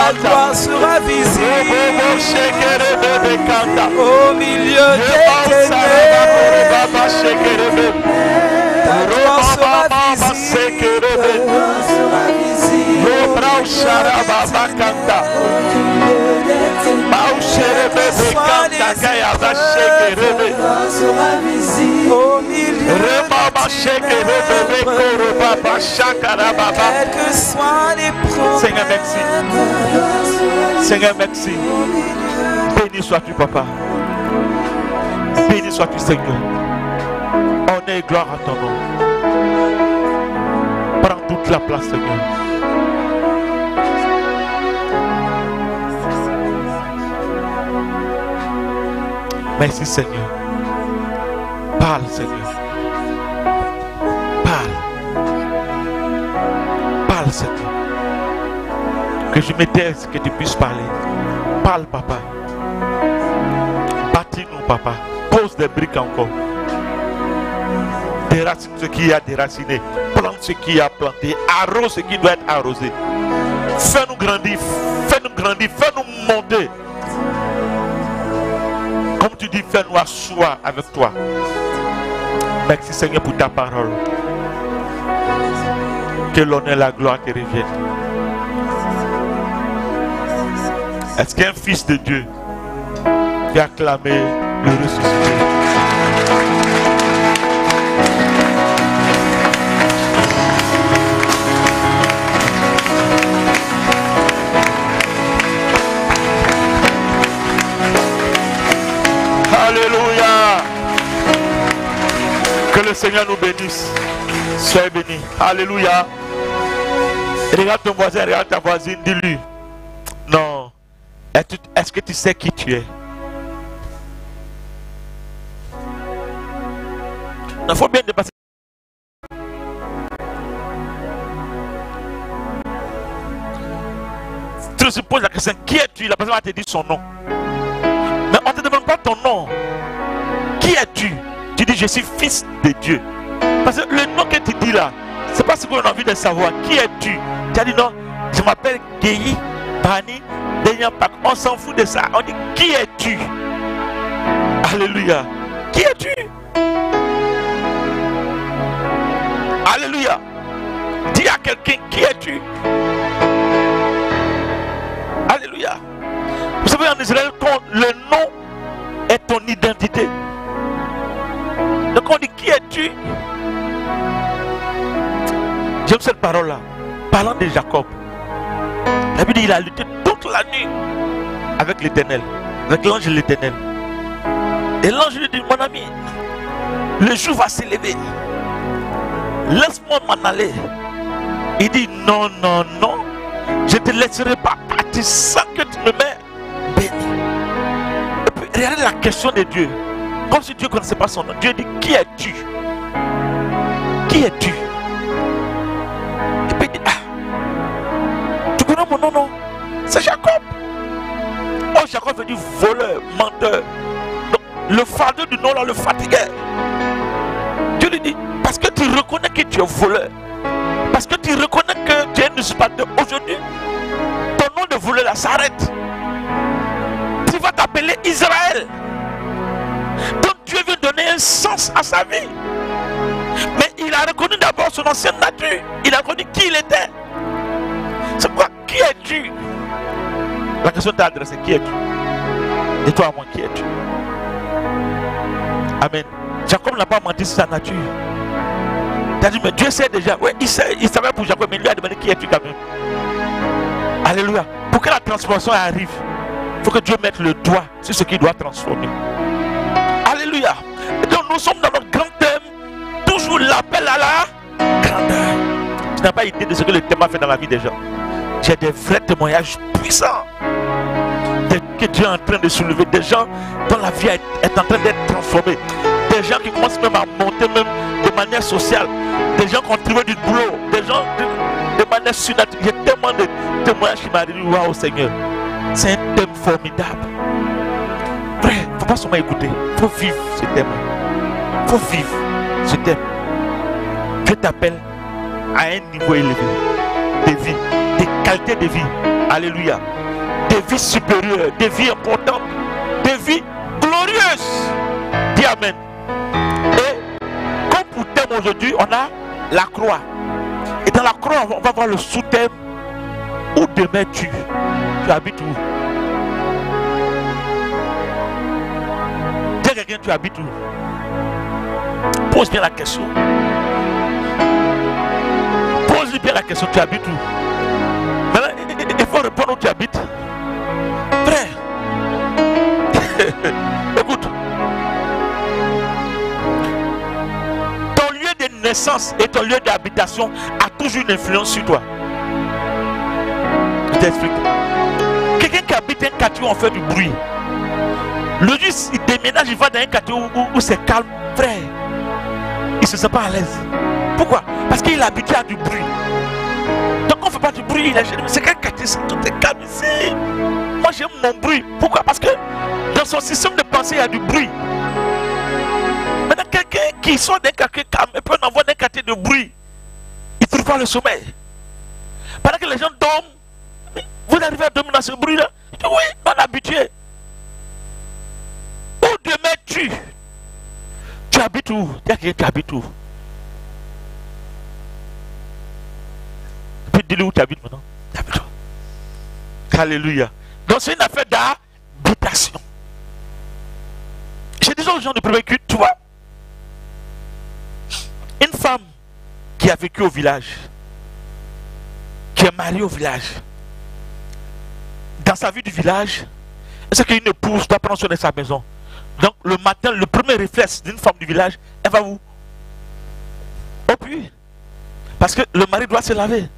Ta gloire sera visible au milieu des ténèbres. Ta gloire sera visible. Au milieu quels que soient les problèmes. Seigneur, merci. Seigneur, merci. Béni sois-tu, Papa. Béni sois-tu, Seigneur. Honneur et gloire à ton nom. Prends toute la place, Seigneur. Merci, Seigneur. Parle, Seigneur. Parle. Parle, Seigneur. Que je me taise, que tu puisses parler. Parle, Papa. Bâtis-nous, Papa. Pose des briques encore. Déracine ce qui a déraciné. Plante ce qui a planté. Arrose ce qui doit être arrosé. Fais-nous grandir. Fais-nous grandir. Fais-nous monter. Comme tu dis, fais-nous asseoir avec toi. Merci, Seigneur, pour ta parole. Que l'honneur et la gloire te reviennent. Est-ce qu'un fils de Dieu qui a acclamé le ressuscité? Alléluia. Que le Seigneur nous bénisse. Sois béni. Alléluia. Regarde ton voisin, regarde ta voisine, dis-lui. Non. Est-ce que tu sais qui tu es? Il faut bien dépasser. Tu te poses la question, qui es-tu? La personne va te dire son nom. Mais on ne te demande pas ton nom. Qui es-tu? Tu dis, je suis fils de Dieu. Parce que le nom que tu dis là, c'est pas ce qu'on a envie de savoir. Qui es-tu? Tu as dit non, je m'appelle Guéhi, Bani, Denyapak. On s'en fout de ça. On dit, qui es-tu? Alléluia. Qui es-tu? Alléluia. Dis à quelqu'un, qui es-tu? Alléluia. Vous savez, en Israël, quand le nom est ton identité. Donc on dit, qui es-tu? J'aime cette parole-là. Parlant de Jacob. La Bible dit, il a lutté toute la nuit avec l'Éternel, avec l'ange de l'Éternel. Et l'ange lui dit, mon ami, le jour va s'élever. Laisse-moi m'en aller. Il dit, non, non, non. Je ne te laisserai pas partir sans que tu me mets béni. Et puis, regardez la question de Dieu. Comme si Dieu ne connaissait pas son nom. Dieu dit, qui es-tu? Qui es-tu? Et puis il dit, ah, tu connais mon nom, non? C'est Jacob. Oh, Jacob veut dire voleur, menteur. Donc, le fardeau du nom là le fatiguait. Dieu lui dit, parce que tu reconnais que tu es voleur. Parce que tu reconnais que tu es un usurpateur. Aujourd'hui, ton nom de voleur là s'arrête. Tu vas t'appeler Israël. Donc Dieu veut donner un sens à sa vie. Mais il a reconnu d'abord son ancienne nature. Il a reconnu qui il était. C'est quoi? Qui es-tu? La question t'a adressée. Qui es-tu? Et toi à moi, qui es-tu? Amen. Jacob n'a pas menti sur sa nature. Il a dit, mais Dieu sait déjà. Oui, il savait pour Jacob, mais il lui a demandé qui es-tu quand même. Alléluia. Pour que la transformation arrive, il faut que Dieu mette le doigt sur ce qu'il doit transformer. Alléluia. Et donc nous sommes dans notre grand thème. Toujours l'appel à la grandeur. Tu n'as pas idée de ce que le thème a fait dans la vie des gens. J'ai des vrais témoignages puissants que Dieu est en train de soulever. Des gens dont la vie est en train d'être transformée. Des gens qui commencent même à monter même de manière sociale. Des gens qui ont trouvé du boulot. Des gens de manière surnaturelle. J'ai tellement de témoignages qui m'ont dit, waouh Seigneur. C'est un thème formidable. Frère, il ne faut pas seulement écouter. Il faut vivre ce thème. Il faut vivre ce thème. Dieu t'appelle à un niveau élevé de vie, de qualité de vie Alléluia. Des vies supérieures, des vies importantes, des vies glorieuses. Dis Amen. Et comme pour thème aujourd'hui, on a la croix. Et dans la croix, on va voir le sous-thème. Où demeures-tu? Tu habites où? Dis à quelqu'un, tu habites où? Pose bien la question. Pose bien la question, tu habites où? Maintenant, il faut répondre où tu habites. Frère, écoute. Ton lieu de naissance et ton lieu d'habitation a toujours une influence sur toi. Je t'explique. Quelqu'un qui habite un quartier où on fait du bruit, le jour il déménage, il va dans un quartier où c'est calme, frère, il ne se sent pas à l'aise. Pourquoi? Parce qu'il est habitué à du bruit. Donc on ne fait pas du bruit, il est gêné. C'est quel quartier, tout est calme ici. Moi j'aime mon bruit. Pourquoi? Parce que dans son système de pensée, il y a du bruit. Maintenant quelqu'un qui sort d'un quartier calme et peut en avoir d'un quartier de bruit, il ne trouve pas le sommeil. Pendant que les gens dorment, vous arrivez à dormir dans ce bruit-là? Oui, on est habitué. Où demeures-tu? Tu habites où? Tu habites où? Puis dis-le où tu habites maintenant. Tu habites où? Alléluia. Donc c'est une affaire d'habitation. Je disais aux gens de premier culte, tu vois, une femme qui a vécu au village, qui est mariée au village, dans sa vie du village, c'est qu'une épouse doit prendre soin de sa maison. Donc le matin, le premier réflexe d'une femme du village, elle va où? Au puits. Parce que le mari doit se laver.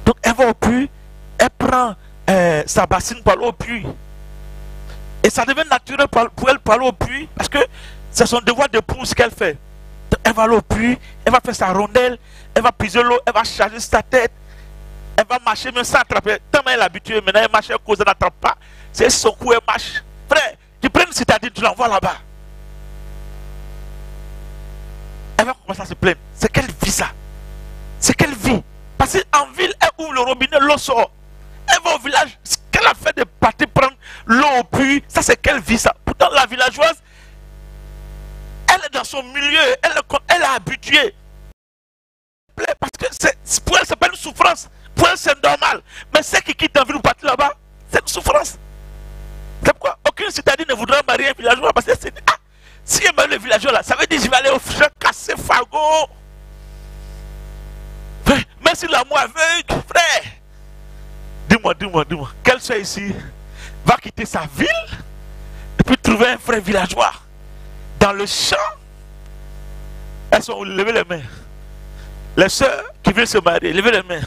Donc elle va au puits, elle prend sa bassine pour aller au puits. Et ça devient naturel pour elle pour aller au puits, parce que c'est son devoir d'épouse qu'elle fait. Donc, elle va aller au puits, elle va faire sa rondelle, elle va puiser l'eau, elle va charger sa tête. Elle va marcher même sans attraper. Tellement elle est habituée, maintenant elle marche, elle cause, elle n'attrape pas. C'est son coup, elle marche. Frère, tu prends une citadine, tu l'envoies là-bas. Elle va commencer à se plaindre. C'est quelle vie ça? C'est quelle vie? Parce qu'en ville, elle ouvre le robinet, l'eau sort. Elle va au village, ce qu'elle a fait de partir prendre l'eau au puits, ça c'est quelle vie ça? Pourtant la villageoise, elle est dans son milieu, elle est habituée. Parce que pour elle, c'est pas une souffrance. Pour elle, c'est normal. Mais ceux qui quittent en ville ou partent là-bas, c'est une souffrance. C'est pourquoi aucune citadine ne voudra marier un villageois. Parce que c'est dit, ah, si je marie le villageois là, ça veut dire que je vais aller au champ casser fagot. Même si l'amour aveugle, frère. Dis-moi, quelle soeur ici va quitter sa ville et puis trouver un frère villageois dans le champ? Elles sont levées les mains. Les soeurs qui veulent se marier, levez les mains.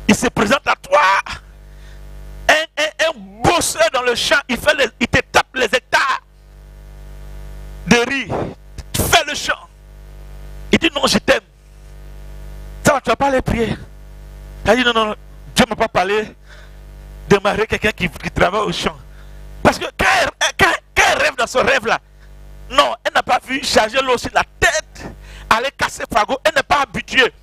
Il se présente à toi. Un bosseur dans le champ, il te tape les hectares de riz. Fais le champ. Il dit non, je t'aime. Ça va, tu vas pas aller prier. Il dit non, Dieu ne m'a pas parlé de marier quelqu'un qui travaille au champ. Parce que quand elle rêve dans ce rêve-là, non, elle n'a pas vu charger l'eau sur la tête, aller casser fagot, elle n'est pas habituée.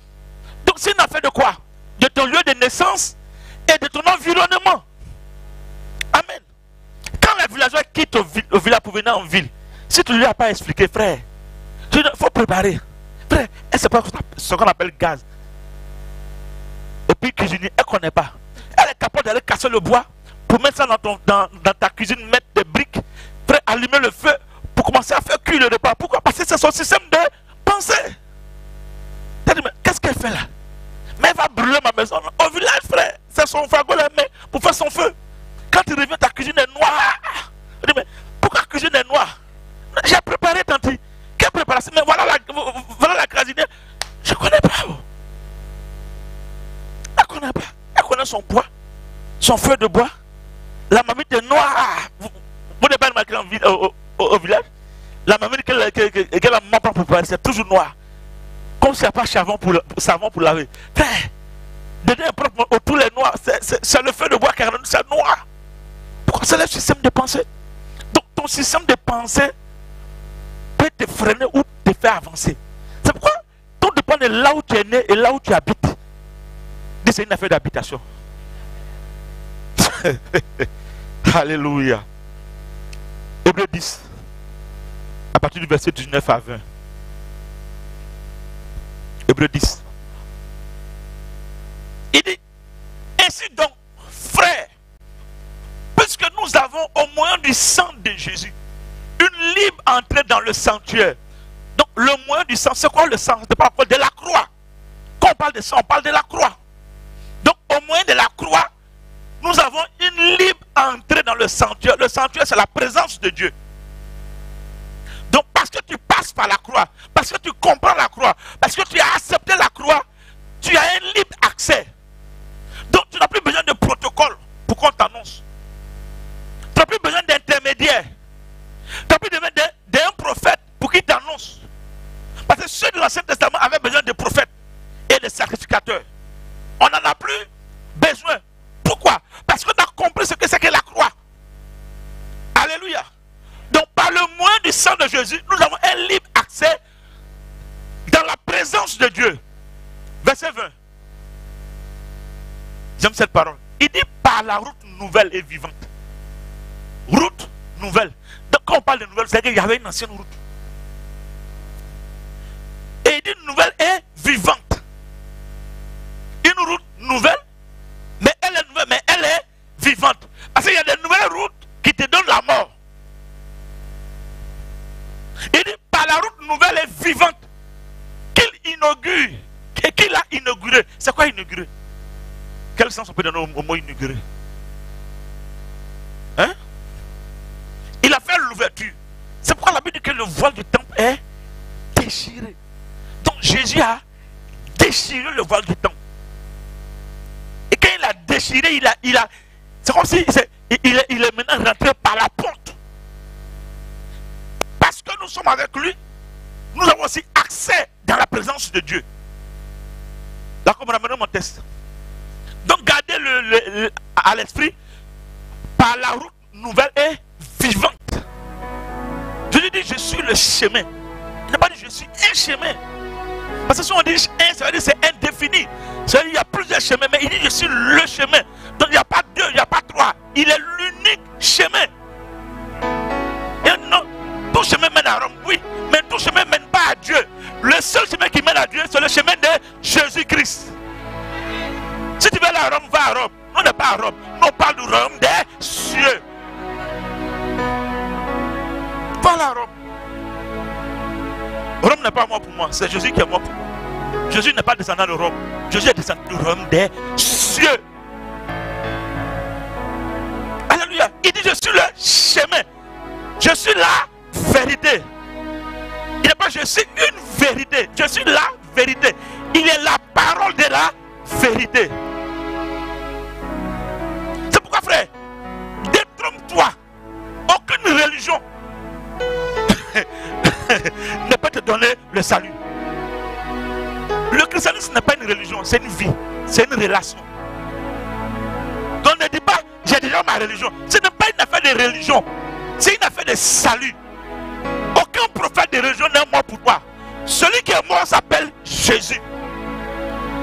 Donc c'est une affaire de quoi? De ton lieu de naissance et de ton environnement. Amen. Quand les villageois quittent au village pour venir en ville, si tu ne lui as pas expliqué, frère, il faut préparer. Frère, elle ne sait pas ce qu'on appelle gaz. Et puis cuisiner, elle ne connaît pas. Elle est capable d'aller casser le bois pour mettre ça dans ta cuisine, mettre des briques, frère, allumer le feu pour commencer à faire cuire le repas. Pourquoi? Parce que c'est son système de pensée. Qu'est-ce qu'elle fait là? Mais elle va brûler ma maison. Au village, frère, c'est son fagot la main pour faire son feu. Quand tu reviens, ta cuisine est noire. Je dis, mais pourquoi la cuisine est noire? J'ai préparé, tanti. Quelle préparation? Mais voilà la cuisinière. Je ne connais pas. Elle ne connaît pas. Elle connaît son bois, son feu de bois. La marmite est noire. Vous n'avez pas remarqué au village? La marmite que la maman prend pour préparer, c'est toujours noir. Comme s'il n'y a pas de savon pour laver. Frère, dedans, autour les noirs, c'est le feu de bois qui est rendu, c'est noir. Pourquoi? C'est le système de pensée. Donc ton système de pensée peut te freiner ou te faire avancer. C'est pourquoi tout dépend de là où tu es né et là où tu habites. C'est une affaire d'habitation. Alléluia. Hébreux 10, à partir du verset 19 à 20. Hébreux 10. Il dit, ainsi donc, frères, puisque nous avons au moyen du sang de Jésus une libre entrée dans le sanctuaire. Donc le moyen du sang, c'est quoi le sang? C'est pas de la croix. Quand on parle de sang, on parle de la croix. Donc au moyen de la croix, nous avons une libre entrée dans le sanctuaire. Le sanctuaire, c'est la présence de Dieu. Donc parce que tu passes par la croix, parce que tu comprends la croix, parce que tu as accepté la croix, tu as un libre accès. Donc tu n'as plus besoin de protocole pour qu'on t'annonce. Tu n'as plus besoin d'intermédiaire. Tu n'as plus besoin d'un prophète pour qu'il t'annonce. Parce que ceux de l'Ancien Testament avaient besoin de prophètes et de sacrificateurs. On n'en a plus besoin. Pourquoi? Parce que tu as compris ce que c'est que la croix. Alléluia. Donc par le moyen du sang de Jésus, nous avons un libre accès dans la présence de Dieu. Verset 20. J'aime cette parole. Il dit par la route nouvelle et vivante. Route nouvelle. Donc quand on parle de nouvelle, c'est-à-dire qu'il y avait une ancienne route. Et il dit nouvelle et vivante. Une route nouvelle, mais elle est nouvelle, mais elle est vivante. Parce qu'il y a des nouvelles routes qui te donnent la mort. Il dit par la route nouvelle et vivante qu'il inaugure. Et qu'il a inauguré. C'est quoi inaugurer? Quel sens on peut donner au mot inauguré? Hein? Il a fait l'ouverture. C'est pourquoi la Bible dit que le voile du temple est déchiré. Donc Jésus a déchiré le voile du temple. Et quand il a déchiré, c'est comme si il est maintenant rentré par la porte. Parce que nous sommes avec lui, nous avons aussi accès dans la présence de Dieu. Là, comme on a mené mon test. Donc gardez à l'esprit par la route nouvelle et vivante. Jésus dit je suis le chemin. Il n'a pas dit je suis un chemin. Parce que si on dit un, ça veut dire c'est indéfini. Ça veut dire il y a plusieurs chemins, mais il dit je suis le chemin. Donc il n'y a pas deux, il n'y a pas trois. Il est l'unique chemin. Et non, tout chemin mène à Rome, oui, mais tout chemin ne mène pas à Dieu. Le seul chemin qui mène à Dieu, c'est le chemin de Jésus-Christ. Si tu veux aller à Rome, va à Rome. Nous, on n'est pas à Rome. Nous, on parle du royaume des cieux. Va à Rome. Rome n'est pas mort pour moi, c'est Jésus qui est mort pour moi. Jésus n'est pas descendant de Rome. Jésus est descendu du royaume des cieux. Alléluia. Il dit je suis le chemin. Je suis la vérité. Il n'est pas je suis une vérité. Je suis la vérité. Il est la parole de la vérité. C'est pourquoi, frère, détrompe-toi. Aucune religion ne peut te donner le salut. Le christianisme n'est pas une religion, c'est une vie, c'est une relation. Donc ne dis pas, j'ai déjà ma religion. Ce n'est pas une affaire de religion, c'est une affaire de salut. Aucun prophète de religion n'est mort pour toi. Celui qui est mort s'appelle Jésus.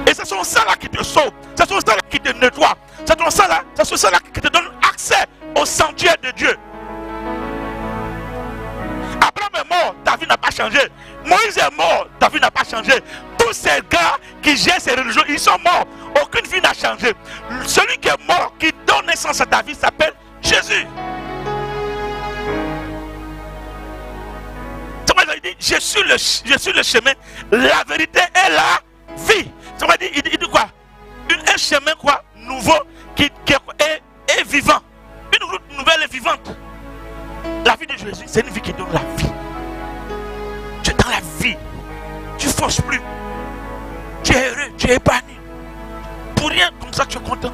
Et c'est son sang là qui te sauve, c'est son sang là qui te nettoie, c'est son sang là qui te donne accès au sanctuaire de Dieu. Abraham est mort, ta vie n'a pas changé. Moïse est mort, ta vie n'a pas changé. Tous ces gars qui gèrent ces religions, ils sont morts. Aucune vie n'a changé. Celui qui est mort, qui donne naissance à ta vie, s'appelle Jésus. Il dit, je suis le chemin, la vérité et la vie. Il dit quoi? Un chemin quoi? Nouveau qui est vivant. Une route nouvelle et vivante. La vie de Jésus, c'est une vie qui donne la vie. Tu es dans la vie. Tu ne forces plus. Tu es heureux, tu es épanoui. Pour rien, comme ça tu es content.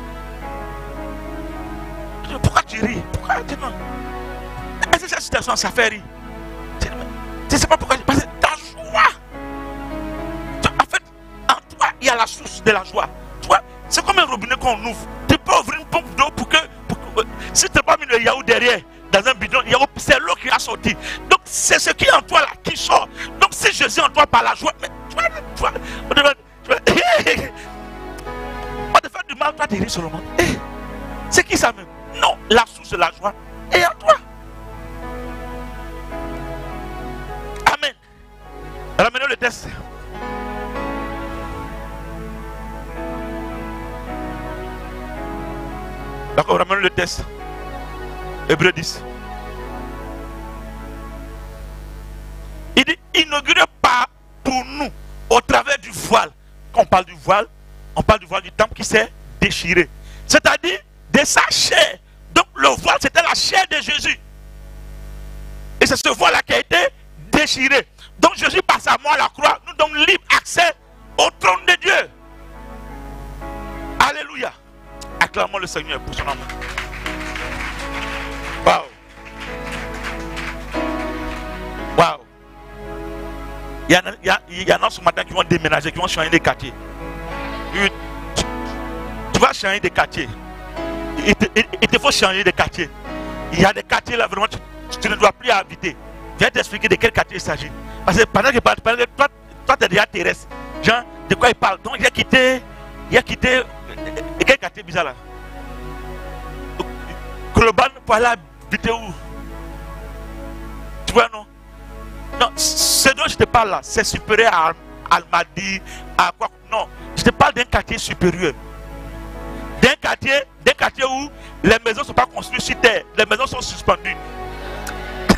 Pourquoi tu ris? Pourquoi tu non? Est-ce que cette situation, ça fait rire? Tu ne sais pas pourquoi. Parce que ta joie. En fait, en toi, il y a la source de la joie. C'est comme un robinet qu'on ouvre. Tu peux ouvrir une pompe d'eau pour que si tu n'as pas mis le yaourt derrière, dans un bidon, c'est l'eau qui a sorti. Donc c'est ce qui est en toi là qui sort. Donc si Jésus en toi par la joie, mais on devrait faire du mal, toi tu ris seulement. C'est qui ça même? Non, la source de la joie est en toi. Amen. Ramenez le texte. D'accord, ramenez le texte. Hébreux 10. Il dit, inaugurez pas pour nous, au travers du voile. Quand on parle du voile du temple qui s'est déchiré. C'est-à-dire de sa chair. Donc le voile, c'était la chair de Jésus. Et c'est ce voile-là qui a été déchiré. Donc Jésus, par sa mort à la croix, nous donne libre accès au trône de Dieu. Alléluia. Acclamons le Seigneur pour son amour. Waouh. Waouh. Il y en a ce matin qui vont déménager, qui vont changer de quartier. Tu vas changer de quartier. Il te faut changer de quartier. Il y a des quartiers là, vraiment, tu ne dois plus habiter. Je vais t'expliquer de quel quartier il s'agit. Parce que pendant que toi, tu es déjà terrestre. Genre, de quoi il parle? Donc, il a quitté. Quel quartier bizarre là? Global pour aller habiter où? Tu vois, non? Non, ce dont je te parle là, c'est supérieur à Almadi, à quoi? Non, je te parle d'un quartier supérieur. D'un quartier où les maisons ne sont pas construites sur terre, les maisons sont suspendues.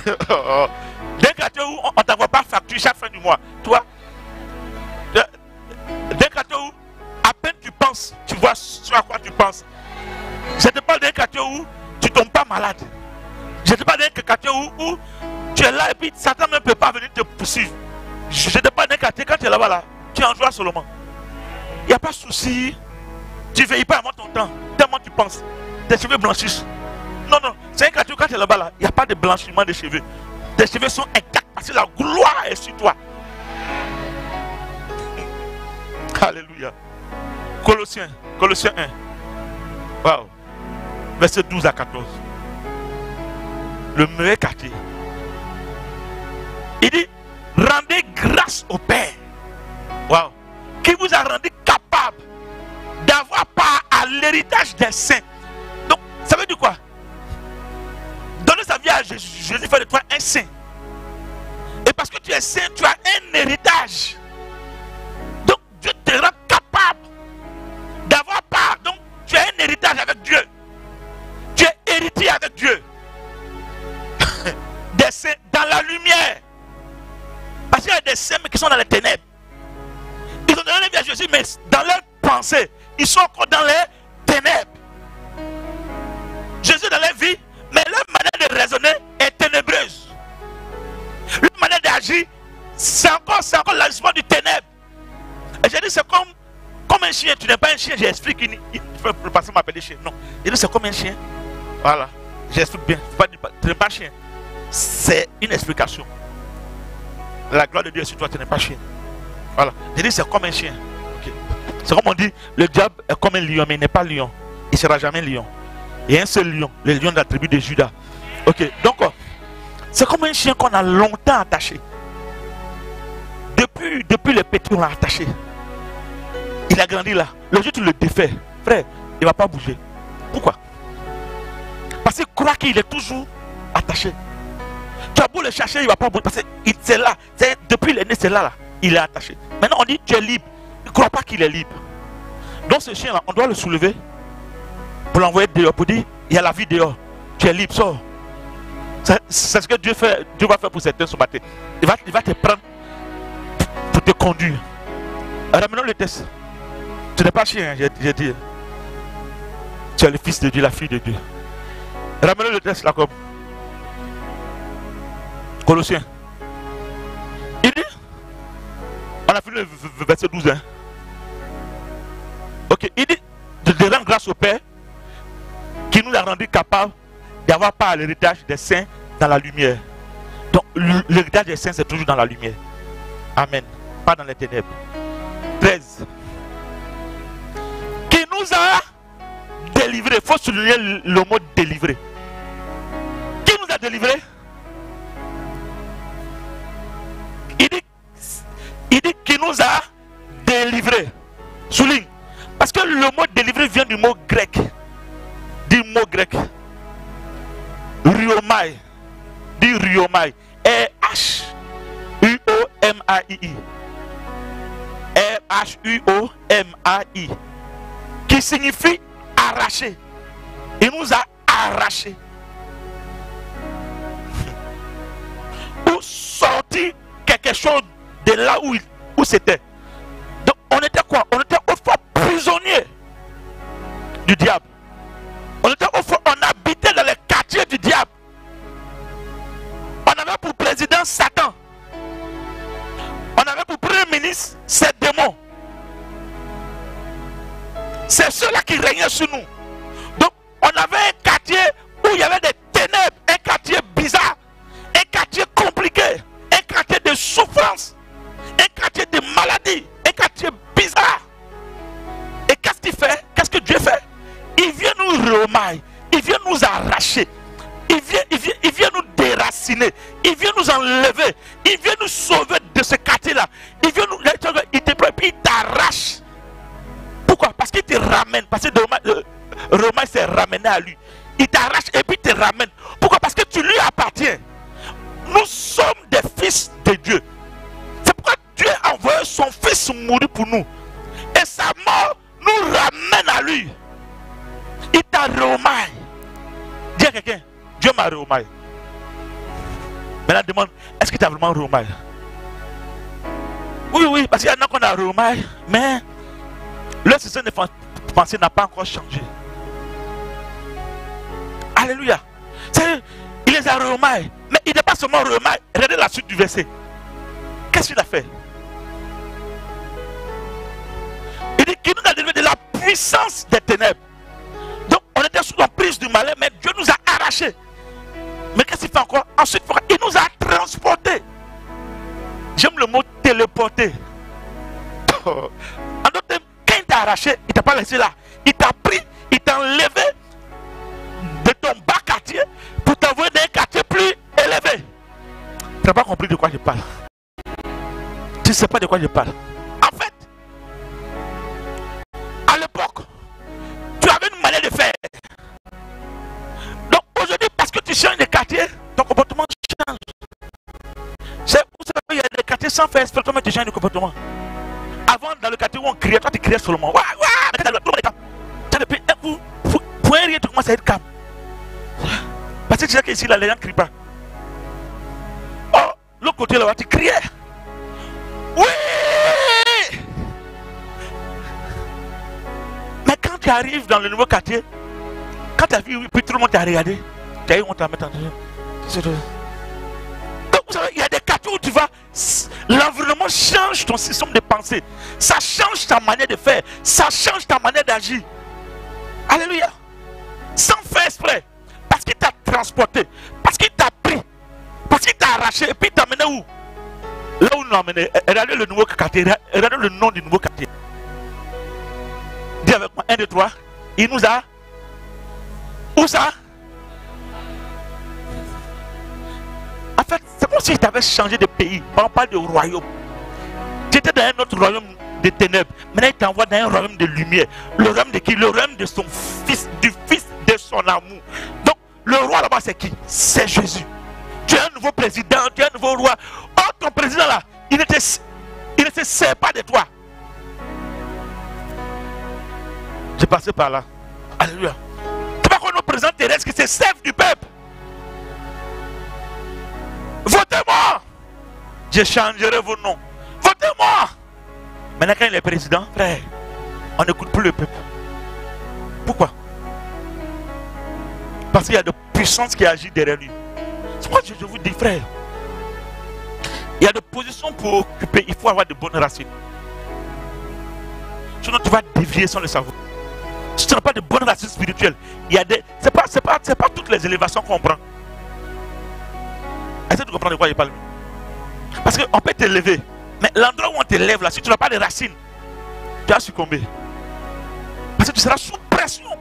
D'un quartier où on ne t'envoie pas facture chaque fin du mois. Tu vois? D'un quartier où à peine tu penses, tu vois sur à quoi tu penses. Je te parle d'un quartier où tu ne tombes pas malade. Je te parle d'un quartier où tu es là et puis Satan ne peut pas venir te poursuivre. Je te parle d'un quartier, quand tu es là-bas, là, tu es en joie seulement. Il n'y a pas de souci. Tu ne veilles pas avant ton temps. Tellement tu penses. Tes cheveux blanchissent. Non, non. C'est un quartier où quand tu es là-bas, là, il n'y a pas de blanchiment de cheveux. Tes cheveux sont intacts parce que la gloire est sur toi. Alléluia. Colossiens 1. Waouh. Verset 12 à 14. Le meilleur quartier. Il dit, rendez grâce au Père. Waouh. Qui vous a rendu capable d'avoir part à l'héritage des saints. Donc, ça veut dire quoi? Donner sa vie à Jésus, Jésus fait de toi un saint. Et parce que tu es saint, tu as un héritage. Donc, Dieu te rend capable d'avoir part. Donc, tu as un héritage avec Dieu. Tu es héritier avec Dieu. Des saints dans la lumière. Parce qu'il y a des saints qui sont dans les ténèbres. Ils ont donné la vie à Jésus, mais dans leur pensée, ils sont encore dans les ténèbres. Jésus dans leur vie, mais leur manière de raisonner est ténébreuse. Leur manière d'agir, c'est encore l'agissement du ténèbre. Et j'ai dit, c'est comme un chien. Tu n'es pas un chien, j'explique. Il faut le passer m'appeler chien. Non, j'ai dit, c'est comme un chien. Voilà, j'explique bien. Tu n'es pas chien. C'est une explication. La gloire de Dieu est sur toi, tu n'es pas chien. Voilà, j'ai dit, c'est comme un chien. Okay. C'est comme on dit, le diable est comme un lion, mais il n'est pas lion. Il ne sera jamais lion. Il y a un seul lion, le lion de la tribu de Judas. Ok, donc c'est comme un chien qu'on a longtemps attaché. Depuis le petit, on l'a attaché. Il a grandi là. Le jour où tu le défais, frère, il ne va pas bouger. Pourquoi? Parce qu'il croit qu'il est toujours attaché. Tu as beau le chercher, il ne va pas bouger. Parce que c'est là. Depuis l'aîné, c'est là. Il est attaché. Maintenant, on dit tu es libre. Il ne croit pas qu'il est libre. Donc ce chien-là, on doit le soulever pour l'envoyer dehors, pour dire, il y a la vie dehors. Tu es libre, sors. C'est ce que Dieu va faire pour certains ce matin. Il va te prendre pour te conduire. Ramenons le test. Tu n'es pas chien, j'ai dit. Tu es le fils de Dieu, la fille de Dieu. Ramenons le test là comme. Colossiens. Il dit, on a fini le verset 12. Hein? Ok, il dit de rendre grâce au Père qui nous a rendu capables d'avoir part à l'héritage des saints dans la lumière. Donc l'héritage des saints c'est toujours dans la lumière. Amen. Pas dans les ténèbres. 13. Qui nous a délivrés. Il faut souligner le mot délivré. Qui nous a délivrés? Il dit qu'il nous a délivrés. Souligne. Parce que le mot délivré vient du mot grec. Du mot grec. Ruomai. Dis Ruomai. R-H-U-O-M-A-I-I. R-H-U-O-M-A-I. Qui signifie arracher. Il nous a arrachés. Ou sorti quelque chose de là où c'était. Donc on était quoi? On était autrefois prisonniers du diable. On était autrefois, on habitait dans les quartiers du diable. On avait pour président Satan. On avait pour premier ministre ces démons. C'est ceux-là qui régnaient sur nous. Donc on avait un quartier où il y avait des ténèbres, un quartier bizarre, un quartier compliqué, un quartier de souffrance, un quartier de maladie, un quartier bizarre. Et qu'est-ce qu'il fait? Qu'est-ce que Dieu fait? Il vient nous remailler, il vient nous arracher, il vient nous déraciner, il vient nous enlever, il vient nous sauver de ce quartier-là. Il vient nous, il te prend, puis il t'arrache. Pourquoi? Parce qu'il te ramène, parce que Romain s'est ramené à lui. Il t'arrache et puis il te ramène. Pourquoi? Parce que tu lui appartiens. Nous sommes des fils de Dieu. C'est pourquoi Dieu a envoyé son fils mourir pour nous. Et sa mort nous ramène à lui. Il t'a remaillé. Dis à quelqu'un, Dieu m'a remaillé. Maintenant demande, est-ce qu'il t'a vraiment remaillé? Oui, parce qu'il y en a qu'on a remaillé, mais le système de pensée n'a pas encore changé. Alléluia. Il les a remaillés. Mais il n'est pas seulement remaillé. Regardez la suite du verset. Qu'est-ce qu'il a fait? Il dit qu'il nous a délivré de la puissance des ténèbres. Donc on était sous l'emprise du malin, mais Dieu nous a arrachés. Mais qu'est-ce qu'il fait encore? Ensuite, il nous a transportés. J'aime le mot téléporter. En d'autres termes, quand il t'a arraché, il ne t'a pas laissé là. Il t'a pris, il t'a enlevé de ton bas quartier pour t'envoyer dans un quartier plus élevé. Tu n'as pas compris de quoi je parle. Tu ne sais pas de quoi je parle. En fait, à l'époque, tu avais une manière de faire. Donc aujourd'hui, parce que tu changes de quartier, ton comportement change. Vous savez, il y a des quartiers sans faire exprès, tu changes de comportement. Avant, dans le quartier où on criait, toi tu criais seulement. Pour un rien, tu commences à être calme. Parce que tu sais qu'ici, les gens ne crient pas. Oh, l'autre côté là-bas, tu criais. Oui! Mais quand tu arrives dans le nouveau quartier, quand tu as vu, puis tout le monde t'a regardé, tu as eu honte à mettre en dehors. Donc, vous savez, il y a des quartiers où tu vas, l'environnement change ton système de pensée. Ça change ta manière de faire. Ça change ta manière d'agir. Alléluia. Sans faire exprès. Parce qu'il t'a transporté. Parce qu'il t'a pris. Parce qu'il t'a arraché. Et puis il t'a amené où? Là où nous amené. Regardez le nouveau quartier. Regardez le nom du nouveau quartier. Dis avec moi. 1, 2, 3. Il nous a. Où ça? En fait, c'est comme si tu avais changé de pays. On parle de royaume. Tu étais dans un autre royaume de ténèbres. Maintenant, il t'envoie dans un royaume de lumière. Le royaume de qui? Le royaume de son fils, du fils de son amour. Donc, le roi là-bas, c'est qui? C'est Jésus. Tu es un nouveau président, tu es un nouveau roi. Oh, ton président là, il ne se sert pas de toi. J'ai passé par là. Alléluia. C'est pas qu'on nos présidents terrestres qui se servent du peuple. Votez-moi. Je changerai vos noms. Votez-moi. Maintenant, quand il est président, frère, on n'écoute plus le peuple. Pourquoi? Parce qu'il y a de puissance qui agit derrière lui. C'est pourquoi je vous dis, frère, il y a des positions pour occuper, il faut avoir de bonnes racines. Sinon, tu vas dévier sans le savoir. Si tu n'as pas de bonnes racines spirituelles, il y a des. C'est pas toutes les élévations qu'on prend. Essaye de comprendre de quoi je parle. Parce qu'on peut t'élever. Mais l'endroit où on t'élève là, si tu n'as pas de racines, tu vas succomber. Parce que tu seras sous pression.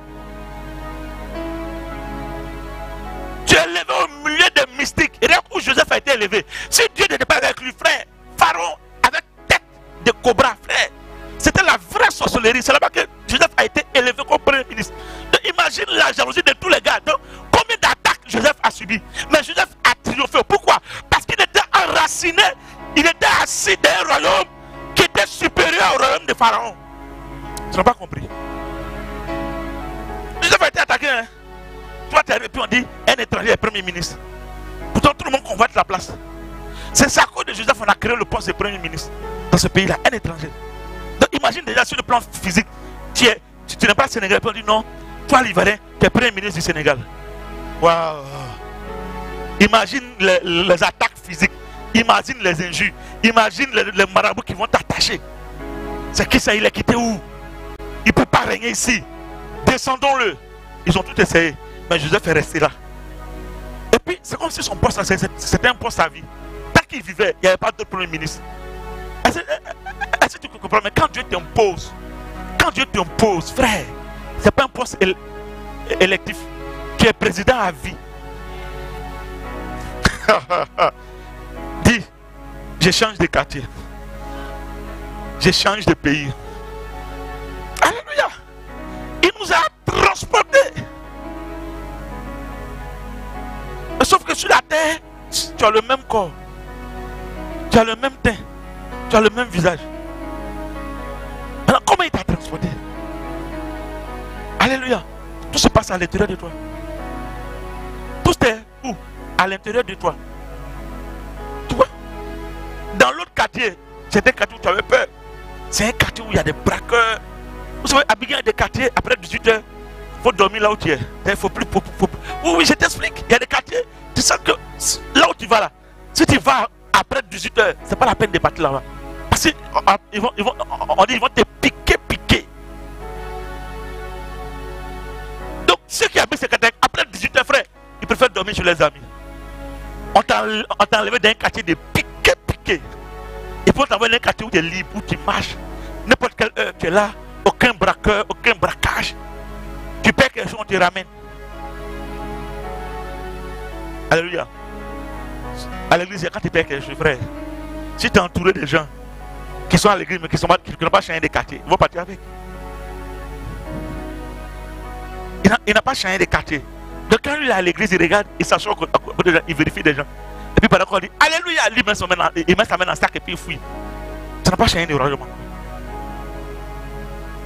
Tu es élevé au milieu des mystiques. Et là où Joseph a été élevé. Si Dieu n'était pas avec lui, frère, Pharaon avec tête de cobra, frère. C'était la vraie sorcellerie. C'est là-bas que Joseph a été élevé comme premier ministre. Donc imagine la jalousie de tous les gars. Donc combien d'attaques Joseph a subi. Mais Joseph a triomphé. Pourquoi? Parce qu'il était enraciné. Il était assis dans un royaume qui était supérieur au royaume de Pharaon. Tu n'as pas compris? Joseph a été attaqué. Hein? Toi, tu arrives et puis on dit un étranger est premier ministre. Pourtant, tout le monde convoite la place. C'est à cause de Joseph qu'on a créé le poste de premier ministre dans ce pays-là, un étranger. Donc imagine déjà sur le plan physique, tu n'es pas sénégalais, puis on dit non, toi l'Ivoirien, tu es premier ministre du Sénégal. Waouh! Imagine les attaques physiques, imagine les injures, imagine les marabouts qui vont t'attacher. C'est qui ça? Il est quitté où? Il ne peut pas régner ici. Descendons-le. Ils ont tout essayé, mais Joseph est resté là. Et puis c'est comme si son poste, c'était un poste à vie. Tant qu'il vivait, il n'y avait pas d'autre premier ministre. Est-ce que tu comprends? Mais quand Dieu t'impose, frère, ce n'est pas un poste électif. Tu es président à vie. Dis, je change de quartier. Je change de pays. Alléluia. Il nous a transportés. Sauf que sur la terre, tu as le même corps. Tu as le même teint. Tu as le même visage. Alors comment il t'a transporté? Alléluia. Tout se passe à l'intérieur de toi. Tout est où? À l'intérieur de toi. Tu vois? Dans l'autre quartier, c'est un quartier où tu avais peur. C'est un quartier où il y a des braqueurs. Vous savez, à Abidjan, il y a des quartiers, après 18 h, il faut dormir là où tu es. Il faut plus. Oui, je t'explique. Il y a des quartiers, tu sens que là où tu vas là, si tu vas après 18 h, c'est pas la peine de partir là-bas. Parce qu'ils vont te piquer. Donc, ceux qui habitent ces quartiers, après 18 h, frère, ils préfèrent dormir chez les amis. On t'a enlevé dans un quartier de piqué. Il faut t'envoyer dans un quartier où tu es libre, où tu marches. N'importe quelle heure, tu es là. Aucun braqueur, aucun braquage. Tu perds quelque chose, on te ramène. Alléluia. À l'église, quand tu perds quelque chose, frère, si tu es entouré de gens qui sont à l'église mais qui n'ont pas changé de quartier, ils vont partir avec. Il n'a pas changé de quartier. Donc quand il est à l'église, il regarde, il s'assoit à côté des gens, il vérifie des gens. Et puis pendant qu'on dit Alléluia, il met sa main dans le sac et puis il fouille. Ça n'a pas changé de royaume.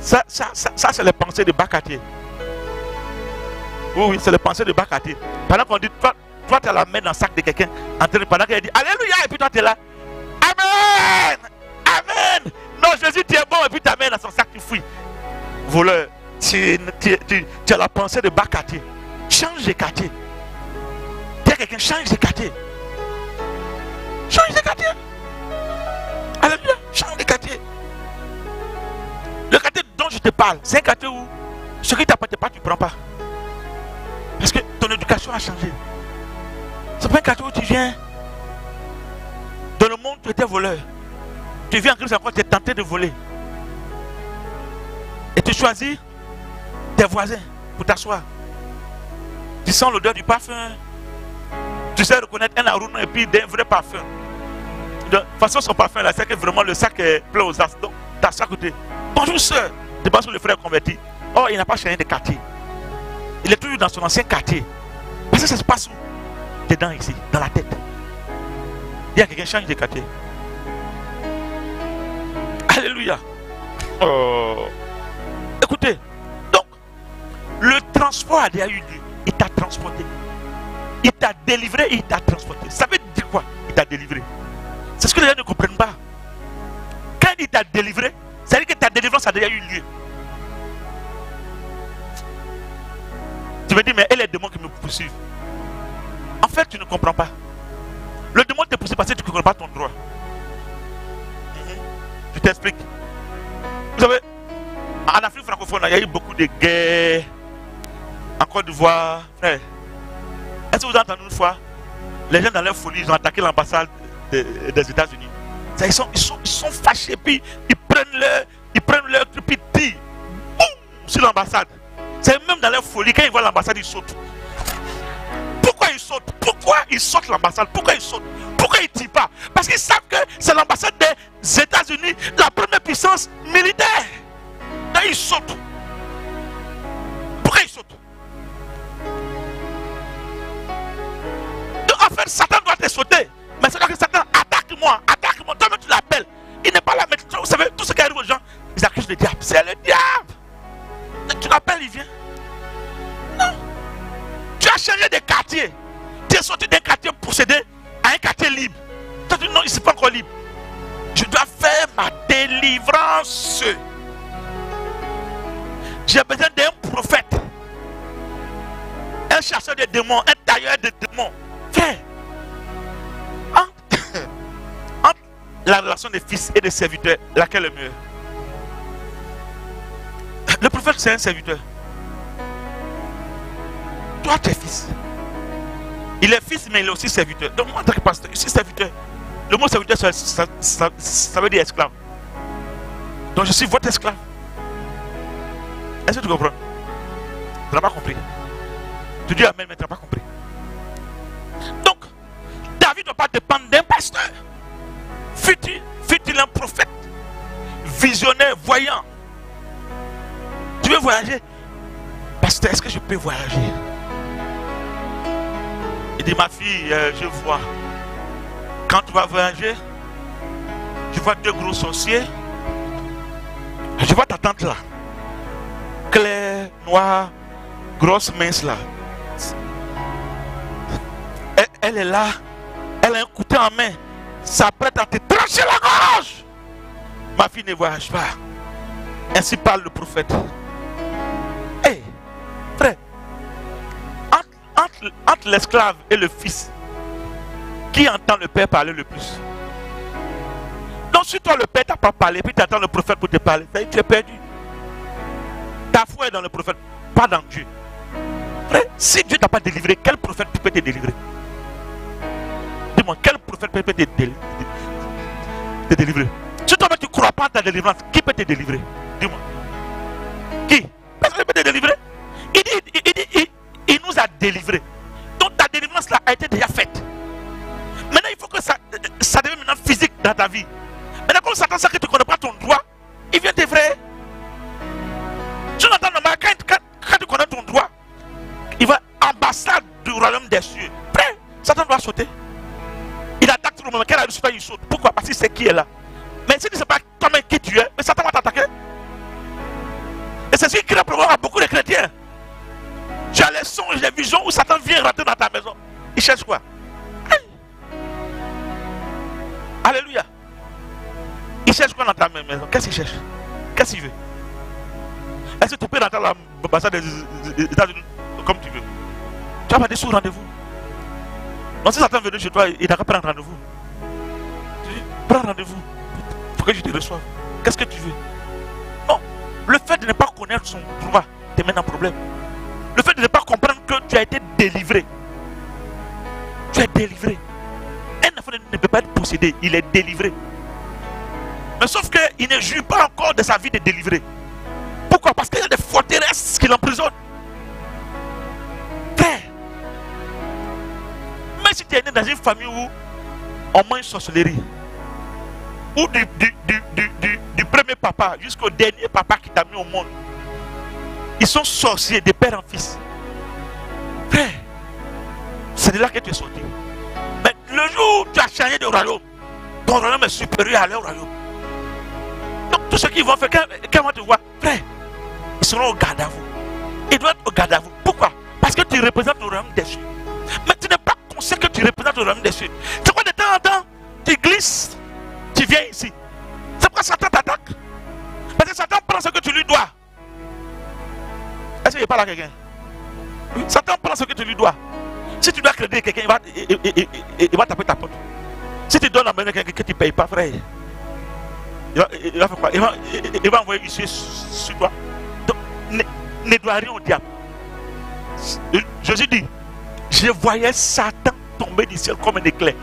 Ça c'est les pensées de bas quartier. Oui, c'est les pensées de bas quartier. Pendant qu'on dit, toi tu as la main dans le sac de quelqu'un, pendant qu'il dit Alléluia, et puis toi tu es là. Amen! Amen! Non, Jésus, tu es bon, et puis ta main dans son sac, tu fouilles. Voleur, tu as la pensée de bas quartier. Change de quartier. Dis à quelqu'un, change de quartier. Change de quartier. Alléluia, change de quartier. Le quartier dont je te parle, c'est un quartier où ce qui ne t'appartient pas, tu ne prends pas. Parce que ton éducation a changé. C'est pas un quartier où tu viens. Dans le monde, tu étais voleur. Tu viens en Christ encore, tu es tenté de voler. Et tu choisis tes voisins pour t'asseoir. Tu sens l'odeur du parfum. Tu sais reconnaître un Arouna et puis d'un vrai parfum. De toute façon, son parfum là, c'est que vraiment le sac est plein aux as. Donc, tu as à côté. Bonjour soeur. Tu penses que le frère est converti. Oh, il n'a pas changé de quartier. Il est toujours dans son ancien quartier. Parce que ça se passe où? Dedans ici, dans la tête. Il y a quelqu'un qui change de quartier. Alléluia. Oh. Écoutez, donc, le transport a déjà eu lieu. Il t'a transporté. Il t'a délivré et il t'a transporté. Ça veut dire quoi? Il t'a délivré. C'est ce que les gens ne comprennent pas. Quand il t'a délivré, ça veut dire que ta délivrance a déjà eu lieu. Tu me dis, mais elle est le démon qui me poursuit. En fait, tu ne comprends pas. Le démon te poursuit parce que tu ne connais pas ton droit. Je t'explique. Vous savez, en Afrique francophone, il y a eu beaucoup de guerres. En Côte d'Ivoire, frère. Est-ce que vous avez entendu une fois, les gens dans leur folie, ils ont attaqué l'ambassade des États-Unis. Ils sont fâchés, puis ils prennent leur truc, puis ils tirent sur l'ambassade. C'est même dans leur folie, quand ils voient l'ambassade, ils sautent. Pourquoi ils sautent? Pourquoi ils sautent l'ambassade? Pourquoi ils sautent? Pourquoi ils ne tirent pas? Parce qu'ils savent que c'est l'ambassade des États-Unis, la première puissance militaire. Donc ils sautent. Pourquoi ils sautent? fait, Satan doit te sauter. Mais c'est là que Satan attaque-moi, attaque-moi. Toi-même, tu l'appelles. Il n'est pas là. Mais vous savez, tout ce qui arrive aux gens, ils accusent le diable. C'est le diable. Tu l'appelles, il vient. Non. Tu as changé de quartier. Tu es sorti d'un quartier possédé à un quartier libre. Tu dis non, il ne pas encore libre. Je dois faire ma délivrance. J'ai besoin d'un prophète. Un chasseur de démons, un tailleur de démons. Frère, entre la relation des fils et des serviteurs, laquelle est mieux? Le prophète, c'est un serviteur. Toi, tu es fils. Il est fils, mais il est aussi serviteur. Donc, moi, en tant que pasteur, je suis serviteur. Le mot serviteur, ça veut dire esclave. Donc, je suis votre esclave. Est-ce que tu comprends? Tu n'as pas compris. Tu dis amen, mais tu n'as pas compris. Donc, David ne doit pas dépendre d'un pasteur. Fut-il un prophète, visionnaire, voyant. Tu veux voyager? Pasteur, est-ce que je peux voyager? Il dit, ma fille, je vois. Quand tu vas voyager, je vois 2 gros sorciers. Je vois ta tante là. Claire, noire, grosse, mince là. Elle est là. Elle a un couteau en main. S'apprête à te trancher la gorge. Ma fille ne voyage pas. Ainsi parle le prophète. Hé, frère, entre l'esclave et le fils, qui entend le père parler le plus? Donc si toi le père t'a pas parlé, puis tu attends le prophète pour te parler, tu es perdu. Ta foi est dans le prophète, pas dans Dieu. Frère, si Dieu t'a pas délivré, quel prophète peut te délivrer? Dis-moi, quel prophète peut te délivrer? Si toi-même tu ne crois pas à ta délivrance, qui peut te délivrer? Dis-moi. Qui? Personne ne peut te délivrer. Il nous a délivrés. Donc ta délivrance là a été déjà faite. Maintenant il faut que ça devienne maintenant physique dans ta vie. Maintenant comme Satan sait que tu ne connais pas ton droit, il vient te frères. Tu n'entends pas quand tu connais ton droit, il va ambassade du royaume des cieux. Frère, Satan doit sauter. Il attaque tout le monde. Quand il saute, il saute. Pourquoi? Parce qu'il sait qui est là. Mais si tu ne sais pas toi-même qui tu es, mais Satan va t'attaquer. Et c'est ce qui crée problème à beaucoup de chrétiens. Tu as les songes, les visions où Satan vient rentrer dans ta maison. Il cherche quoi? Aïe. Alléluia. Il cherche quoi dans ta maison? Qu'est-ce qu'il cherche? Qu'est-ce qu'il veut? Est-ce que tu peux rentrer à l'ambassade des États-Unis comme tu veux? Tu n'as pas des sous-rendez-vous. Non, si Satan venu chez toi, il n'a qu'à prendre rendez-vous. Tu dis, prends rendez-vous pour que je te reçoive. Qu'est-ce que tu veux? Non, le fait de ne pas connaître son droit te met en problème. Le fait de ne pas comprendre que tu as été délivré. Tu es délivré. Un enfant ne peut pas être possédé, il est délivré. Mais sauf qu'il ne jouit pas encore de sa vie de délivré. Pourquoi? Parce qu'il y a des forteresses qui l'emprisonnent. Frère, même si tu es né dans une famille où on mange sorcellerie, ou du premier papa jusqu'au dernier papa qui t'a mis au monde, ils sont sorciers de père en fils. Frère, c'est de là que tu es sorti. Mais le jour où tu as changé de royaume, ton royaume est supérieur à leur royaume. Donc tous ceux qui vont faire, quand on te voit, frère, ils seront au garde à vous. Ils doivent être au garde à vous. Pourquoi? Parce que tu représentes le royaume des cieux. Mais tu n'es pas conscient que tu représentes le royaume des cieux. C'est quoi de temps en temps, tu glisses, tu viens ici. C'est pourquoi Satan t'attaque. Parce que Satan prend ce que tu lui dois. Est-ce qu'il parle à quelqu'un? Oui. Satan prend ce que tu lui dois. Si tu dois créditer quelqu'un, il va taper ta porte. Si tu donnes la monnaie à quelqu'un que tu ne payes pas, frère, il va faire quoi? Il va envoyer ici sur toi. Donc, ne dois rien au diable. Jésus dit, je voyais Satan tomber du ciel comme un éclair.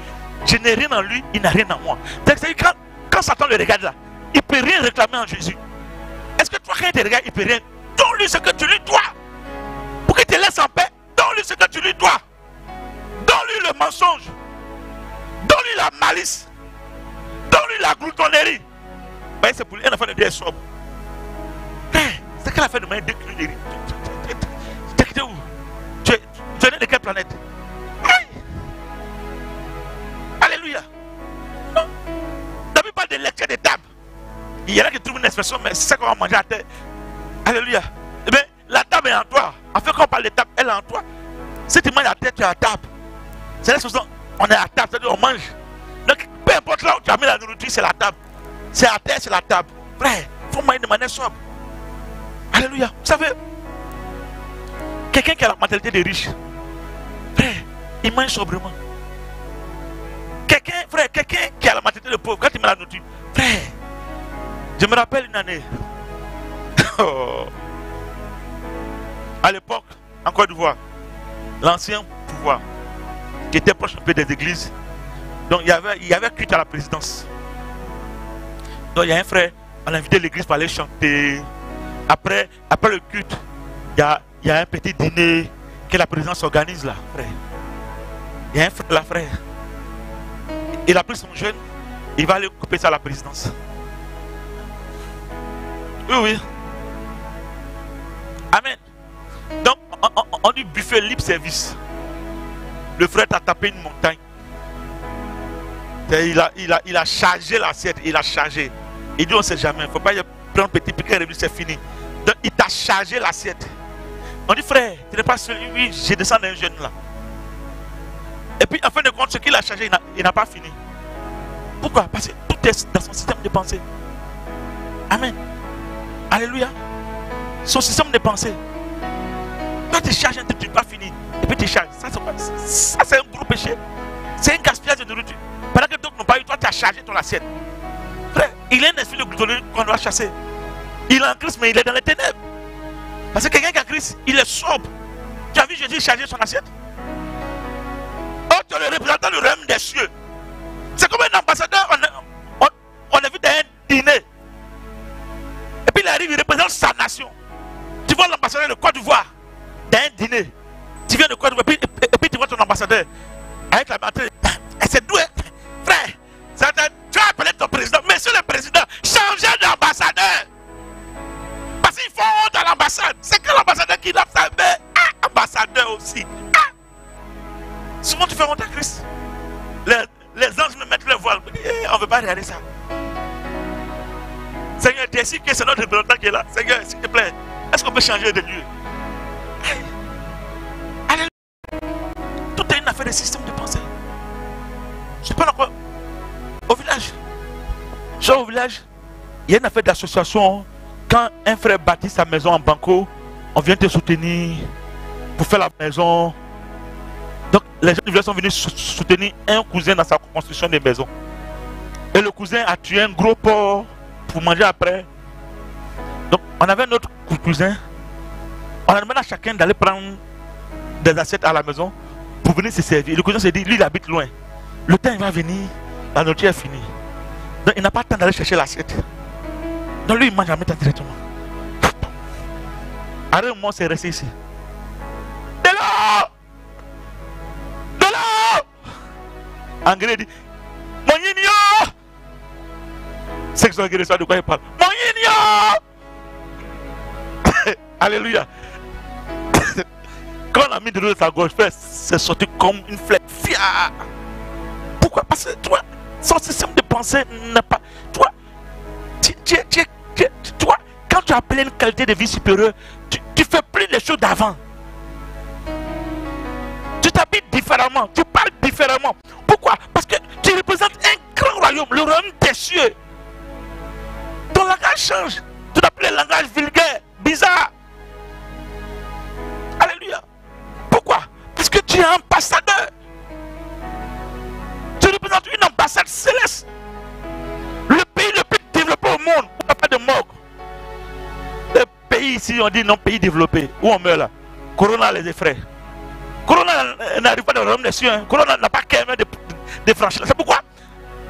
Je n'ai rien en lui, il n'a rien en moi. C'est-à-dire quand Satan le regarde là, il ne peut rien réclamer en Jésus. Est-ce que toi, quand il te regarde, il ne peut rien? Donne-lui ce que tu lui dois. Pour qu'il te laisse en paix, donne-lui ce que tu lui dois. Donne-lui le mensonge. Donne-lui la malice. Donne-lui la gloutonnerie. Ben, c'est pour lui, un enfant de Dieu est sobre. C'est qu'elle a fait de manière déclinérie. Tu es quitté où? Tu es né de quelle planète? Aïe. de lecture des tables. Il y en a qui trouvent une expression, mais c'est ça qu'on va manger à terre. Alléluia. Eh bien, la table est en toi. En fait, quand on parle de table, elle est en toi. Si tu manges à terre, tu es à table. C'est l'expression, on est à table, c'est-à-dire on mange. Donc, peu importe là où tu as mis la nourriture, c'est la table. C'est à terre, c'est la table. Frère, il faut manger de manière sobre. Alléluia. Vous savez, quelqu'un qui a la mentalité des riches, frère, il mange sobrement. Quelqu'un qui a la mentalité de pauvre, quand il met la nourriture, frère, je me rappelle une année. À l'époque, en Côte d'Ivoire, l'ancien pouvoir, qui était proche un peu des églises, donc il y avait culte à la présidence. Donc il y a un frère, on a invité l'église pour aller chanter. Après le culte, il y a un petit dîner que la présidence organise là, frère. Il y a un frère là, frère. Il a pris son jeune, il va aller couper ça à la présidence. Oui, oui. Amen. Donc, on dit buffet libre service. Le frère t'a tapé une montagne. Il a chargé l'assiette, il a chargé. Il dit on ne sait jamais, il ne faut pas prendre petit piquet revenu, c'est fini. Donc, il t'a chargé l'assiette. On dit frère, tu n'es pas celui, oui, j'ai descendu un jeune là. Et puis, en fin de compte, ce qu'il a chargé, il n'a pas fini. Pourquoi? Parce que tout est dans son système de pensée. Amen. Alléluia. Son système de pensée. Quand tu charges un truc, tu n'as pas fini. Et puis tu charges. Ça c'est un gros péché. C'est un gaspillage de nourriture. Pendant que d'autres n'ont pas eu, toi tu as chargé ton assiette. Frère, il est un esprit de gloutonnerie qu'on doit chasser. Il est en Christ, mais il est dans les ténèbres. Parce que quelqu'un qui a Christ, il est sobre. Tu as vu Jésus charger son assiette? Oh, tu es le représentant du royaume des cieux. C'est comme un ambassadeur, on a vu dans un dîner. Et puis il arrive, il représente sa nation. Tu vois l'ambassadeur de Côte d'Ivoire dans un dîner. Tu viens de Côte d'Ivoire, et puis tu vois ton ambassadeur avec la matrice. Et c'est doué. Frère, tu as appelé ton président. Monsieur le président, changez d'ambassadeur. Parce qu'il faut honte à l'ambassade. C'est que l'ambassadeur qui doit savoir. Ah, ambassadeur aussi. Ah. Souvent tu fais honte à Christ. Les anges me mettent le voile. On ne veut pas regarder ça. Seigneur, tu es sûr que c'est notre représentant qui est là. Seigneur, s'il te plaît, est-ce qu'on peut changer de lieu? Alléluia. Tout est une affaire de système de pensée. Je parle encore. Au village. Genre au village, il y a une affaire d'association. Quand un frère bâtit sa maison en banco, on vient te soutenir pour faire la maison. Donc les gens du village sont venus soutenir un cousin dans sa construction de maison. Et le cousin a tué un gros porc pour manger après. Donc on avait notre cousin. On a demandé à chacun d'aller prendre des assiettes à la maison pour venir se servir. Le cousin s'est dit, lui il habite loin. Le temps il va venir, la nourriture est finie. Donc il n'a pas le temps d'aller chercher l'assiette. Donc lui il mange en même temps directement. Arrête, moi c'est resté ici. De l'eau! De l'eau! Anglais dit, mon igno! C'est que son anglais soit de quoi il parle. Mon igno! Alléluia. Quand on a mis de l'eau de sa gauche, c'est sorti comme une flèche. Fia! Pourquoi? Parce que toi, son système de pensée n'a pas. Toi, toi, quand tu as appelé une qualité de vie supérieure, tu fais plus les choses d'avant. Tu t'habilles différemment, tu parles différemment. Pourquoi? Parce que tu représentes un grand royaume, le royaume des cieux. Ton langage change. Tu n'as plus le langage vulgaire, bizarre. Alléluia. Pourquoi? Parce que tu es ambassadeur. Tu représentes une ambassade céleste. Le pays le plus développé au monde, où il n'y a pas de mort. Le pays ici, on dit non, pays développé, où on meurt là. Corona les effraie. Corona n'arrive pas dans le royaume des cieux. Hein. Corona n'a pas qu'à de franchir. C'est pourquoi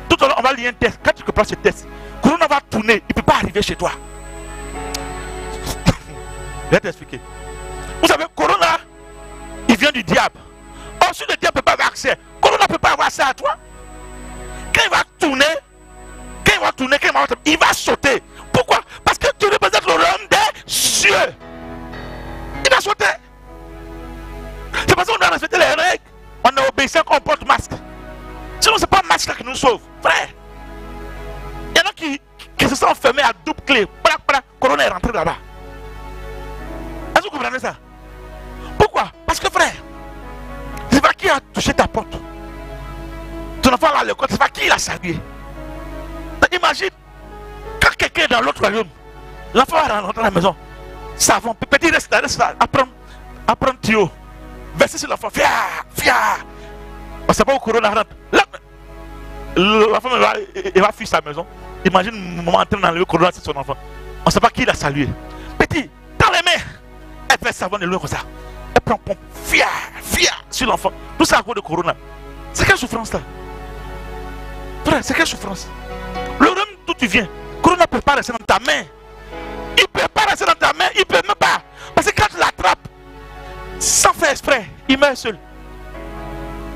tout à l'heure on va lire un test. Quand tu comprends ce test, Corona va tourner, il ne peut pas arriver chez toi. Je vais t'expliquer. Vous savez, Corona, il vient du diable. Or, si le diable ne peut pas avoir accès, Corona ne peut pas avoir accès à toi. Quand il va tourner, il va sauter. Pourquoi? Parce que tu représentes le royaume des cieux. Il va sauter. C'est parce qu'on doit respecter les règles. On est obéissant qu'on porte masque. Sinon, ce n'est pas masque là qui nous sauve. Frère. Il y fermé à double clé. Corona est rentré là-bas. Est-ce que vous comprenez ça? Pourquoi? Parce que frère, c'est pas qui a touché ta porte. Ton enfant là à l'école, c'est pas qui l'a salué. Imagine, quand quelqu'un est dans l'autre royaume, l'enfant va rentrer à la maison. Savon, petit reste là, apprendre tuyau. Verser sur l'enfant, fia. On ne sait pas où Corona rentre. Là, l'enfant va fuir sa maison. Imagine maman en train d'enlever Corona sur son enfant. On ne sait pas qui l'a salué. Petit, dans les mains, elle fait savon de l'eau comme ça. Elle prend pompe, fia sur l'enfant. Tout ça à cause de Corona. C'est quelle souffrance là? Frère, c'est quelle souffrance? Le rhume d'où tu viens, Corona ne peut pas rester dans ta main. Il ne peut pas rester dans ta main, il ne peut même pas. Parce que quand tu l'attrapes, sans faire exprès, il meurt seul.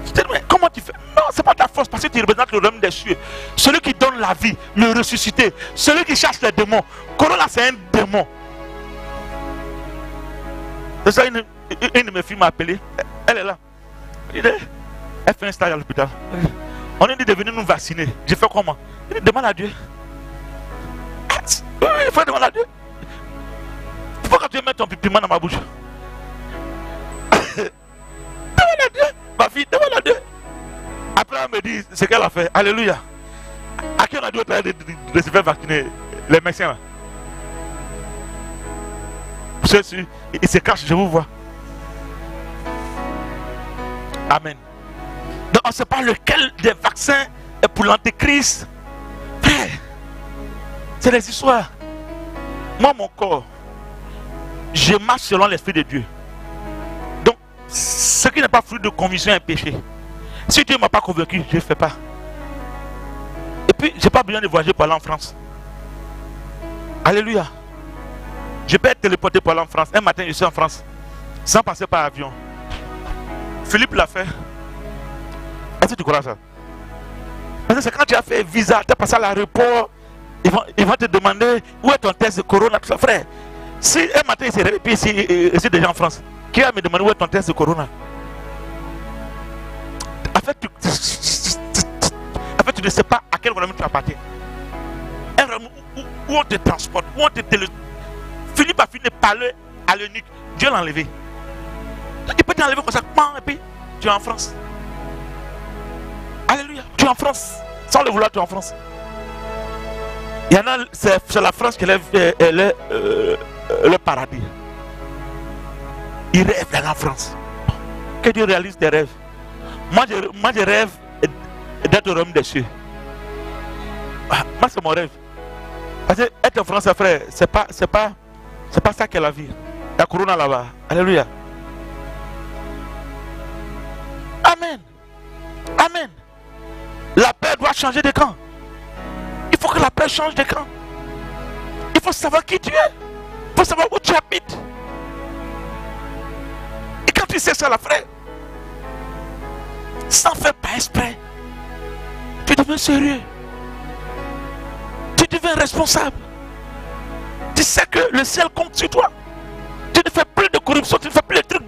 Je te dis, mais comment tu fais? Non, ce n'est pas ta force parce que tu représentes le royaume des cieux. Celui qui donne la vie, le ressuscité, celui qui chasse les démons. Corona, c'est un démon. C'est ça, une de mes filles m'a appelé. Elle est là. Elle fait un stage à l'hôpital. On est dit de venir nous vacciner. J'ai fait comment? Il dit, demande à Dieu. Oui, il faut demander à Dieu. Pourquoi tu veux mettre ton piment dans ma bouche? Demande à Dieu. Ma fille, demande à Dieu. Après, elle me dit ce qu'elle a fait. Alléluia. À qui on a dit de se faire vacciner? Les médecins là. Ils se cachent, je vous vois. Amen. Donc on ne sait pas lequel des vaccins est pour l'antéchrist. Frère, c'est des histoires. Moi, mon corps, je marche selon l'Esprit de Dieu. Donc, ce qui n'est pas fruit de conviction est péché. Si Dieu ne m'a pas convaincu, je ne fais pas. Et puis, je n'ai pas besoin de voyager pour aller en France. Alléluia. Je peux être téléporté pour aller en France. Un matin, je suis en France, sans passer par avion. Philippe l'a fait. Est-ce que tu crois ça? Parce que c'est quand tu as fait visa, tu as passé à l'aéroport, ils vont te demander où est ton test de Corona, tout ça. Frère, si un matin il s'est réveillé, puis ici déjà en France, qui va me demander où est ton test de Corona? En fait, tu ne sais pas à quel royaume tu appartiens. Un royaume où on te transporte, où on te téléporte. Philippe a fini de parler à l'eunuque. Dieu l'a enlevé. Il peut t'enlever comme ça, et puis tu es en France. Alléluia. Tu es en France. Sans le vouloir, tu es en France. Il y en a, c'est la France qui élève le paradis. Il rêve d'aller en France. Que Dieu réalise des rêves. Moi, je rêve d'être au royaume des cieux. Moi, c'est mon rêve. Parce que être en France, frère, c'est pas ça qu'est la vie. La Corona là-bas. Alléluia. Amen. Amen. La paix doit changer de camp. Il faut que la paix change de camp. Il faut savoir qui tu es. Il faut savoir où tu habites. Et quand tu sais ça, la frère, sans faire pas exprès, tu deviens sérieux. Tu deviens responsable. Tu sais que le ciel compte sur toi. Tu ne fais plus de corruption, tu ne fais plus de trucs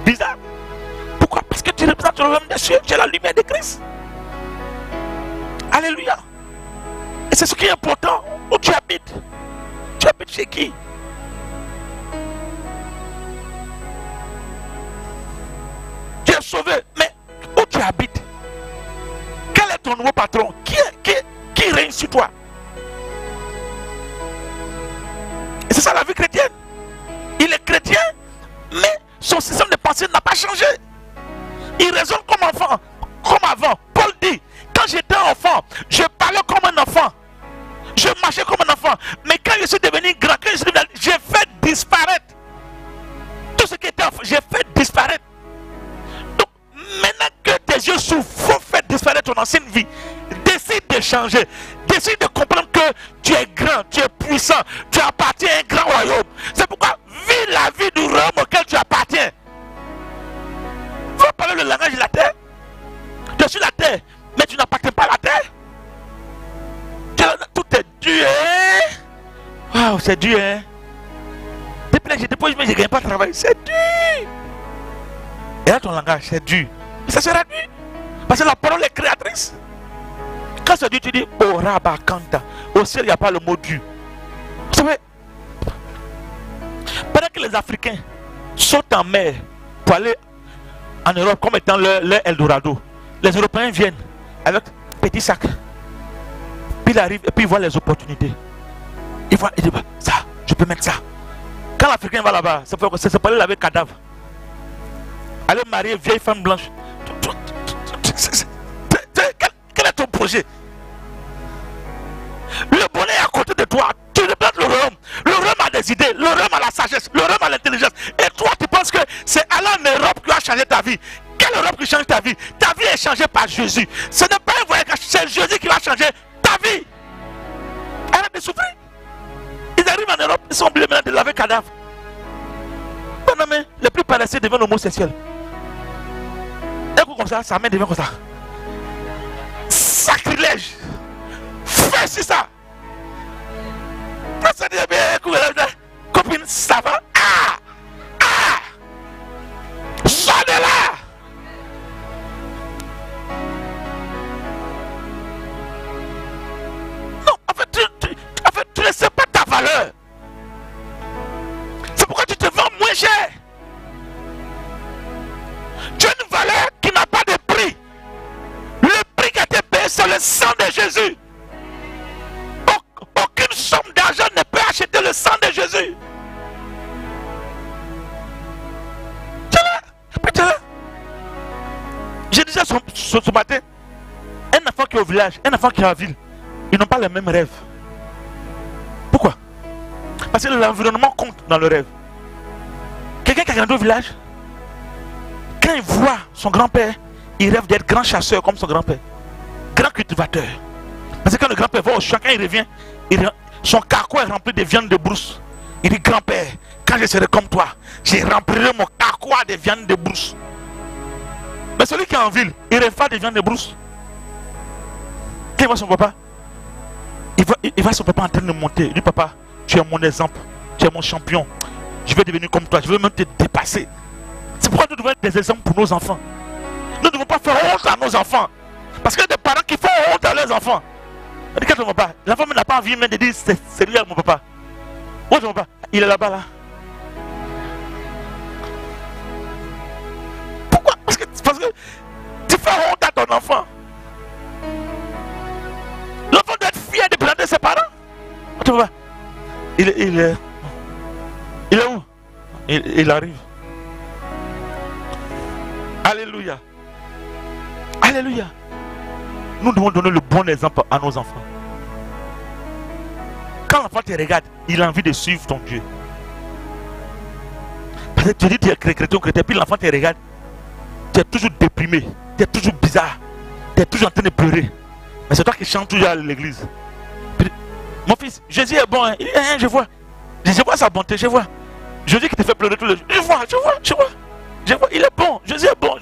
bizarres. Pourquoi? Parce que tu représentes le royaume des cieux, tu es la lumière de Christ. Alléluia. Et c'est ce qui est important. Où tu habites? Tu habites chez qui? Tu es sauvé, mais où tu habites? Quel est ton nouveau patron? Qui règne sur toi? Et c'est ça la vie chrétienne. Il est chrétien, mais son système de pensée n'a pas changé. Il raisonne comme enfant, comme avant. Paul dit, quand j'étais enfant, je parlais comme un enfant. Je marchais comme un enfant. Mais quand je suis devenu grand, j'ai fait disparaître tout ce qui était enfant. J'ai fait disparaître. Donc, maintenant que tes yeux s'ouvrent, il faut faire disparaître ton ancienne vie. Décide de changer. Décide de comprendre que tu es grand, tu es puissant, tu appartiens à un grand royaume. C'est pourquoi vis la vie du royaume auquel tu appartiens. Il faut parler le langage de la terre. Tu es sur la terre, mais tu n'appartiens pas à la terre. Tout est dur, hein? Waouh, c'est dur, hein? Depuis là, je dépose, mais je ne gagne pas de travail. C'est dur. Et là, ton langage, c'est dur. Ça sera dur. Parce que la parole est créatrice. Quand ça dit, tu dis oh Rabakanta. Au ciel, il n'y a pas le mot dur. Vous savez, pendant que les Africains sautent en mer pour aller en Europe comme étant leur Eldorado, les Européens viennent avec petit sac. Puis ils arrivent et puis ils voient les opportunités. Ils voient, ils disent, ça, je peux mettre ça. Quand l'Africain va là-bas, c'est pour aller laver cadavre. Aller marier une vieille femme blanche. Quel est ton projet? Le bonheur est à côté de toi. Tu représentes le royaume. Le royaume a des idées. Le royaume a la sagesse. Le royaume a l'intelligence. Et toi, tu penses que c'est aller en Europe qui va changer ta vie. Quelle Europe qui change ta vie? Ta vie est changée par Jésus. Ce n'est pas un voyage, c'est Jésus qui va changer ta vie. Arrête de souffrir. Ils arrivent en Europe, ils sont obligés maintenant de laver cadavre. Les plus paresseux deviennent homosexuels. Et comme ça, sa main devient comme ça. Sacrilège. Fais si ça. Ça dit bien, copine, ça va. Ah! Ah! Sors de là! Non, en fait, tu ne sais pas ta valeur. C'est pourquoi tu te vends moins cher. Tu as une valeur qui n'a pas de prix. Le prix qui a été payé, c'est le sang de Jésus. Aucune somme d'argent ne peut acheter le sang de Jésus. Je disais ce matin, un enfant qui est au village, un enfant qui est à la ville, ils n'ont pas les mêmes rêves. Pourquoi? Parce que l'environnement compte dans le rêve. Quelqu'un qui a grandi au village, quand il voit son grand-père, il rêve d'être grand chasseur comme son grand-père, grand cultivateur. Parce que quand le grand-père va au champ, quand il revient, son carquois est rempli de viande de brousse. Il dit, grand-père, quand je serai comme toi, je remplirai mon carquois de viande de brousse. Mais celui qui est en ville, il rêve pas de viande de brousse. Quand il voit son papa, il voit son papa en train de monter. Il dit, papa, tu es mon exemple, tu es mon champion. Je vais devenir comme toi, je vais même te dépasser. C'est pourquoi nous devons être des exemples pour nos enfants. Nous ne devons pas faire honte à nos enfants. Parce qu'il y a des parents qui font honte à leurs enfants. Regarde mon papa, l'enfant n'a pas envie même de dire c'est lui mon papa. Où est mon papa? Il est là-bas là. Pourquoi? Parce que tu fais honte à ton enfant. L'enfant doit être fier de planter ses parents. Où est mon papa? Il est où? Il arrive. Alléluia. Alléluia. Nous devons donner le bon exemple à nos enfants. Quand l'enfant te regarde, il a envie de suivre ton Dieu. Parce que tu dis que tu es chrétien, puis l'enfant te regarde, tu es toujours déprimé, tu es toujours bizarre, tu es toujours en train de pleurer. Mais c'est toi qui chantes toujours à l'église. Mon fils, Jésus est bon, hein? Il dit, hein, je vois sa bonté, je vois. Jésus qui te fait pleurer tous les jours. Je vois, il est bon, Jésus est bon,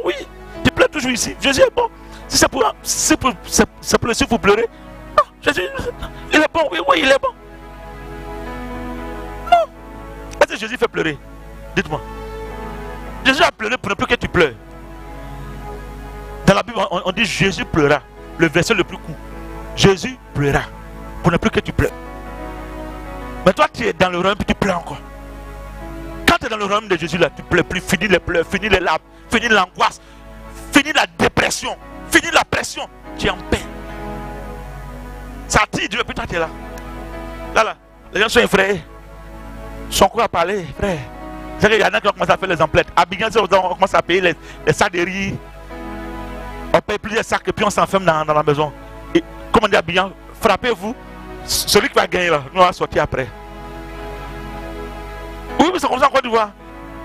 oui. Tu pleures toujours ici, Jésus est bon. Si c'est pour pleurer, non, Jésus, il est bon, oui, il est bon. Non. Est-ce que Jésus fait pleurer? Dites-moi. Jésus a pleuré pour ne plus que tu pleures. Dans la Bible, on dit Jésus pleura. Le verset le plus court. Jésus pleura pour ne plus que tu pleures. Mais toi, tu es dans le royaume et tu pleures encore. Quand tu es dans le royaume de Jésus, là, tu pleures plus. Finis les pleurs, finis les larmes, finis l'angoisse, finis la dépression, finis la pression. Tu es en paix. Ça tire Dieu, puis toi, tu es là. Là, les gens sont effrayés. Son corps a parlé, frère. C'est qu'il y en a qui ont commencé à faire les emplettes. À Biguin, on commence à payer les sacs de riz. On paye plusieurs sacs et puis on s'enferme dans la maison. Et comme on dit à Biguin, frappez-vous. Celui qui va gagner là, nous on va sortir après. Oui, mais c'est comme ça en Côte d'Ivoire.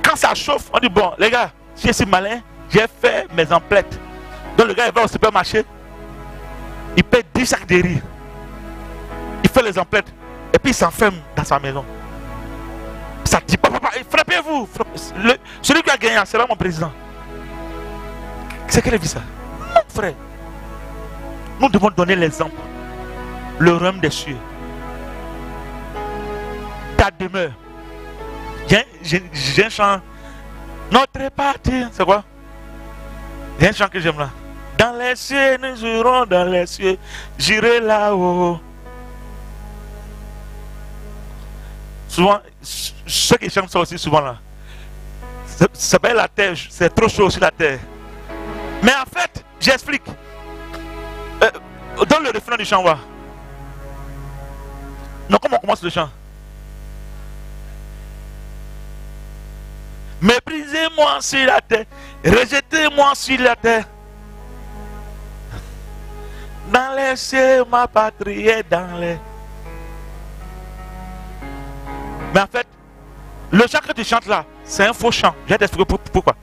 Quand ça chauffe, on dit bon, les gars, si je suis malin, j'ai fait mes emplettes. Donc le gars il va au supermarché, il paye 10 sacs de riz. Il fait les emplettes et puis il s'enferme dans sa maison. Ça dit papa, frappez-vous. Celui qui a gagné, c'est là mon président. C'est quelle vie ça? Non, frère. Nous devons donner l'exemple. Le royaume des cieux. Ta demeure. J'ai un chant. Notre partie. C'est quoi? Il y a un chant que j'aime là. Dans les cieux, nous irons dans les cieux. J'irai là-haut. Souvent, ceux qui chantent ça aussi souvent là. Ça s'appelle la terre, c'est trop chaud aussi la terre. Mais en fait, j'explique. Dans le refrain du chant, va. Non, comment on commence le chant? Méprisez-moi sur la terre, rejetez-moi sur la terre. Dans les cieux, ma patrie est dans les... Mais en fait, le chant que tu chantes là, c'est un faux chant. Je vais t'expliquer pourquoi.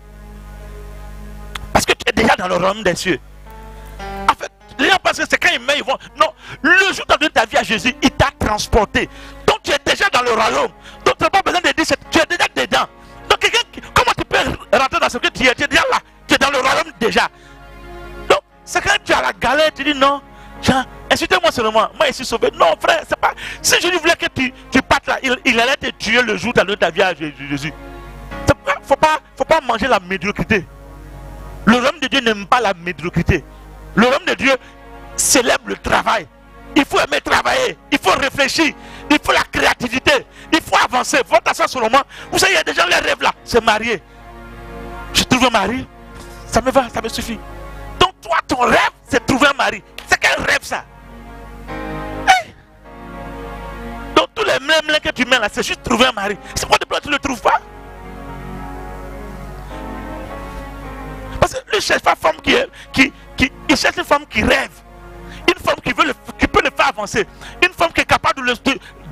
Parce que tu es déjà dans le royaume des cieux. En fait, les gens pensent que c'est quand ils meurent, ils vont... Non, le jour où tu as donné ta vie à Jésus, il t'a transporté. Donc tu es déjà dans le royaume. Donc tu n'as pas besoin de dire, tu es déjà dedans. Donc quelqu'un, comment tu peux rentrer dans ce que tu es déjà là? Tu es dans le royaume déjà. Donc c'est quand tu as la galère, tu dis non, insultez-moi seulement, moi je suis sauvé. Non frère, c'est pas... Si je voulais que tu partes là, il allait te tuer le jour où tu as donné ta vie à Jésus. Faut pas manger la médiocrité. Le royaume de Dieu n'aime pas la médiocrité. Le royaume de Dieu célèbre le travail. Il faut aimer travailler, il faut réfléchir, il faut la créativité, il faut avancer. Il faut t'asseoir sur le moment. Vous savez, il y a des gens, les rêves là, c'est marier. Je trouve un mari, ça me va, ça me suffit. Donc toi, ton rêve, c'est trouver un mari. C'est quel rêve ça? Hey! Donc tous les mèmes que tu mets là, c'est juste trouver un mari. C'est pourquoi tu ne le trouves pas? Parce que lui cherche pas une femme il cherche une femme qui rêve. Une femme qui peut le faire avancer. Une femme qui est capable de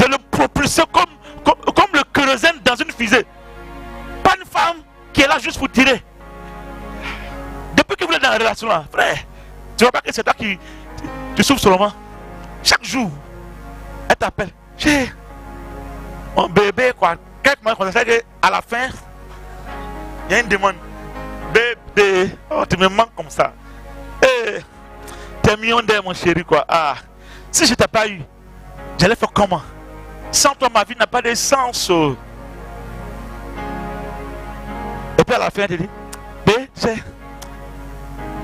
le propulser comme le kérosène dans une fusée. Pas une femme qui est là juste pour tirer. Depuis que vous êtes dans la relation là, frère, tu vois pas que c'est toi qui tu souffres seulement. Chaque jour, elle t'appelle. Mon bébé, quoi. Quelques mois, on sait qu'à la fin, il y a une demande. Bébé, oh, tu me manques comme ça. Hey, t'es mignon d'air, mon chéri, quoi. Ah, si je t'ai pas eu, j'allais faire comment? Sans toi, ma vie n'a pas de sens. Oh. Et puis à la fin, elle te dit, bébé,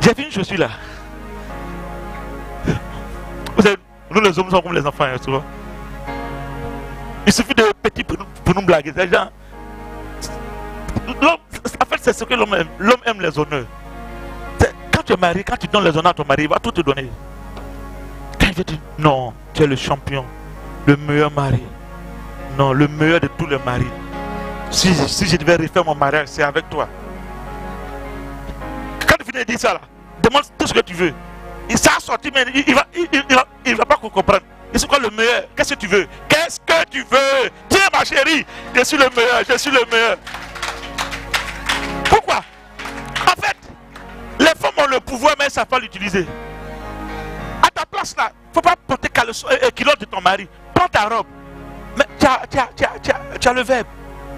j'ai fini, je suis là. Vous savez, nous les hommes sommes comme les enfants, hein, souvent. Il suffit de petits pour nous blaguer. C'est genre, en fait, c'est ce que l'homme aime. L'homme aime les honneurs. Quand tu es marié, quand tu donnes les honneurs à ton mari, il va tout te donner. Quand il veut dire, non, tu es le champion, le meilleur mari. Non, le meilleur de tous les maris. Si je devais refaire mon mariage, c'est avec toi. Quand tu finis de dire ça, là, demande tout ce que tu veux. Il s'est sorti, mais il va pas comprendre. Et c'est quoi le meilleur? Qu'est-ce que tu veux? Qu'est-ce que tu veux? Tiens, ma chérie, je suis le meilleur, je suis le meilleur. Pourquoi? En fait, les femmes ont le pouvoir, mais elles ne savent pas l'utiliser. À ta place là, il ne faut pas porter culotte de ton mari. Prends ta robe. Mais tu as le verbe.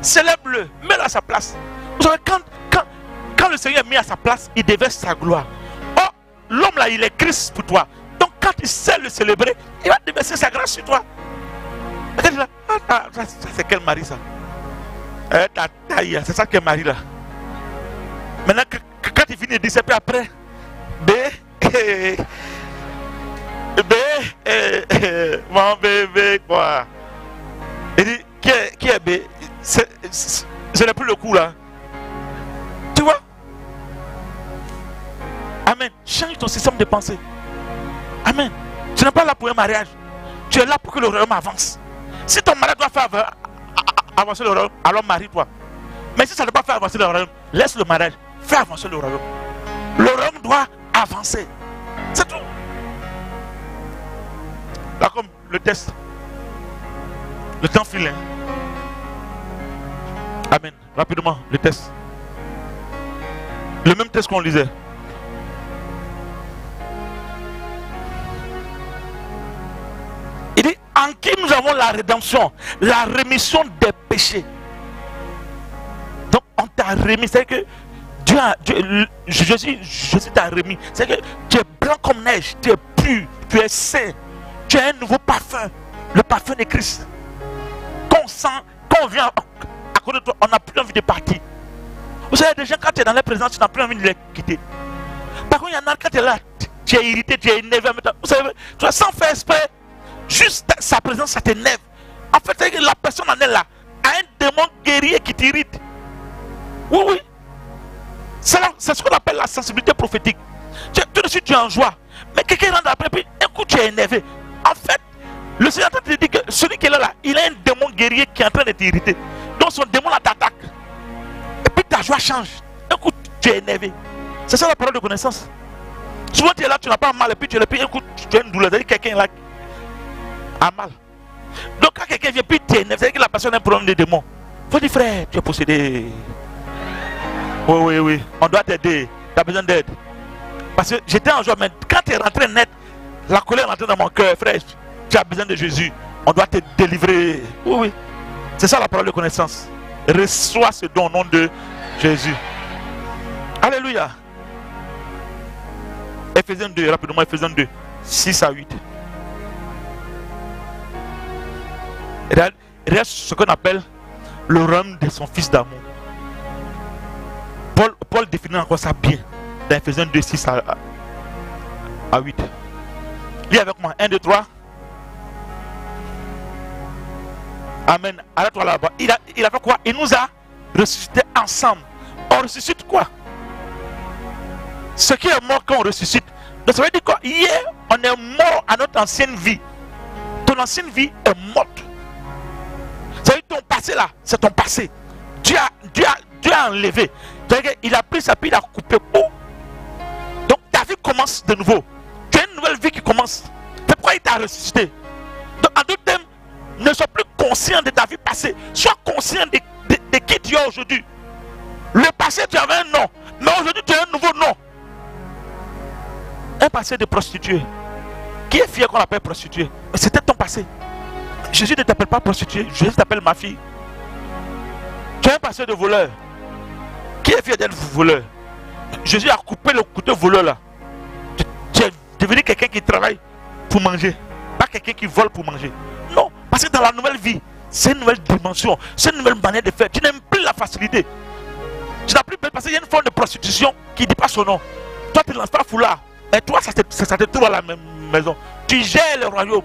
Célèbre-le, mets-le à sa place. Vous savez, quand le Seigneur est mis à sa place, il déverse sa gloire. Oh, l'homme là, il est Christ pour toi. Donc quand il sait le célébrer, il va déverser sa grâce sur toi. Ça c'est quel mari ça? Ta taille, c'est ça quel mari là. Maintenant, quand il finit de dire, c'est puis après, mon bébé, quoi. Il dit, qui est B? Je n'ai plus le coup là. Tu vois? Amen. Change ton système de pensée. Amen. Tu n'es pas là pour un mariage. Tu es là pour que le royaume avance. Si ton mari doit faire avancer le royaume, alors marie-toi. Mais si ça ne doit pas faire avancer le royaume, laisse le mariage. Fais avancer le royaume. Le royaume doit avancer. C'est tout. Là comme le test. Le temps file. Amen. Rapidement, le test. Le même test qu'on lisait. Il dit, en qui nous avons la rédemption, la rémission des péchés. Donc on t'a remis. C'est que Jésus t'a remis. C'est que tu es blanc comme neige, tu es pur, tu es saint, tu as un nouveau parfum, le parfum de Christ. Qu'on sent, qu'on vient à côté de toi, on n'a plus envie de partir. Vous savez, des gens, quand tu es dans la présence, tu n'as plus envie de les quitter. Par contre, il y en a quand tu es là, tu es irrité, tu es énervé. Vous savez, tu vois, sans faire exprès, juste sa présence, ça t'énerve. En fait, la personne en est là, a un démon guerrier qui t'irrite. Oui, oui. C'est ce qu'on appelle la sensibilité prophétique. Tout de suite, tu es en joie. Mais quelqu'un rentre après, puis un coup, tu es énervé. En fait, le Seigneur te dit que celui qui est là, il a un démon guerrier qui est en train de t'irriter. Donc son démon là t'attaque. Et puis ta joie change. Un coup, tu es énervé. C'est ça la parole de connaissance. Souvent, tu es là, tu n'as pas mal, et puis tu es là, puis un coup, tu as une douleur. C'est-à-dire que quelqu'un là a mal. Donc quand quelqu'un vient, puis tu es énervé, c'est-à-dire que la personne a un problème de démon. Il faut dire, frère, tu es possédé. Oui, oui, oui. On doit t'aider. Tu as besoin d'aide. Parce que j'étais en joie, mais quand tu es rentré net, la colère est rentrée dans mon cœur, frère. Tu as besoin de Jésus. On doit te délivrer. Oui, oui. C'est ça la parole de connaissance. Reçois ce don au nom de Jésus. Alléluia. Ephésiens 2, rapidement, Ephésiens 2, 6 à 8. Il y a ce qu'on appelle le rhum de son fils d'amour. Paul définit encore ça bien dans Ephésiens 2, 6 à 8. Lis avec moi. 1, 2, 3. Amen. Arrête-toi là-bas. Il a fait quoi? Il nous a ressuscités ensemble. On ressuscite quoi? Ce qui est mort quand on ressuscite. Donc ça veut dire quoi? Hier, on est mort à notre ancienne vie. Ton ancienne vie est morte. Ça veut dire ton passé là, c'est ton passé. Dieu a enlevé. Il a pris sa pile, il a coupé. Donc ta vie commence de nouveau. Tu as une nouvelle vie qui commence. C'est pourquoi il t'a ressuscité. Donc en d'autres termes, ne sois plus conscient de ta vie passée. Sois conscient de qui tu es aujourd'hui. Le passé, tu avais un nom. Mais aujourd'hui, tu as un nouveau nom. Un passé de prostituée. Qui est fier qu'on l'appelle prostituée? Mais c'était ton passé. Jésus ne t'appelle pas prostituée. Jésus t'appelle ma fille. Tu as un passé de voleur. Qui est fier d'être voleur? Jésus a coupé le couteau voleur là. Tu es devenu quelqu'un qui travaille pour manger. Pas quelqu'un qui vole pour manger. Non. Parce que dans la nouvelle vie, c'est une nouvelle dimension. C'est une nouvelle manière de faire. Tu n'aimes plus la facilité. Tu n'as plus parce qu'il y a une forme de prostitution qui ne dit pas son nom. Toi, tu ne lances pas foulard. Et toi, ça te trouve à la même maison. Tu gères le royaume.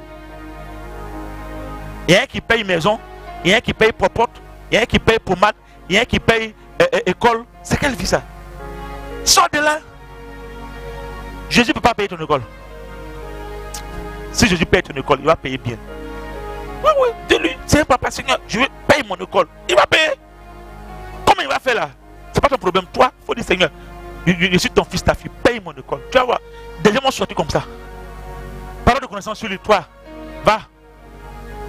Il y a un qui paye maison. Il y a un qui paye popote. Il y a un qui paye pommade. Il y a un qui paye école. C'est quelle vie ça? Sors de là. Jésus ne peut pas payer ton école. Si Jésus paye ton école, il va payer bien. Oui, oui, dis-lui, c'est un papa, Seigneur, je veux payer mon école. Il va payer. Comment il va faire là? C'est pas ton problème. Toi, il faut dire, Seigneur, je suis ton fils, ta fille, paye mon école. Tu vas voir, des gens vont sortir comme ça. Parole de connaissance sur lui, toi, va,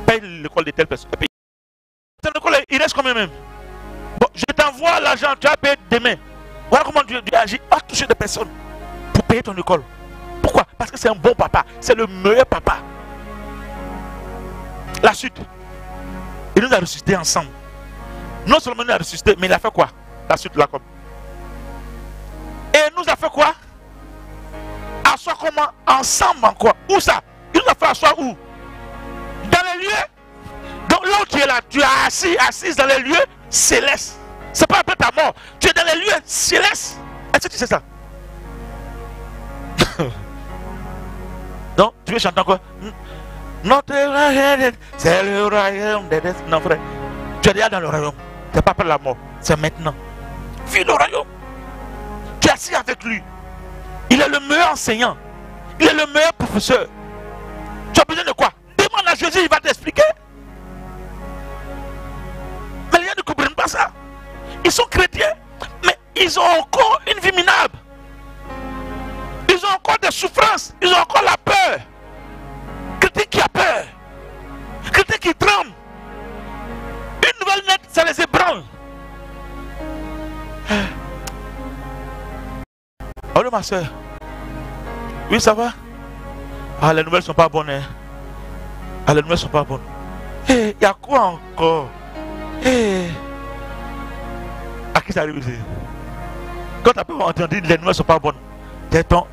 paye l'école de telle personne. Et puis, ton école, il reste combien même? Bon, je t'envoie l'argent, tu vas payer demain. Voilà comment Dieu agit. Va toucher des personnes pour payer ton école. Pourquoi? Parce que c'est un bon papa. C'est le meilleur papa. La suite. Il nous a ressuscités ensemble. Non seulement il nous a ressuscités, mais il a fait quoi? La suite là comme. Et il nous a fait quoi? Asseoir comment? Ensemble en quoi? Où ça? Il nous a fait asseoir où? Dans les lieux. Donc là où tu es là, tu es assise dans les lieux célestes. C'est pas après ta mort. Tu es dans les lieux célestes. Est-ce que tu sais ça? Donc, tu veux chanter encore? Notre royaume, c'est le royaume des... Non frère, tu es déjà dans le royaume. Tu n'es pas après la mort, c'est maintenant. Vis le royaume. Tu es assis avec lui. Il est le meilleur enseignant. Il est le meilleur professeur. Tu as besoin de quoi? Demande à Jésus, il va t'expliquer. Mais les gens ne comprennent pas ça. Ils sont chrétiens, mais ils ont encore une vie minable. Ils ont encore des souffrances. Ils ont encore la peur. Quelqu'un qui a peur. Quelqu'un qui tremble. Une nouvelle naître, ça les ébranle. Allô ma soeur. Oui, ça va? Ah, les nouvelles ne sont pas bonnes. Hein? Ah, les nouvelles ne sont pas bonnes. Il y a quoi encore? À qui ça arrive ici? Quand tu as pas entendu les nouvelles ne sont pas bonnes, ton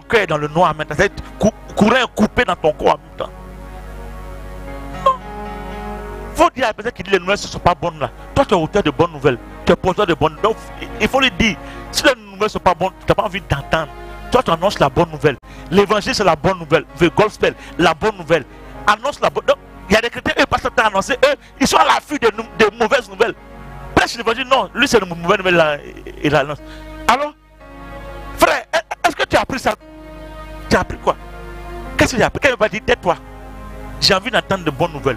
cœur est dans le noir maintenant. C'est courant coupé dans ton corps en même temps. Non. Il faut dire à la personne qui dit les nouvelles ne sont pas bonnes là. Toi tu es auteur de bonnes nouvelles. Tu es porteur de bonnes nouvelles. Donc il faut lui dire. Si les nouvelles ne sont pas bonnes, tu n'as pas envie d'entendre. Toi, tu annonces la bonne nouvelle. L'évangile, c'est la bonne nouvelle. The gospel, la bonne nouvelle. Annonce la bonne. Donc, il y a des chrétiens, eux, parce que tu as annoncé, eux, ils sont à l'affût de mauvaises nouvelles. Prêche l'évangile, non, lui, c'est une mauvaise nouvelle, là, il annonce. Alors, frère, est-ce que tu as appris ça? Tu as appris quoi? Qu'est-ce que tu as appris? Quelqu'un va dire, tais-toi. J'ai envie d'entendre de bonnes nouvelles.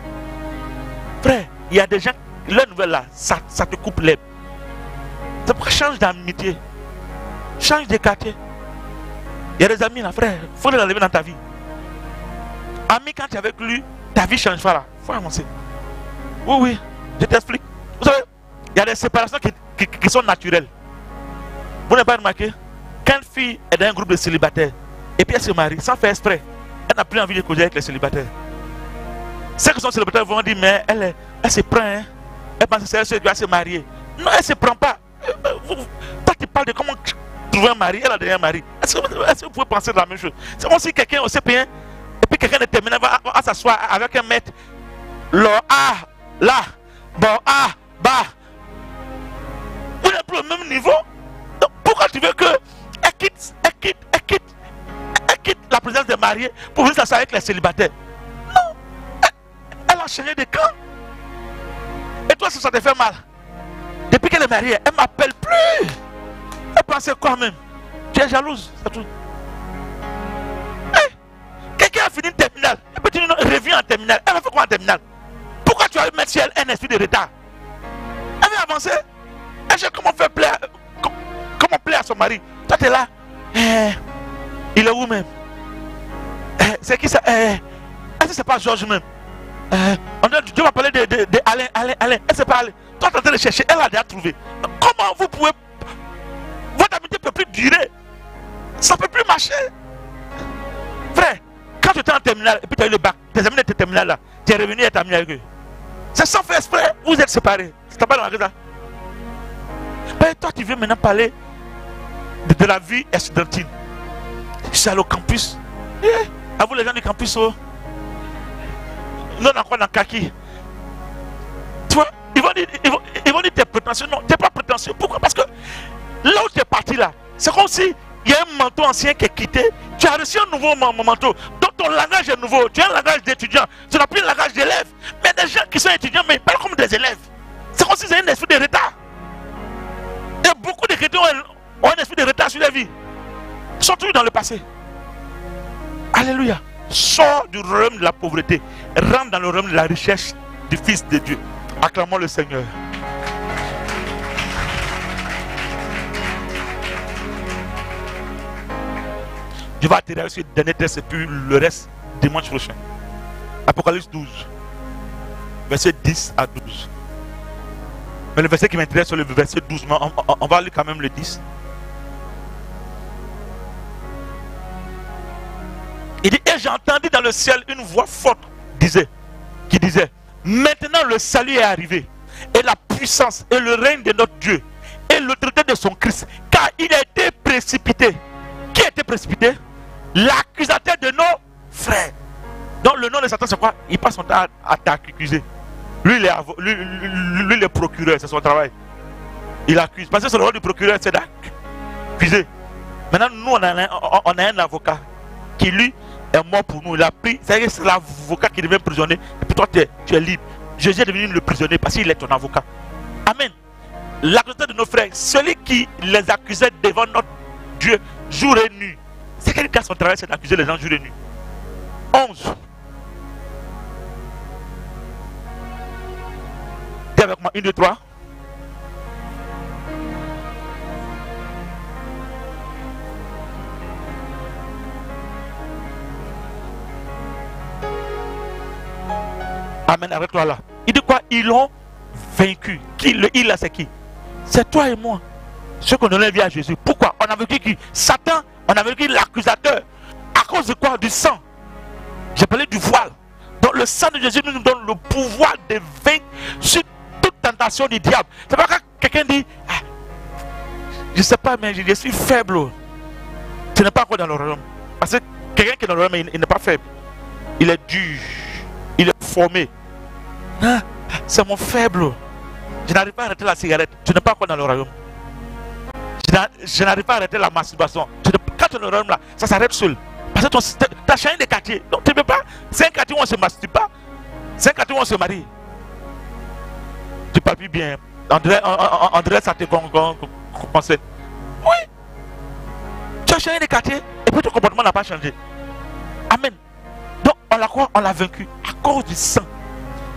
Frère, il y a des gens, leurs nouvelles là, ça te coupe l'herbe. C'est pourquoi change d'amitié. Change de quartier. Il y a des amis là, frère, il faut les enlever dans ta vie. Ami, quand tu es avec lui, ta vie change pas là. Il faut avancer. Oui, oui, je t'explique. Vous savez, il y a des séparations qui sont naturelles. Vous n'avez pas remarqué? Quand une fille est dans un groupe de célibataires, et puis elle se marie, sans faire exprès, elle n'a plus envie de causer avec les célibataires. Ceux qui sont célibataires vont dire, mais elle se prend, hein? Elle pense que c'est elle qui doit se marier. Non, elle ne se prend pas. Toi, tu parles de comment trouver un mari, elle a déjà un mari. Est-ce que vous pouvez penser de la même chose? C'est comme si quelqu'un au CP1, et puis quelqu'un de terminal va s'asseoir avec un maître. Là, bon, bas. Vous n'êtes plus au même niveau. Donc, pourquoi tu veux qu'elle quitte la présence des mariés pour venir s'asseoir avec les célibataires? Non. Elle a changé de camp. Et toi, ça te fait mal. Depuis qu'elle est mariée, elle ne m'appelle plus. Elle pensait quoi même? Tu es jalouse, c'est tout. Hey, quelqu'un a fini une terminale. Et puis tu dis non, reviens en terminale. Elle va faire quoi en terminale? Pourquoi tu as eu mettre sur elle un esprit de retard? Elle veut avancer. Elle sait comment faire plaire, comment plaire à son mari. Toi tu es là. Il est où même? C'est qui ça? Est-ce que c'est pas Georges même? Dieu va parler de Alain. Elle ne sait pas aller. Toi tu es en train de chercher. Elle a déjà trouvé. Comment vous pouvez... Votre amitié ne peut plus durer. Ça ne peut plus marcher. Frère, quand tu étais en terminale et puis tu as eu le bac, tes amis étaient terminales là, tu es revenu et tu as mis avec eux. C'est sans faire exprès, vous êtes séparés. C'est pas dans la ça. Mais toi, tu veux maintenant parler de la vie estudiantine. Je suis allé au campus. À vous les gens du campus, oh. Nous on est encore dans Kaki. Tu vois, ils vont dire t'es prétentieux. Non, t'es pas prétentieux. Pourquoi? Parce que là où tu es parti là, c'est comme si il y a un manteau ancien qui est quitté. Tu as reçu un nouveau manteau. Donc ton langage est nouveau. Tu as un langage d'étudiant. Tu n'as plus un langage d'élève. Mais des gens qui sont étudiants, mais ils parlent comme des élèves. C'est comme si c'est un esprit de retard. Et beaucoup de chrétiens ont un esprit de retard sur la vie. Ils sont toujours dans le passé. Alléluia. Sors du royaume de la pauvreté. Rentre dans le royaume de la recherche du Fils de Dieu. Acclamons le Seigneur. Je vais atterrir sur le dernier texte et puis le reste dimanche prochain. Apocalypse 12. Verset 10 à 12. Mais le verset qui m'intéresse, c'est le verset 12. Mais on va lire quand même le 10. Il dit, et j'ai entendu dans le ciel une voix forte qui disait, maintenant le salut est arrivé, et la puissance et le règne de notre Dieu, et l'autorité de son Christ, car il a été précipité. Qui a été précipité? L'accusateur de nos frères. Donc le nom de Satan c'est quoi? Il passe son temps à t'accuser. Lui il est procureur, c'est son travail. Il accuse. Parce que c'est le rôle du procureur, c'est d'accuser. Maintenant nous on a un avocat qui lui est mort pour nous. Il a pris, c'est l'avocat qui devient prisonnier. Et puis toi tu es libre. Jésus est devenu le prisonnier parce qu'il est ton avocat. Amen. L'accusateur de nos frères, celui qui les accusait devant notre Dieu jour et nuit. C'est quelqu'un qui a son travail, c'est d'accuser les gens jour et nuit. 11. Dis avec moi, 1, 2, 3. Amen, arrête-toi là. Il dit quoi? Ils l'ont vaincu. Qui? Le il là, c'est qui? C'est toi et moi. Ceux qu'on donnait vie à Jésus. Pourquoi? On a vaincu qui? Satan. On a vaincu l'accusateur. À cause de quoi? Du sang. J'ai parlé du voile. Donc le sang de Jésus nous donne le pouvoir de vaincre sur toute tentation du diable. C'est pas quand quelqu'un dit, ah, je ne sais pas, mais je suis faible. Tu n'es pas encore dans le royaume. Parce que quelqu'un qui est dans le royaume, il n'est pas faible. Il est dur. Il est formé. Ah, c'est mon faible. Je n'arrive pas à arrêter la cigarette. Tu n'es pas encore dans le royaume. Je n'arrive pas à arrêter la masturbation. Quand tu es dans le royaume là, ça s'arrête seul. Parce que tu as changé de quartier. Donc tu ne peux pas. C'est un quartier où on se masturbe pas. C'est un quartier où on se marie. Tu parles plus bien. André, ça te concerne. Oui. Tu as changé de quartier et puis ton comportement n'a pas changé. Amen. Donc on l'a quoi? On l'a vaincu à cause du sang.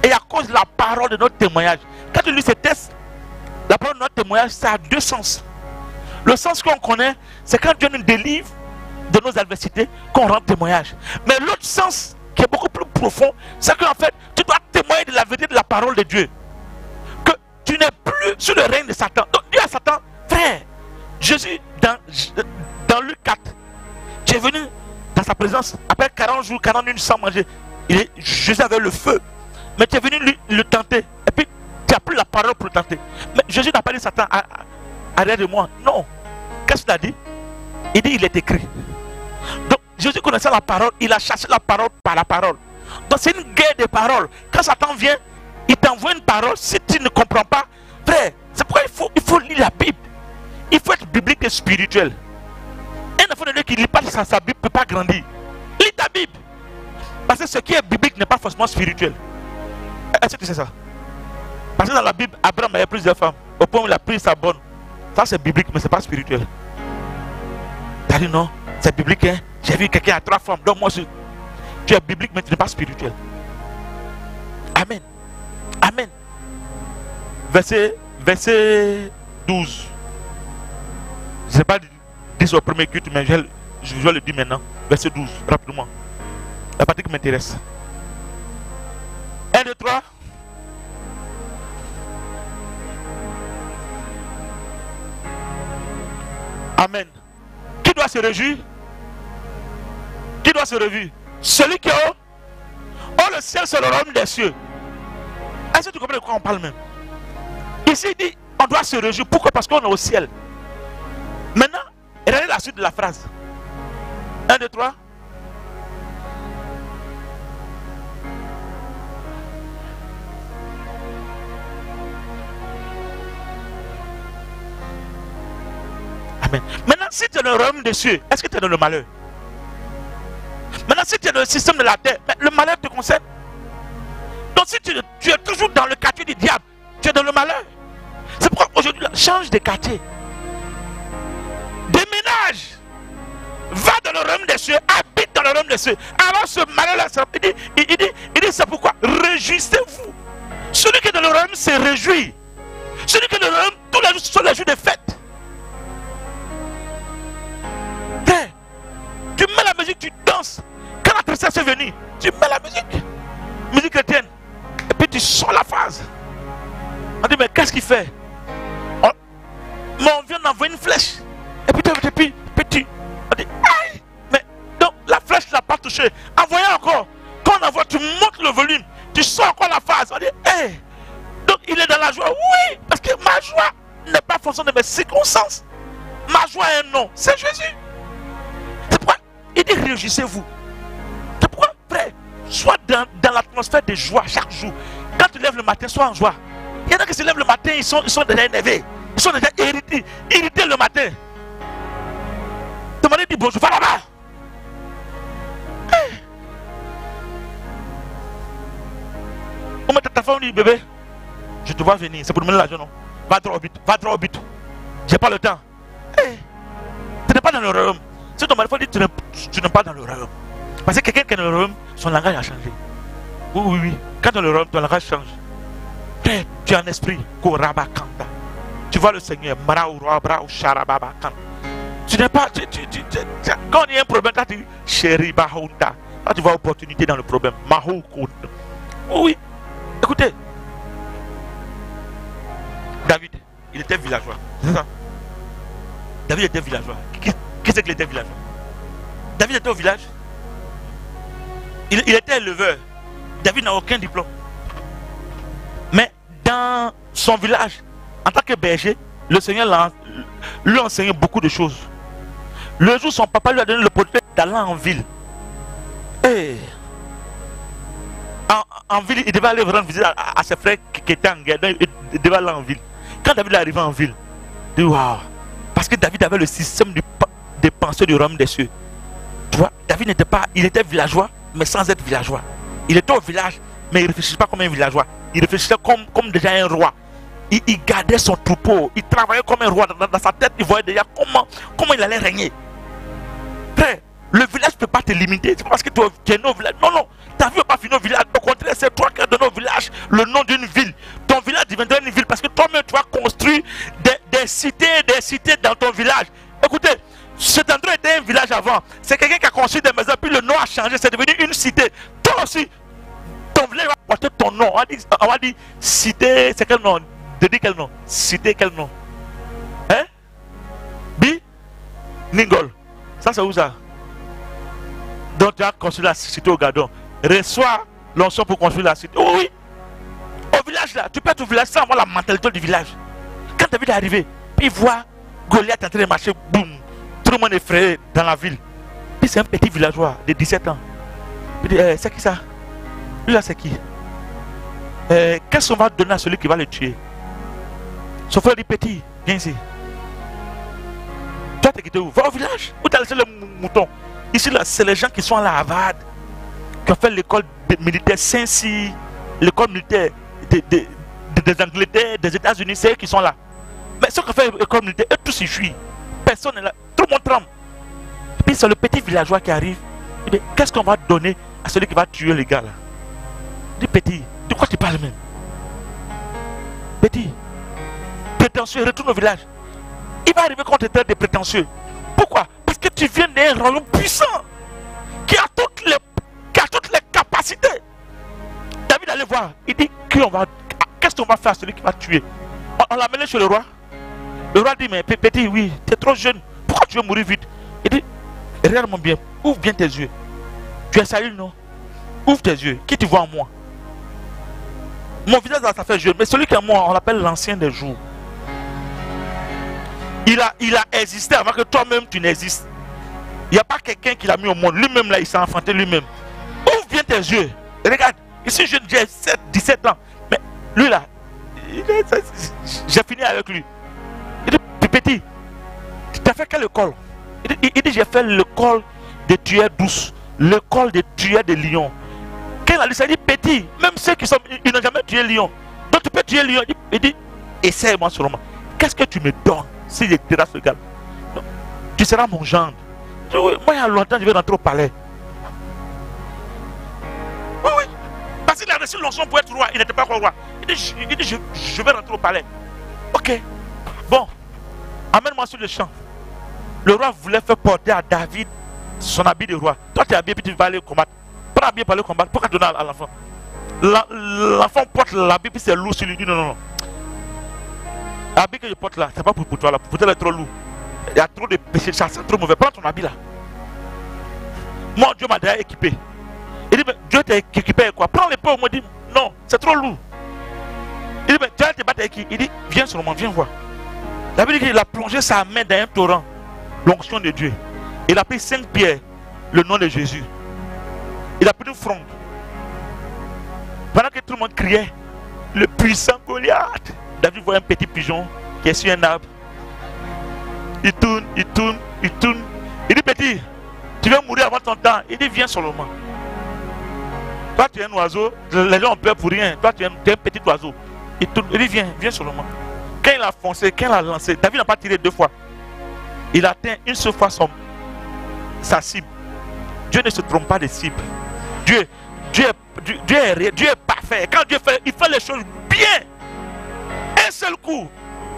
Et à cause de la parole de notre témoignage. Quand tu lis ces textes, la parole de notre témoignage, ça a deux sens. Le sens qu'on connaît, c'est quand Dieu nous délivre de nos adversités, qu'on rend témoignage. Mais l'autre sens, qui est beaucoup plus profond, c'est qu'en fait, tu dois témoigner de la vérité de la parole de Dieu. Que tu n'es plus sous le règne de Satan. Donc dis à Satan, frère, Jésus, dans Luc 4, tu es venu dans sa présence, après 40 jours, 40 nuits sans manger. Jésus avait le feu. Mais tu es venu le tenter. Et puis, tu n'as plus la parole pour le tenter. Mais Jésus n'a pas dit Satan, arrête de moi. Non. Qu'est-ce qu'il a dit? Il dit, il est écrit. Donc, Jésus connaissait la parole, il a chassé la parole par la parole. Donc, c'est une guerre de paroles. Quand Satan vient, il t'envoie une parole. Si tu ne comprends pas, frère, c'est pourquoi il faut lire la Bible. Il faut être biblique et spirituel. Un enfant de Dieu qui ne lit pas sa Bible ne peut pas grandir. Lis ta Bible. Parce que ce qui est biblique n'est pas forcément spirituel. Est-ce que tu sais ça? Parce que dans la Bible, Abraham avait plusieurs femmes. Au point où il a pris sa bonne. Ça c'est biblique, mais c'est pas spirituel. Tu as dit non, c'est biblique, hein? J'ai vu quelqu'un à 3 femmes. Donc moi, tu es biblique, mais tu n'es pas spirituel. Amen. Amen. Verset 12. Je ne sais pas dire au premier culte, mais je vais le dire maintenant. Verset 12, rapidement. La partie qui m'intéresse. 1, 2, 3. Amen. Qui doit se réjouir? Qui doit se réjouir? Celui qui a le ciel, c'est le royaume des cieux. Est-ce que tu comprends de quoi on parle même? Ici, il dit, on doit se réjouir. Pourquoi? Parce qu'on est au ciel. Maintenant, regardez la suite de la phrase. 1, 2, 3. Amen. Maintenant, si tu es dans le royaume des cieux, est-ce que tu es dans le malheur? Maintenant, si tu es dans le système de la terre, le malheur te concerne. Donc, si tu es toujours dans le quartier du diable, tu es dans le malheur. C'est pourquoi aujourd'hui, change de quartier. Déménage. Va dans le royaume des cieux, habite dans le royaume des cieux. Alors, ce malheur-là, il dit c'est pourquoi réjouissez-vous. Celui qui est dans le royaume se réjouit. Celui qui est dans le royaume, tous les jours, ce sont les jours de fête. Tu mets la musique, tu danses. Quand la tristesse est venue, tu mets la musique chrétienne. Et puis tu sors la phrase. On dit, mais qu'est-ce qu'il fait? Mais on vient d'envoyer une flèche. Et puis petit. On dit, aïe. Mais donc la flèche n'a pas touché. Envoyez encore. Quand on envoie, tu montes le volume. Tu sors encore la phrase. On dit, hey. Donc il est dans la joie. Oui, parce que ma joie n'est pas fonction de mes circonstances. Ma joie est un nom. C'est Jésus. C'est pourquoi il dit réjouissez-vous. C'est pourquoi, frère, sois dans l'atmosphère de joie chaque jour. Quand tu lèves le matin, sois en joie. Il y en a qui se lèvent le matin, ils sont déjà énervés. Ils sont déjà irrités le matin. Demandez, dis bonjour, va là-bas. Hey. On met ta femme, on dit bébé, je te vois venir, c'est pour demander l'argent, non? Va droit au but. J'ai pas le temps. Hey. Tu n'es pas dans le royaume. Si ton mari dit tu n'es pas dans le royaume. Parce que quelqu'un qui est dans le royaume, son langage a changé. Oui. Quand tu es dans le royaume, ton langage change. Frère, tu es en esprit. Tu vois le Seigneur. Tu n'es pas. Quand il y a un problème, tu dis chéri Bahunda. Là, tu vois opportunité dans le problème. Oui. Écoutez. David, il était villageois. C'est ça? David était villageois. Qui c'est qu'il était villageois? David était au village. Il était éleveur. David n'a aucun diplôme. Mais dans son village, en tant que berger, le Seigneur lui a enseigné beaucoup de choses. Le jour où son papa lui a donné l'opportunité d'aller en ville. Et en ville, il devait aller rendre visite à ses frères qui étaient en guerre. Donc, il devait aller en ville. Quand David est arrivé en ville, il dit waouh. Parce que David avait le système des pensées du royaume des cieux. Tu vois, David n'était pas, il était villageois, mais sans être villageois. Il était au village, mais il ne réfléchissait pas comme un villageois. Il réfléchissait comme déjà un roi. Il gardait son troupeau, il travaillait comme un roi. Dans sa tête, il voyait déjà comment il allait régner. Frère, le village ne peut pas te limiter. C'est parce que tu es né au village. Non, non, ta vie ne va pas finir au village. Au contraire, c'est toi qui as donné au village le nom d'une ville. Ton village deviendra une ville parce que toi-même, tu as construit des cités dans ton village. Écoutez, cet endroit était un village avant. C'est quelqu'un qui a construit des maisons, puis le nom a changé, c'est devenu une cité. Toi aussi, ton village va porter ton nom. On va dire cité, c'est quel nom? De dire quel nom? Cité, quel nom? Hein? Ningol. Ça, c'est où ça? Donc, tu as construit la cité au Gardon. Reçois l'onction pour construire la cité. Oui, oui. Au village là, tu peux être au village sans avoir la mentalité du village. Quand David est arrivé, puis il voit Goliath en train de marcher, boum. Tout le monde est effrayé dans la ville. Puis c'est un petit villageois de 17 ans. Il dit, c'est qui ça? Lui là, c'est qui? Qu'est-ce qu'on va donner à celui qui va le tuer? Son frère dit, petit, viens ici. Toi, t'es quitté où? Va au village. Où t'as laissé le mouton? Ici, là, c'est les gens qui sont à la Harvard, qui ont fait l'école militaire Saint-Cyr, l'école militaire des Angleterres, des États-Unis, c'est eux qui sont là. Mais ceux qui ont fait l'école militaire, eux tous ils fuient. Personne n'est là. Tout le monde tremble. Et puis c'est le petit villageois qui arrive. Il dit, qu'est-ce qu'on va donner à celui qui va tuer les gars là? Il dit, petit, de quoi tu parles même? Petit, prétentieux, retourne au village. Il va arriver contre traite des prétentieux. Pourquoi? Parce que tu viens d'un royaume puissant qui a toutes les capacités. David allait voir. Il dit, qu'est-ce qu'on va faire à celui qui va tuer? On l'a amené chez le roi. Le roi dit, mais petit, oui, tu es trop jeune. Pourquoi tu veux mourir vite? Il dit, regarde-moi bien, ouvre bien tes yeux. Tu es Saül, non? Ouvre tes yeux. Qui tu vois en moi? Mon visage, ça fait jeune. Mais celui qui est en moi, on l'appelle l'ancien des jours. Il a existé avant que toi-même tu n'existes. Il n'y a pas quelqu'un qui l'a mis au monde. Lui-même, là, il s'est enfanté lui-même. Ouvre bien tes yeux. Et regarde, ici, j'ai 17 ans. Mais lui, là, j'ai fini avec lui. Il dit, petit, tu as fait quelle école? Il dit, j'ai fait l'école des tueurs douces, l'école des tueurs de lions. Quand il a dit ça, il dit, petit, même ceux qui sont, ils n'ont jamais tué lion. Donc tu peux tuer lion. Il dit, essaie-moi seulement. Qu'est-ce que tu me donnes si je terrasse ce gars? Tu seras mon gendre. Moi, il y a longtemps, je vais rentrer au palais. Oui, oui. Parce qu'il a reçu l'onction pour être roi. Il n'était pas encore roi. Il dit, je vais rentrer au palais. Ok. Bon. Amène-moi sur le champ. Le roi voulait faire porter à David son habit de roi. Toi, tu es habillé, puis tu vas aller combattre. Prends habillé pour aller combattre. Pourquoi donner à l'enfant? L'enfant porte l'habit, puis c'est lourd sur lui. Il dit, non, non, non. L'habit que je porte là, c'est pas pour toi là. Pour toi, il est trop lourd. Il y a trop de péchés, ça c'est trop mauvais. Prends ton habit là. Moi, Dieu m'a déjà équipé. Il dit, mais Dieu t'a équipé avec quoi? Prends les pauvres. Moi, il dit, non, c'est trop lourd. Il dit, mais tu vas te battre avec qui? Il dit, viens seulement, viens voir. La Bible dit qu'il a plongé sa main dans un torrent, l'onction de Dieu. Il a pris 5 pierres, le nom de Jésus. Il a pris une fronde. Pendant que tout le monde criait, le puissant Goliath. David voit un petit pigeon qui est sur un arbre. Il tourne, il tourne, il tourne. Il dit, petit, tu vas mourir avant ton temps. Il dit, viens seulement. Toi, tu es un oiseau. Les gens ont peur pour rien. Toi, tu es un petit oiseau. Il tourne. Il dit, viens seulement. Quand il a foncé, quand il a lancé, David n'a pas tiré 2 fois. Il atteint une seule fois sa cible. Dieu ne se trompe pas de cible. Dieu est parfait. Quand Dieu fait, il fait les choses bien. Un seul coup,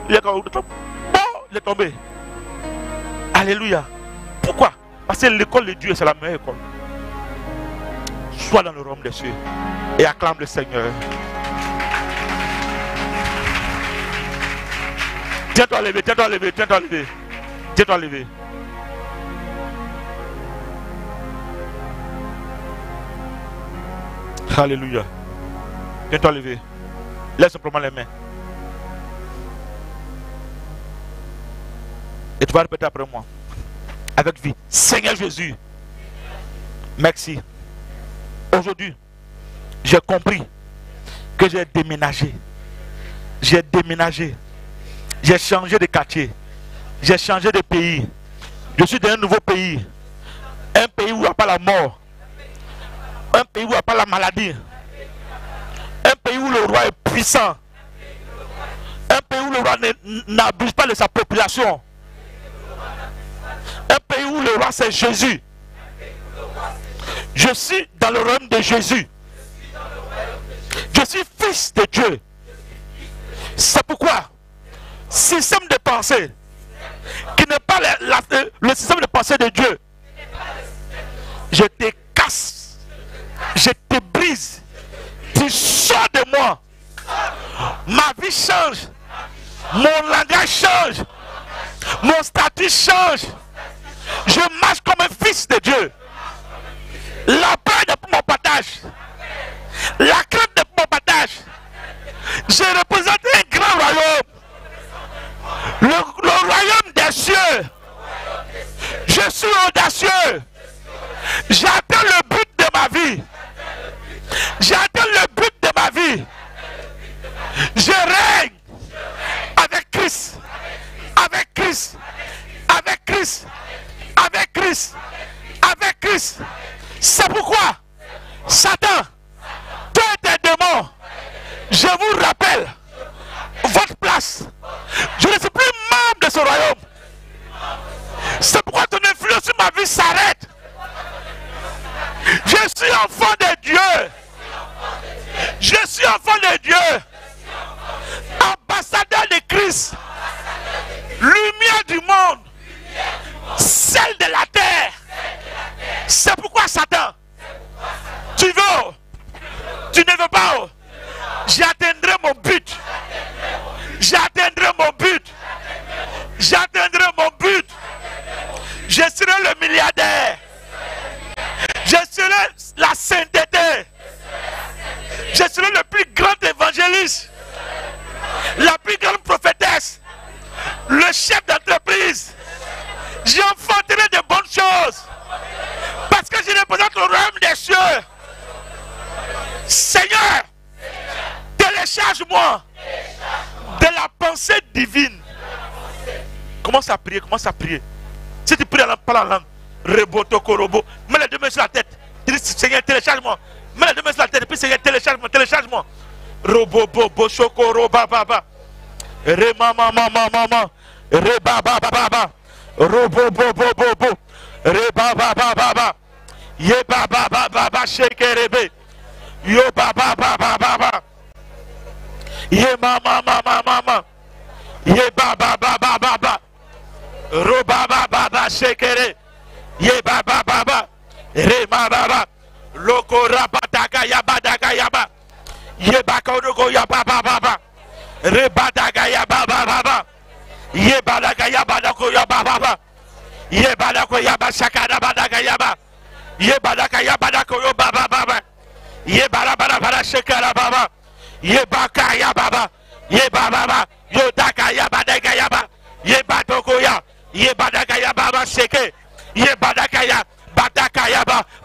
il est tombé. Alléluia. Pourquoi? Parce que l'école de Dieu, c'est la meilleure école. Sois dans le royaume des cieux et acclame le Seigneur. Tiens-toi levé, tiens-toi levé, tiens-toi levé. Tiens-toi levé. Alléluia. Tiens-toi levé. Laisse simplement les mains. Et tu vas répéter après moi. Avec vie. Seigneur Jésus. Merci. Aujourd'hui, j'ai compris que j'ai déménagé. J'ai déménagé. J'ai changé de quartier. J'ai changé de pays. Je suis dans un nouveau pays. Un pays où il n'y a pas la mort. Un pays où il n'y a pas la maladie. Un pays où le roi est puissant. Un pays où le roi n'abuse pas de sa population. Un pays où le roi c'est Jésus. Je suis dans le royaume de Jésus. Je suis fils de Dieu. C'est pourquoi système de pensée qui n'est pas le système de pensée de Dieu, je te casse, je te brise, tu sors de moi, ma vie change, mon langage change, mon statut change, je marche comme un fils de Dieu. La peur n'est pas mon partage, la crainte n'est pas mon partage. Je représente un grand royaume, le royaume des cieux. Je suis audacieux. J'atteins le but de ma vie. J'atteins le but de ma vie. Je règne avec Christ. Avec Christ. Avec Christ. Avec Christ. Avec Christ. C'est pourquoi Satan, toi et tes démons, je vous rappelle votre place. Je ne suis plus membre de ce royaume. C'est pourquoi ton influence sur ma vie s'arrête. Je suis enfant de Dieu. Je suis enfant de Dieu. Ambassadeur de Christ. Lumière du monde. Celle de la terre. C'est pourquoi Satan, tu veux, tu ne veux pas. J'atteindrai mon but. J'atteindrai mon but. J'atteindrai mon but. Je serai le milliardaire. Je serai la sainteté. Je serai le plus grand évangéliste. La plus grande prophétesse. Le chef d'entreprise. J'enfanterai de bonnes choses. Parce que je représente le royaume des cieux. Seigneur, télécharge-moi de la pensée divine. Commence à prier, commence à prier. Si tu pries par la langue, reboto korobo, mets les deux mains sur la tête. Tu dis Seigneur, télécharge-moi. Mets les deux mains sur la tête et puis Seigneur, télécharge-moi, télécharge-moi. Robobo, boshokoro, baba. Re mama, mama, mama. Re baba, baba. Robobo, bobo. Re baba, baba. Ye baba, baba, shekerebe. Yo baba, baba. Ye mama, mama, mama. Ye baba, baba. Roba baba shekere. Ye baba baba. Re baba. Loko rabadaga yaba. Ye bakodogo yaba baba. Re badaga yaba baba. Ye badaga yaba baba. Ye badako yaba shakada badaga yaba. Ye badaka yaba yo baba. Ye bara shekara baba. Ye baka yaba. Ye baba. Yo daka yaba daga yaba. Ye badoko ya. Ye badakaya baba seke. Ye badakaya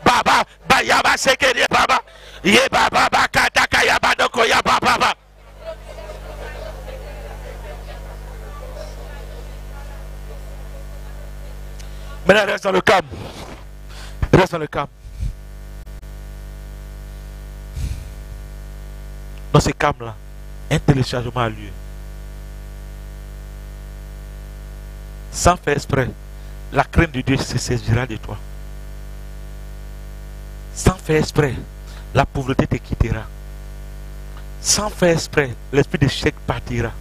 baba bayaba seke ye baba. Ye baba bakatakaya badoko ya baba. Maintenant reste dans le calme. Reste dans le calme. Dans ce calme là, un téléchargement a lieu. Sans faire exprès, la crainte de Dieu se saisira de toi. Sans faire exprès, la pauvreté te quittera. Sans faire exprès, l'esprit d'échec partira.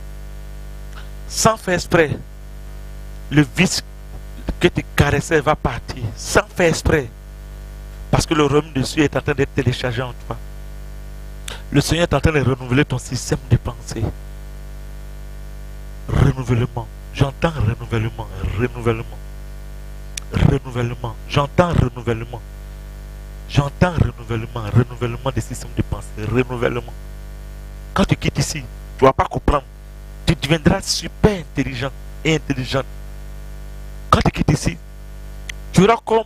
Sans faire exprès, le vice que tu caressais va partir. Sans faire exprès. Parce que le royaume de Dieu est en train d'être téléchargé en toi. Le Seigneur est en train de renouveler ton système de pensée. Renouvellement. J'entends renouvellement. J'entends renouvellement. Renouvellement des systèmes de pensée. Renouvellement. Quand tu quittes ici, tu ne vas pas comprendre. Tu deviendras super intelligent et intelligente. Quand tu quittes ici, tu auras comme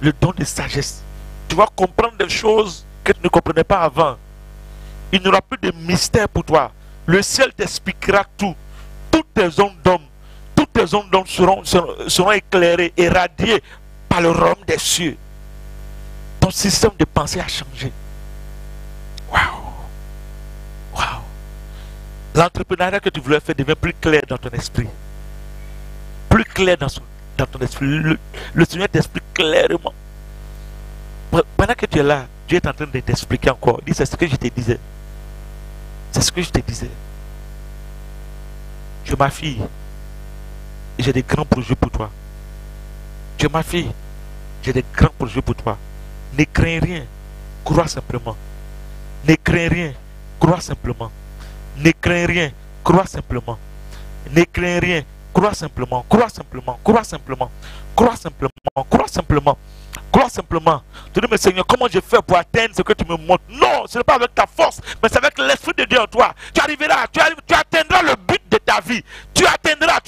le don de sagesse. Tu vas comprendre des choses que tu ne comprenais pas avant. Il n'y aura plus de mystère pour toi. Le ciel t'expliquera tout. Toutes tes ondes d'homme, toutes tes ondes donc seront éclairées, irradiées par le royaume des cieux. Ton système de pensée a changé. Waouh! Waouh! L'entrepreneuriat que tu voulais faire devient plus clair dans ton esprit. Plus clair dans ton esprit. Le Seigneur t'explique clairement. Pendant que tu es là, Dieu est en train de t'expliquer encore. Il dit, c'est ce que je te disais. C'est ce que je te disais. Tu es ma fille. J'ai des grands projets pour toi. Tu es ma fille. J'ai des grands projets pour toi. Ne crains rien. Crois simplement. Ne crains rien. Crois simplement. Ne crains rien. Crois simplement. Ne crains rien. Crois simplement. Crois simplement. Crois simplement. Crois simplement. Crois simplement. Crois simplement. Tu dis, mais Seigneur, comment je fais pour atteindre ce que tu me montres? Non, ce n'est pas avec ta force, mais c'est avec l'Esprit de Dieu en toi. Tu arriveras, tu atteindras le but de ta vie. Tu atteindras.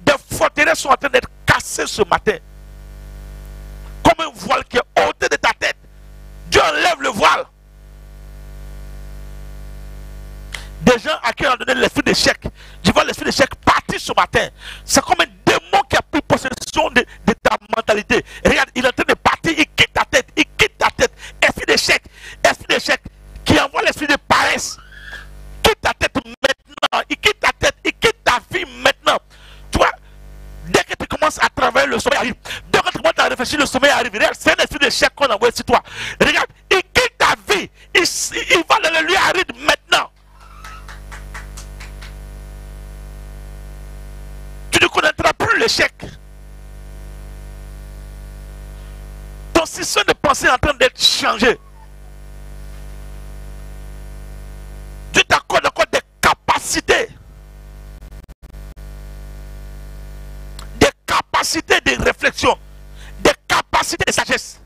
Des forteresses sont en train d'être cassées ce matin. Comme un voile qui est ôté de ta tête. Dieu enlève le voile. Des gens à qui on a donné l'esprit d'échec. Je vois l'esprit d'échec partir ce matin. C'est comme un démon qui a pris possession de ta mentalité. Regarde, il est en train de partir, il quitte ta tête, Esprit d'échec, qui envoie l'esprit de paresse. Quitte ta tête maintenant, il quitte ta tête, il quitte ta vie maintenant. Tu vois, dès que tu commences à travailler, le sommeil arrive. Dès que tu commences à réfléchir, le sommeil arrive. Regarde, c'est un esprit d'échec qu'on envoie sur toi. Regarde, il quitte ta vie, il va dans le lieu aride maintenant. Tu ne connaîtras plus l'échec. Ton système de pensée est en train d'être changé. Dieu t'accorde encore des capacités. Des capacités de réflexion. Des capacités de sagesse.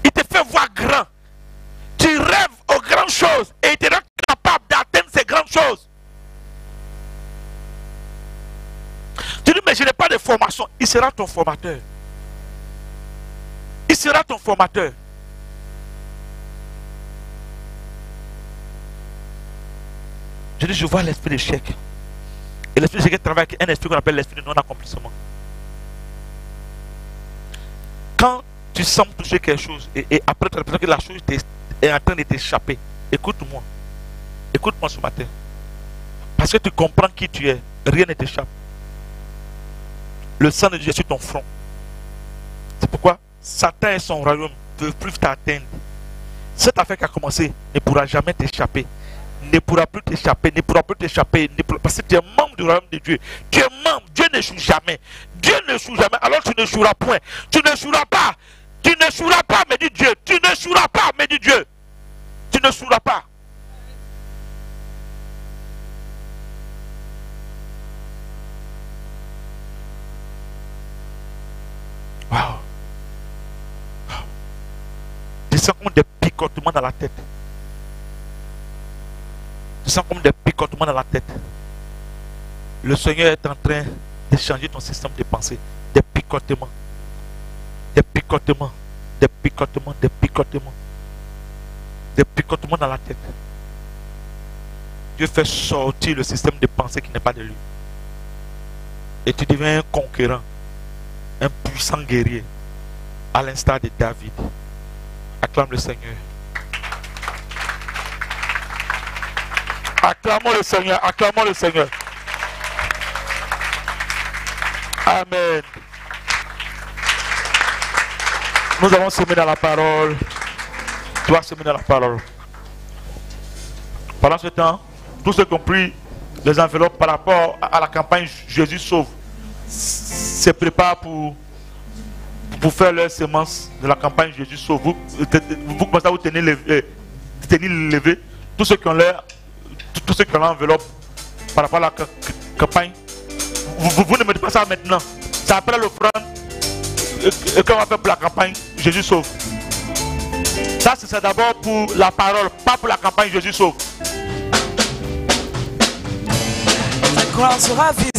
Il te fait voir grand. Tu rêves aux grandes choses et il te rend capable d'atteindre ces grandes choses. Tu dis, mais je n'ai pas de formation. Il sera ton formateur. Il sera ton formateur. Je dis, je vois l'esprit d'échec. Et l'esprit d'échec travaille avec un esprit qu'on appelle l'esprit de non-accomplissement. Quand tu sens toucher quelque chose et après tu as l'impression que la chose est en train de t'échapper, écoute-moi. Écoute-moi ce matin. Parce que tu comprends qui tu es. Rien ne t'échappe. Le sang de Dieu est sur ton front. C'est pourquoi Satan et son royaume ne peuvent plus t'atteindre. Cette affaire qui a commencé ne pourra jamais t'échapper. Ne pourra plus t'échapper. Parce que tu es membre du royaume de Dieu. Tu es membre. Dieu n'échoue jamais. Alors tu n'échoueras point. Tu n'échoueras pas. Mais dis Dieu. Tu n'échoueras pas. Mais dis Dieu. Tu n'échoueras pas. Wow. Je sens comme des picotements dans la tête. Le Seigneur est en train de changer ton système de pensée. Des picotements dans la tête. Dieu fait sortir le système de pensée qui n'est pas de lui. Et tu deviens un conquérant. Un puissant guerrier, à l'instar de David. Acclame le Seigneur. Acclamons le Seigneur. Amen. Nous avons semé dans la parole. Tu vas semer dans la parole. Pendant ce temps, tous ceux qui ont pris les enveloppes par rapport à la campagne Jésus sauve se préparent pour faire leur semence de la campagne Jésus sauve. Vous commencez à vous tenir levé. Tous ceux qui ont l'enveloppe par rapport à la campagne, vous ne mettez pas ça maintenant. C'est après l'offrande qu'on va faire pour la campagne Jésus sauve. Ça c'est d'abord pour la parole, pas pour la campagne Jésus sauve. Ta gloire sera visible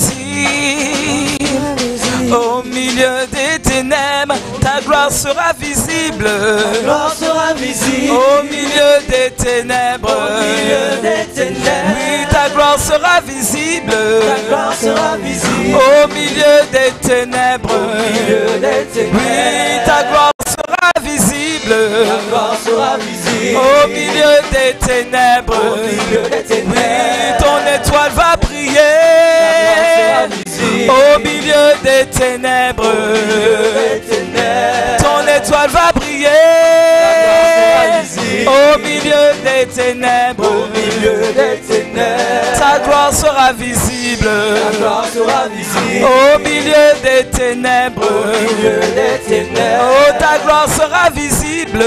au milieu des ténèbres. Ta gloire sera visible. Ta gloire sera visible au milieu des ténèbres. Au milieu des ténèbres. Oui, ta gloire sera visible. Ta gloire sera visible. Au milieu des ténèbres. Oui, ta gloire sera visible. Ta gloire sera visible. Au milieu des ténèbres. Oui, ton étoile va briller. Au milieu des ténèbres. Ton étoile va briller. Au milieu des ténèbres. Ta gloire sera visible. Au milieu des ténèbres. Oh, ta gloire sera visible.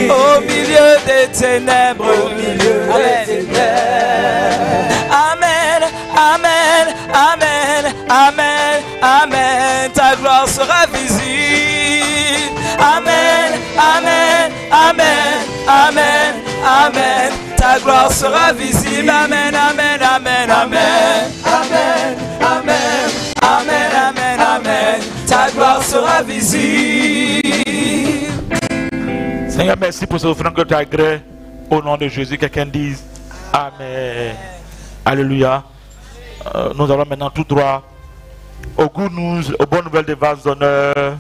Au milieu des ténèbres. Amen. Amen. Amen. Amen. Amen. Ta gloire sera visible. Amen. Amen. Amen. Amen. Amen. Ta gloire sera visible. Amen. Amen. Amen. Amen. Amen. Amen. Amen. Amen. Amen. Ta gloire sera visible. Seigneur, merci pour ce offrande que tu as créé. Au nom de Jésus, quelqu'un dise Amen. Alléluia. Nous allons maintenant tout droit aux good news, aux bonnes nouvelles des vases d'honneur.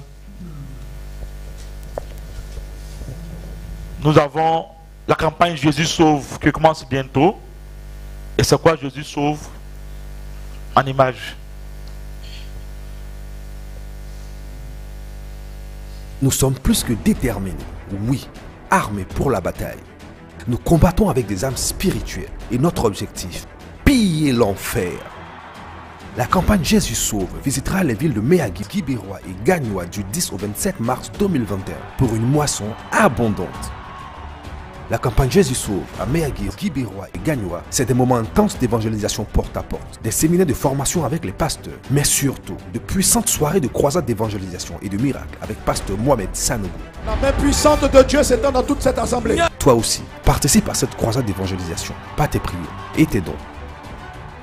Nous avons la campagne Jésus sauve qui commence bientôt. Et c'est quoi Jésus sauve? En image. Nous sommes plus que déterminés, oui, armés pour la bataille. Nous combattons avec des armes spirituelles et notre objectif, piller l'enfer. La campagne Jésus sauve visitera les villes de Méagui, Guibérois et Gagnoa du 10 au 27 mars 2021 pour une moisson abondante. La campagne Jésus sauve à Méagui, Guibérois et Gagnoa, c'est des moments intenses d'évangélisation porte à porte, des séminaires de formation avec les pasteurs, mais surtout de puissantes soirées de croisades d'évangélisation et de miracles avec pasteur Mohamed Sanogo. La main puissante de Dieu s'étend dans toute cette assemblée. Toi aussi, participe à cette croisade d'évangélisation, pas tes prières et tes dons.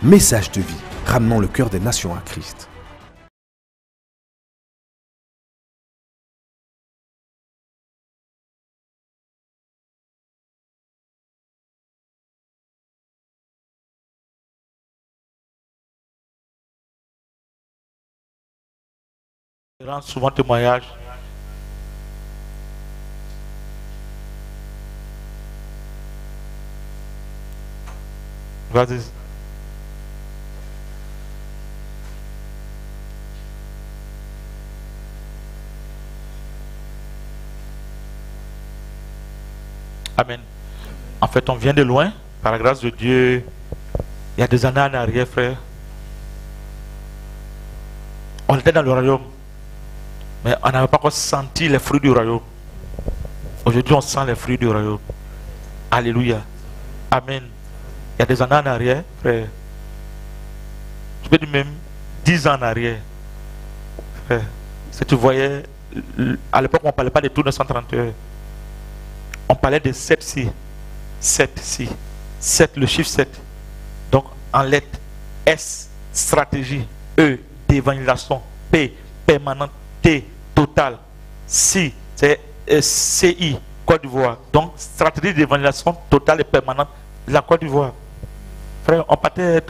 Message de vie, ramenons le cœur des nations à Christ. Je rends souvent témoignage. Vas-y. Amen. En fait, on vient de loin, par la grâce de Dieu. Il y a des années en arrière, frère. On était dans le royaume, mais on n'avait pas encore senti les fruits du royaume. Aujourd'hui, on sent les fruits du royaume. Alléluia. Amen. Il y a des années en arrière, frère. Je peux dire même 10 ans en arrière. Frère, si tu voyais, à l'époque, on ne parlait pas de tout 930 heures. On parlait de 7 si. 7 si. 7, le chiffre 7. Donc, en lettres, S, stratégie. E, d'évangélisation. P, permanente. T, total. Si, c'est CI, Côte d'Ivoire. Donc, stratégie d'évangélisation totale et permanente, la Côte d'Ivoire. Frère, on partait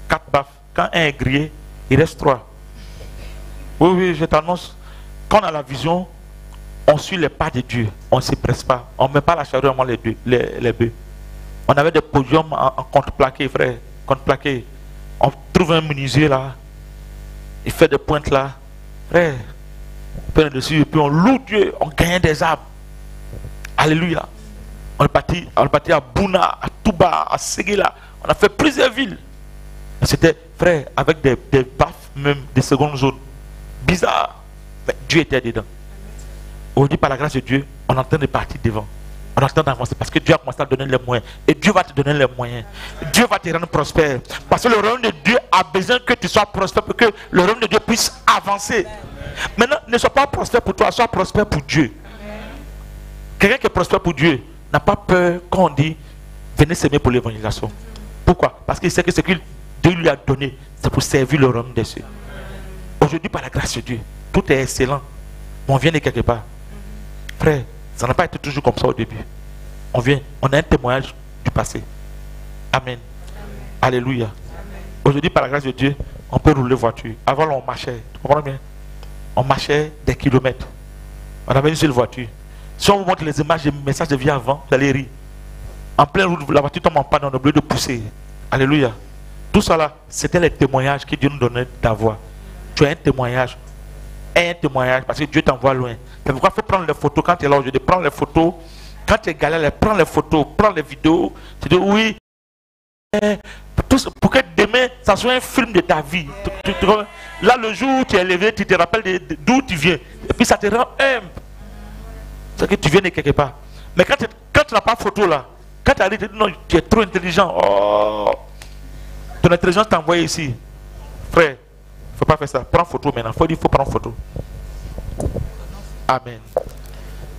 4 baffes. Quand un est grillé, il reste 3. Oui, oui, je t'annonce. Quand on a la vision, on suit les pas de Dieu. On ne s'y presse pas. On ne met pas la charrue avant les bœufs. On avait des podiums en contreplaqué, frère. Contreplaqué. On trouve un menuisier là. Il fait des pointes là. Frère. On prend dessus et puis on loue Dieu. On gagne des arbres. Alléluia. On est parti à Bouna, à Touba, à Séguéla. On a fait plusieurs villes. C'était, frère, avec des baffes, même des secondes zones. Bizarre. Mais Dieu était dedans. Aujourd'hui, par la grâce de Dieu, on est en train de partir devant. On est en train d'avancer parce que Dieu a commencé à donner les moyens. Et Dieu va te donner les moyens. Dieu va te rendre prospère. Parce que le royaume de Dieu a besoin que tu sois prospère pour que le royaume de Dieu puisse avancer. Maintenant, ne sois pas prospère pour toi, sois prospère pour Dieu. Quelqu'un qui est prospère pour Dieu n'a pas peur quand on dit venez s'aimer pour l'évangélisation. Pourquoi? Parce qu'il sait que ce que Dieu lui a donné, c'est pour servir le royaume des cieux. Aujourd'hui, par la grâce de Dieu, tout est excellent. Mais on vient de quelque part. Frère, ça n'a pas été toujours comme ça au début. On a un témoignage du passé. Amen. Alléluia. Aujourd'hui, par la grâce de Dieu, on peut rouler voiture. Avant, on marchait. Tu comprends bien? On marchait des kilomètres. On avait une seule voiture. Si on vous montre les images, les messages de vie avant, vous allez rire. En pleine route, la voiture tombe en panne, on a oublié de pousser. Alléluia. Tout ça là, c'était les témoignages que Dieu nous donnait d'avoir. Tu as un témoignage. Un témoignage, parce que Dieu t'envoie loin. C'est pourquoi il faut prendre les photos quand tu es là aujourd'hui. Prends les photos. Quand tu es galère, prends les photos, prends les vidéos. Tu dis oui. Pour que demain, ça soit un film de ta vie. Là, le jour où tu es élevé, tu te rappelles d'où tu viens. Et puis ça te rend humble. C'est que tu viens de quelque part. Mais quand tu n'as pas de photo là, quand tu arrives, tu dis non, tu es trop intelligent. Oh, ton intelligence t'a envoyé ici. Frère, il ne faut pas faire ça. Prends photo maintenant. Il faut prendre photo. Amen.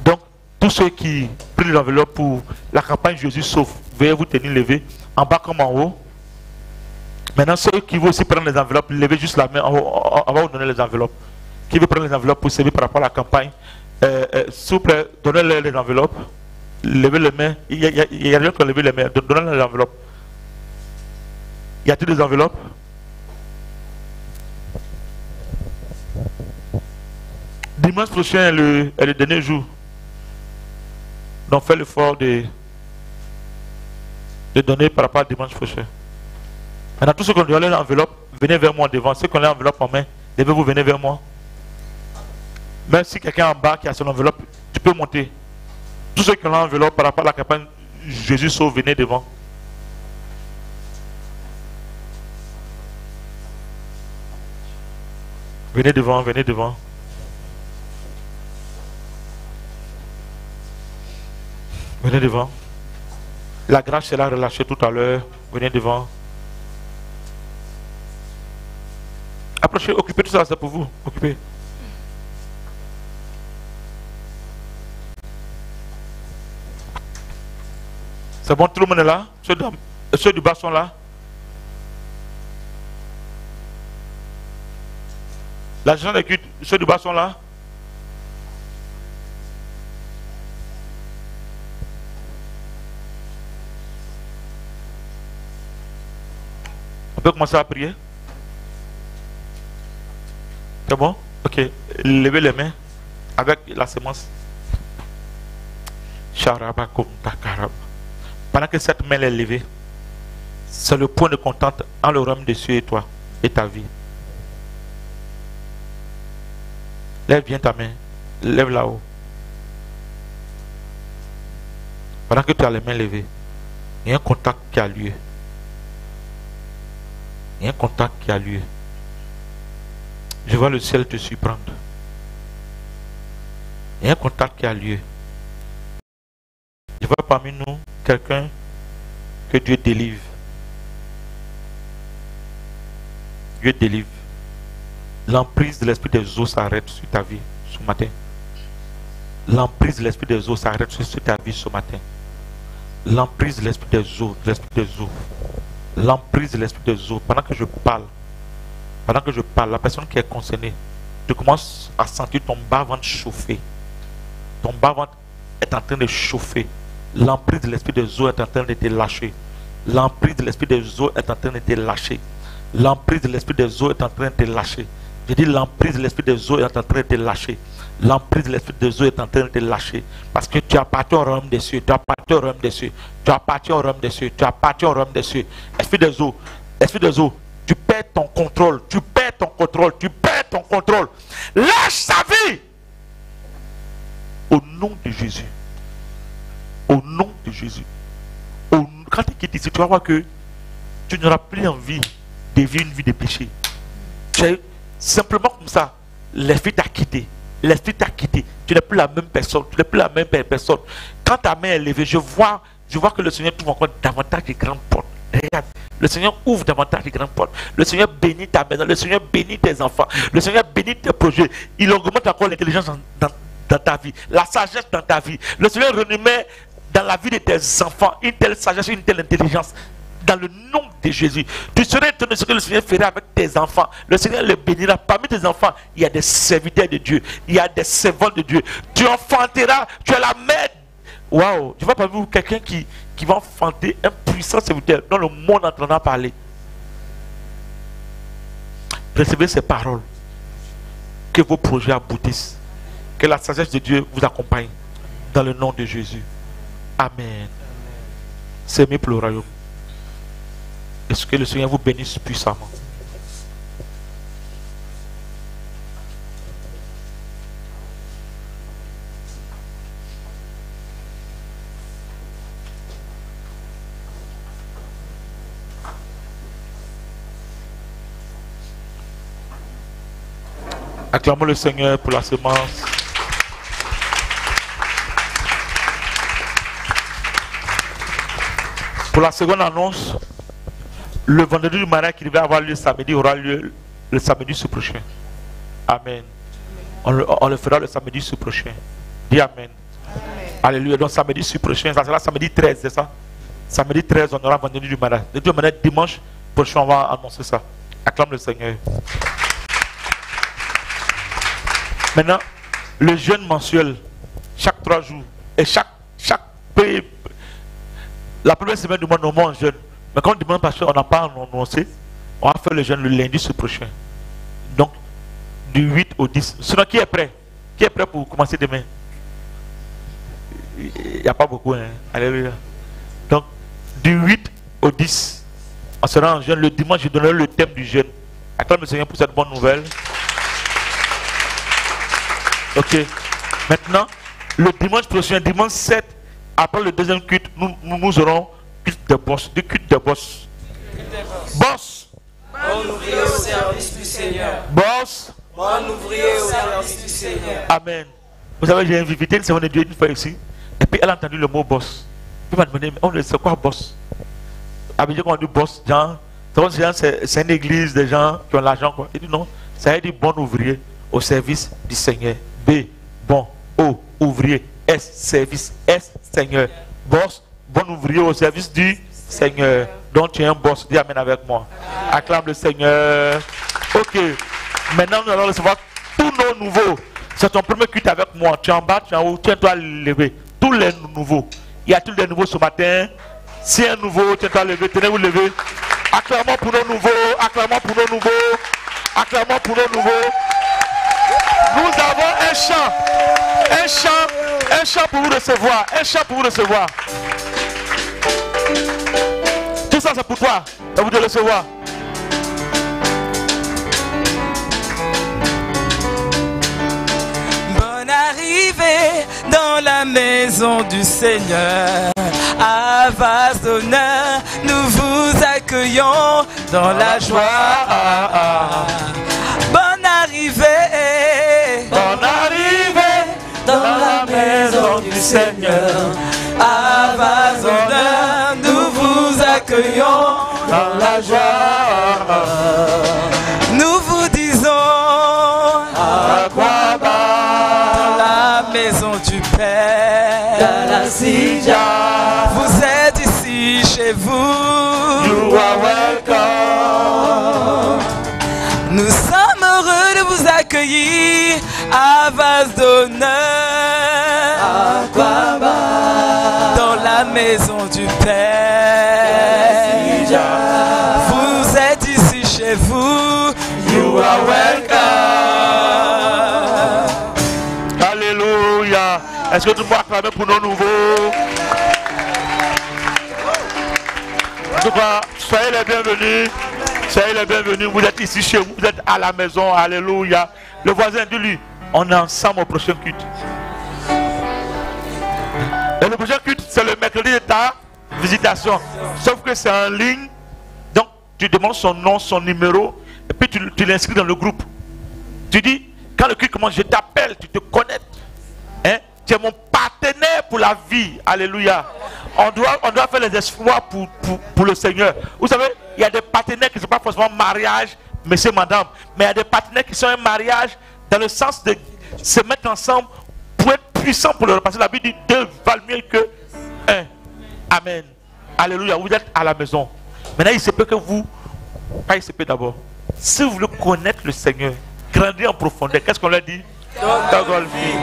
Donc, tous ceux qui prennent l'enveloppe pour la campagne Jésus sauve, veuillez vous tenir levé, en bas comme en haut. Maintenant, ceux qui veulent aussi prendre les enveloppes, levez juste la main, on va vous donner les enveloppes. Qui veut prendre les enveloppes pour servir par rapport à la campagne, s'il vous plaît, donnez-leur les enveloppes. Levez les mains. Il y a des gens qui ont levé les mains. Donnez-leur les enveloppes. Y a-t-il des enveloppes? Dimanche prochain est le dernier jour. Donc faites l'effort de donner par rapport à dimanche prochain. Maintenant, tous ceux qui ont l'enveloppe, venez vers moi devant. Ceux qui ont l'enveloppe en main, levez-vous, venez vers moi. Même si quelqu'un en bas qui a son enveloppe, tu peux monter. Tous ceux qui ont l'enveloppe par rapport à la campagne Jésus sauve, venez devant. Venez devant, venez devant. Venez devant. La grâce sera relâchée tout à l'heure. Venez devant. Approchez, occupez tout ça, c'est pour vous. Occupez. C'est bon, tout le monde est là? Ceux du bas sont là? La gestion des cultes, ceux du bas sont là? On peut commencer à prier? C'est bon? Ok. Levez les mains avec la semence. Pendant que cette main est levée, c'est le point de contact en le royaume des cieux et toi et ta vie. Lève bien ta main. Lève là-haut. Pendant que tu as les mains levées, il y a un contact qui a lieu. Il y a un contact qui a lieu. Je vois le ciel te surprendre. Il y a un contact qui a lieu. Je vois parmi nous quelqu'un que Dieu délivre. Dieu délivre. L'emprise de l'esprit des eaux s'arrête sur ta vie ce matin. L'emprise de l'esprit des eaux s'arrête sur ta vie ce matin. L'emprise de l'esprit des eaux, l'emprise de l'esprit des eaux. Pendant que je parle, la personne qui est concernée, tu commences à sentir ton bas-ventre chauffer. Ton bas-ventre est en train de chauffer. L'emprise de l'esprit des eaux est en train de te lâcher. L'emprise de l'esprit des eaux est en train de te lâcher. L'emprise de l'esprit des eaux est en train de te lâcher. Je dis l'emprise de l'esprit des eaux est en train de te lâcher. L'emprise de l'esprit des eaux est en train de te lâcher. Parce que tu appartiens au royaume des cieux. Tu appartiens au royaume des cieux. Tu appartiens au royaume des cieux. Tu appartiens au royaume des cieux. Esprit des eaux, tu perds ton contrôle. Tu perds ton contrôle. Tu perds ton contrôle. Lâche sa vie. Au nom de Jésus. Au nom de Jésus. Quand tu quittes ici, tu vas voir que tu n'auras plus envie de vivre une vie de péché. Simplement comme ça, l'esprit t'a quitté. L'esprit t'a quitté. Tu n'es plus la même personne. Tu n'es plus la même personne. Quand ta main est levée, je vois que le Seigneur ouvre encore davantage de grandes portes. Regarde, le Seigneur ouvre davantage de grandes portes. Le Seigneur bénit ta maison. Le Seigneur bénit tes enfants. Le Seigneur bénit tes projets. Il augmente encore l'intelligence dans ta vie, la sagesse dans ta vie. Le Seigneur remet dans la vie de tes enfants une telle sagesse, une telle intelligence. Dans le nom de Jésus, tu serais étonné de ce que le Seigneur ferait avec tes enfants. Le Seigneur les bénira. Parmi tes enfants, il y a des serviteurs de Dieu. Il y a des servants de Dieu. Tu enfanteras, tu es la mère Waouh, je vois parmi vous quelqu'un qui va enfanter un puissant serviteur dont le monde entendra parler. Recevez ces paroles. Que vos projets aboutissent. Que la sagesse de Dieu vous accompagne. Dans le nom de Jésus. Amen. C'est mieux pour le royaume. Est-ce que le Seigneur vous bénisse puissamment? Acclamons le Seigneur pour la semence. Pour la seconde annonce, le vendredi du mariage qui devait avoir lieu samedi aura lieu le samedi prochain. Amen. On le fera le samedi prochain. Dis Amen. Alléluia. Donc samedi prochain, ça sera samedi 13, c'est ça? Samedi 13, on aura vendredi du mariage. De toute manière, dimanche prochain, on va annoncer ça. Acclame le Seigneur. Maintenant, le jeûne mensuel, chaque 3 jours, et chaque la première semaine du mois, nous on jeûne. Mais quand on demande parce qu'on n'a pas annoncé, on va faire le jeûne le lundi prochain. Donc, du 8 au 10. Sinon, qui est prêt? Qui est prêt pour commencer demain? Il n'y a pas beaucoup, hein? Alléluia. Donc, du 8 au 10, on sera en jeûne. Le dimanche, je donnerai le thème du jeûne. Acclame le Seigneur pour cette bonne nouvelle. Ok. Maintenant, le dimanche prochain, dimanche 7, après le deuxième culte, nous aurons culte de boss. Du culte de boss. Boss. Bon ouvrier au service du Seigneur. Boss. Bon ouvrier au service du Seigneur. Amen. Vous savez, j'ai invité une seconde de Dieu une fois ici. Et puis elle a entendu le mot boss. Puis elle m'a demandé, mais c'est quoi boss? Abidjan, quand on dit boss, c'est une église des gens qui ont l'argent. Il dit non, ça veut dire bon ouvrier au service du Seigneur. B, bon, O, ouvrier. S, service. S, Seigneur. Boss, bon ouvrier au service du Seigneur. Donc tu es un boss. Dis Amen avec moi. Acclame le Seigneur. Ok. Maintenant nous allons recevoir tous nos nouveaux. C'est ton premier culte avec moi. Tu es en bas, tu es en haut. Tiens-toi à lever. Tous les nouveaux. Y a-t-il des nouveaux ce matin? Si un nouveau, tiens-toi à lever. Tenez-vous lever. Acclamons pour nos nouveaux. Acclamons pour nos nouveaux. Acclamons pour nos nouveaux. Nous avons un chant pour vous recevoir, un chant pour vous recevoir. Tout ça c'est pour toi, à vous de recevoir. Bonne arrivée dans la maison du Seigneur. À vase d'honneur, nous vous accueillons dans la joie. Bonne arrivée. Bonne arrivée dans la maison du Seigneur. À vase d'honneur, nous vous accueillons dans la joie. Nous vous disons à quoi dans la maison du Père. Dans la Sidia. Vous êtes ici chez vous. You are welcome. Nous sommes heureux de vous accueillir à vase d'honneur. Dans la maison du Père. Vous êtes ici chez vous. You are welcome. Alléluia. Est-ce que tu peux acclamer pour nos nouveaux? En tout cas, soyez les bienvenus. Soyez les bienvenus. Vous êtes ici chez vous. Vous êtes à la maison. Alléluia. Le voisin, dis-lui, on est ensemble au prochain culte. Et le prochain culte, c'est le mercredi de ta visitation. Sauf que c'est en ligne. Donc, tu demandes son nom, son numéro. Et puis, tu l'inscris dans le groupe. Tu dis, quand le culte commence, je t'appelle, tu te connectes. Hein? Tu es mon partenaire pour la vie. Alléluia. On doit faire les exploits pour le Seigneur. Vous savez, il y a des partenaires qui ne sont pas forcément mariage, monsieur, madame. Mais il y a des partenaires qui sont un mariage dans le sens de se mettre ensemble pour être puissant pour le repasser. La Bible dit 2 valent mieux que 1. Amen. Alléluia. Vous êtes à la maison. Maintenant, il se peut que vous, pas il se peut d'abord. Si vous voulez connaître le Seigneur, grandir en profondeur, qu'est-ce qu'on leur dit? Togolfi.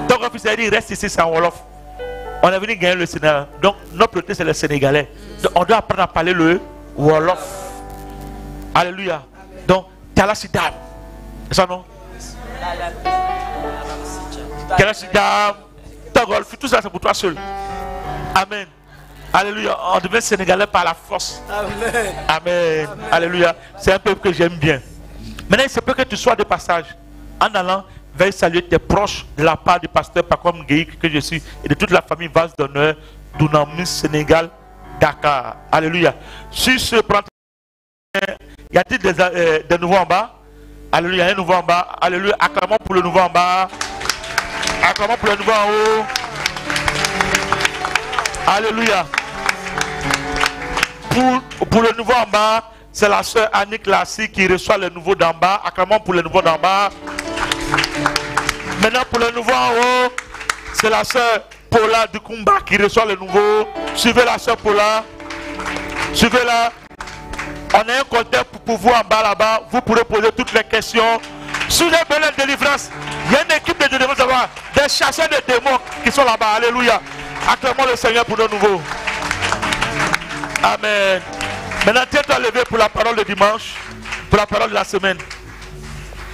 Togolfi, ça veut dire reste ici, c'est en Wolof. On est venu gagner le Sénégal. Donc, notre priorité, c'est le Sénégalais. Donc, on doit apprendre à parler le Wolof. Alléluia. Donc, Tala Sidam. C'est ça, non? Tala Sidam, Togolf, tout ça, c'est pour toi seul. Amen. Alléluia. On devient Sénégalais par la force. Amen. Amen. Alléluia. C'est un peuple que j'aime bien. Maintenant, il se peut que tu sois de passage. En allant, veuille saluer tes proches de la part du pasteur Pakom Guéic que je suis et de toute la famille Vase d'honneur d'Unamis Sénégal Dakar. Alléluia. Sur ce plan, y a-t-il des nouveaux en bas? Alléluia. Un nouveau en bas. Alléluia. Acclamons pour le nouveau en bas. Acclamons pour le nouveau en haut. Alléluia. Pour le nouveau en bas, c'est la sœur Annick Lassie qui reçoit le nouveau d'en bas. Acclamons pour le nouveau d'en bas. Maintenant, pour le nouveau en haut, c'est la sœur Paula Dukumba qui reçoit le nouveau. Suivez la sœur Paula. Suivez-la. On a un compteur pour vous en bas là-bas. Vous pourrez poser toutes les questions. Si vous avez besoin de délivrance, il y a une équipe de délivrance là-bas. Des chasseurs de démons qui sont là-bas. Alléluia. Acclamons le Seigneur pour le nouveau. Amen. Maintenant, tiens-toi levé pour la parole de dimanche. Pour la parole de la semaine.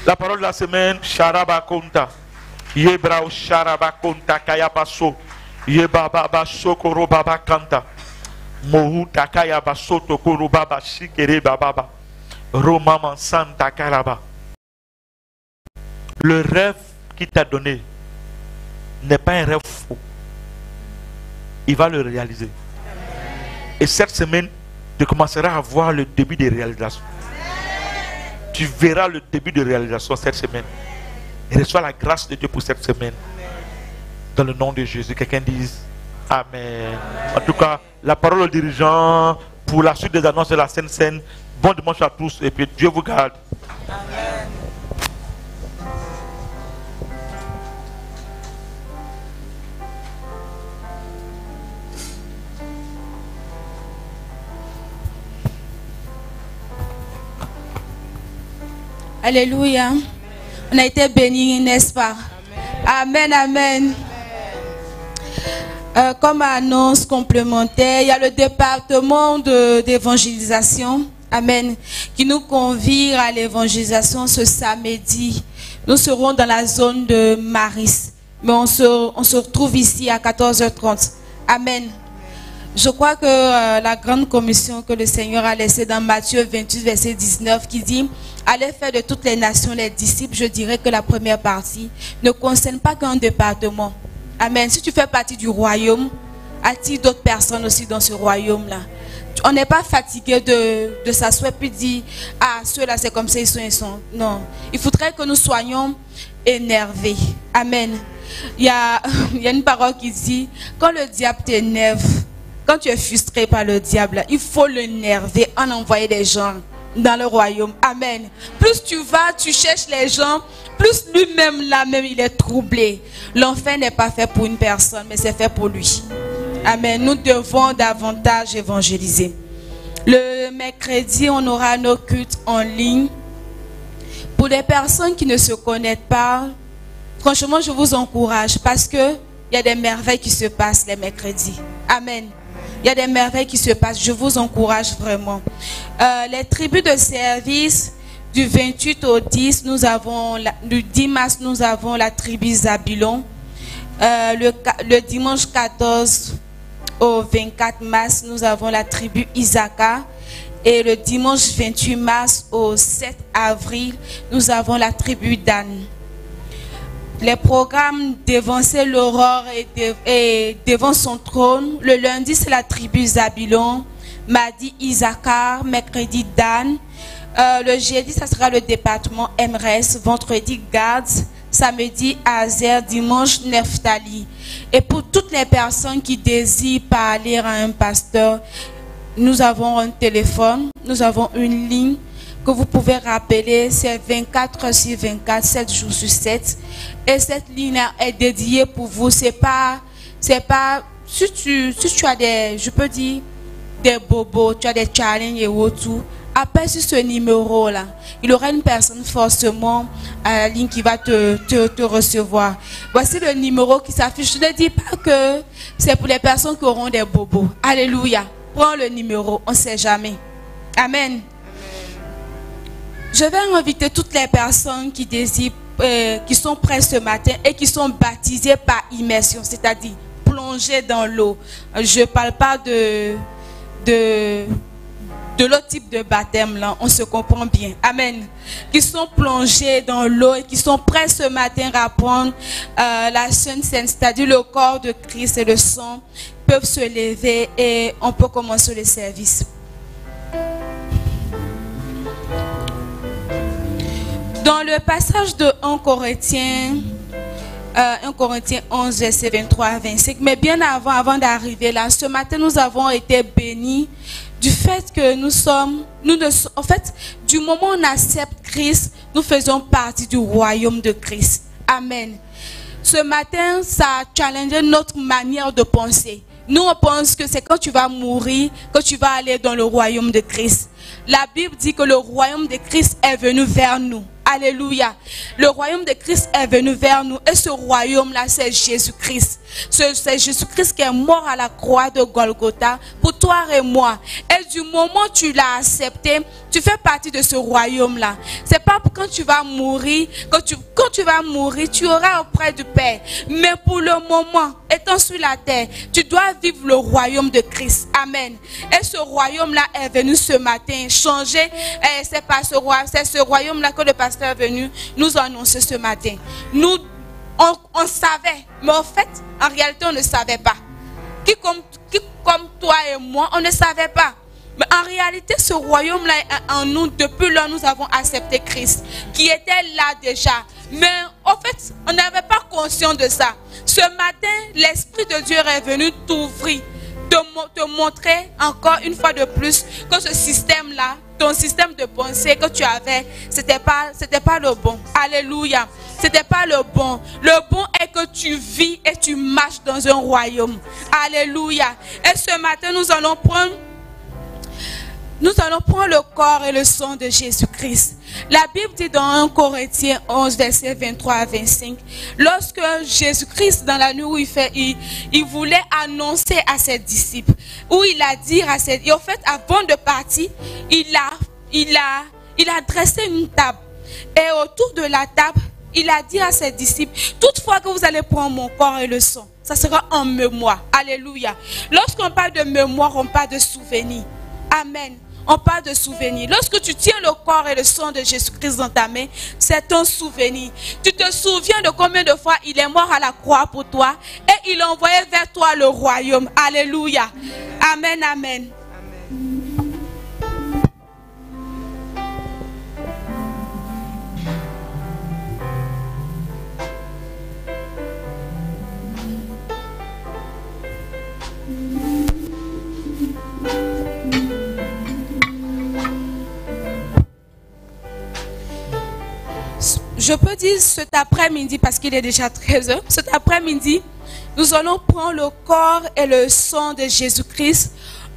La parole de la semaine, Sharabakonta. Yebrao Sharabakonta Kayabaso. Yebaba Sokoro Baba Kanta. Mohu Takayabaso Tokoro Baba Shikere Baba. Romaman Santa Karaba. Le rêve qu'il t'a donné n'est pas un rêve faux. Il va le réaliser. Et cette semaine, tu commenceras à voir le début des réalisations. Tu verras le début de réalisation cette semaine. Et reçois la grâce de Dieu pour cette semaine. Dans le nom de Jésus, quelqu'un dise Amen. En tout cas, la parole au dirigeant pour la suite des annonces de la Sainte Seine. Bon dimanche à tous et puis Dieu vous garde. Amen. Alléluia. On a été bénis, n'est-ce pas? Amen, amen. Comme annonce complémentaire, il y a le département d'évangélisation, amen, qui nous convie à l'évangélisation ce samedi. Nous serons dans la zone de Maris, mais on se retrouve ici à 14h30. Amen. Je crois que la grande commission que le Seigneur a laissée dans Matthieu 28, verset 19, qui dit « Allez faire de toutes les nations les disciples », je dirais que la première partie ne concerne pas qu'un département. Amen. Si tu fais partie du royaume, attire d'autres personnes aussi dans ce royaume-là. On n'est pas fatigué de s'asseoir puis dire « Ah, ceux-là, c'est comme ça, ils sont. » Non. Il faudrait que nous soyons énervés. Amen. Il y a une parole qui dit « Quand le diable t'énerve, quand tu es frustré par le diable, il faut l'énerver en envoyant des gens dans le royaume. Amen. Plus tu vas, tu cherches les gens, plus lui-même là-même il est troublé. L'enfer n'est pas fait pour une personne, mais c'est fait pour lui. Amen. Nous devons davantage évangéliser. Le mercredi, on aura nos cultes en ligne. Pour les personnes qui ne se connaissent pas, franchement, je vous encourage parce que il y a des merveilles qui se passent les mercredis. Amen. Il y a des merveilles qui se passent. Je vous encourage vraiment. Les tribus de service, du 28 au 10, du 10 mars, nous avons la tribu Zabulon. Le dimanche 14 au 24 mars, nous avons la tribu Isaka. Et le dimanche 28 mars au 7 avril, nous avons la tribu Dan. Les programmes Dévancer l'aurore et Devant son trône. Le lundi, c'est la tribu Zabulon. Mardi, Isaacar. Mercredi, Dan. Le jeudi, ça sera le département MRS. Vendredi, Gad. Samedi, Azer. Dimanche, Nephtali. Et pour toutes les personnes qui désirent parler à un pasteur, nous avons un téléphone, nous avons une ligne que vous pouvez rappeler, c'est 24 heures sur 24, 7 jours sur 7. Et cette ligne est dédiée pour vous. C'est pas, si tu as des, je peux dire, des bobos, tu as des challenges et autres, appelle sur ce numéro-là. Il y aura une personne forcément à la ligne qui va te recevoir. Voici le numéro qui s'affiche. Je ne dis pas que c'est pour les personnes qui auront des bobos. Alléluia. Prends le numéro, on ne sait jamais. Amen. Je vais inviter toutes les personnes qui désirent, qui sont prêtes ce matin et qui sont baptisées par immersion, c'est-à-dire plongées dans l'eau. Je ne parle pas de l'autre type de baptême là, on se comprend bien. Amen. Qui sont plongés dans l'eau et qui sont prêts ce matin à prendre la Sainte Seine, c'est-à-dire le corps de Christ et le sang, peuvent se lever et on peut commencer le service. Dans le passage de 1 Corinthiens 11, verset 23 à 25, mais bien avant d'arriver là, ce matin nous avons été bénis du fait que en fait, du moment où on accepte Christ, nous faisons partie du royaume de Christ. Amen. Ce matin, ça a challengé notre manière de penser. Nous, on pense que c'est quand tu vas mourir que tu vas aller dans le royaume de Christ. La Bible dit que le royaume de Christ est venu vers nous. Alléluia. Le royaume de Christ est venu vers nous. Et ce royaume-là, c'est Jésus-Christ. C'est Jésus-Christ qui est mort à la croix de Golgotha pour toi et moi. Et du moment où tu l'as accepté, tu fais partie de ce royaume-là. C'est pas pour quand tu vas mourir, quand tu vas mourir, tu auras auprès du Père. Mais pour le moment, étant sur la terre, tu dois vivre le royaume de Christ. Amen. Et ce royaume-là est venu ce matin changer. C'est ce royaume-là que le pasteur est venu nous annoncer ce matin. Nous, on savait, mais en fait, en réalité, on ne savait pas. Qui comme toi et moi, on ne savait pas. Mais en réalité, ce royaume-là est en nous depuis là nous avons accepté Christ, qui était là déjà. Mais en fait, on n'avait pas conscience de ça. Ce matin, l'Esprit de Dieu est venu t'ouvrir, te montrer encore une fois de plus que ce système-là, ton système de pensée que tu avais, c'était pas le bon. Alléluia. C'était pas le bon. Le bon est que tu vis et tu marches dans un royaume. Alléluia. Et ce matin, nous allons prendre le corps et le sang de Jésus-Christ. La Bible dit dans 1 Corinthiens 11, verset 23 à 25, lorsque Jésus-Christ, dans la nuit où il voulait annoncer à ses disciples, où il a dit à ses disciples, et en fait, avant de partir, il a dressé une table. Et autour de la table, il a dit à ses disciples, toutefois que vous allez prendre mon corps et le sang, ça sera en mémoire. Alléluia. Lorsqu'on parle de mémoire, on parle de souvenir. Amen. On parle de souvenir. Lorsque tu tiens le corps et le sang de Jésus-Christ dans ta main, c'est un souvenir. Tu te souviens de combien de fois il est mort à la croix pour toi et il a envoyé vers toi le royaume. Alléluia. Amen, amen. Je peux dire cet après-midi, parce qu'il est déjà 13h, cet après-midi, nous allons prendre le corps et le sang de Jésus-Christ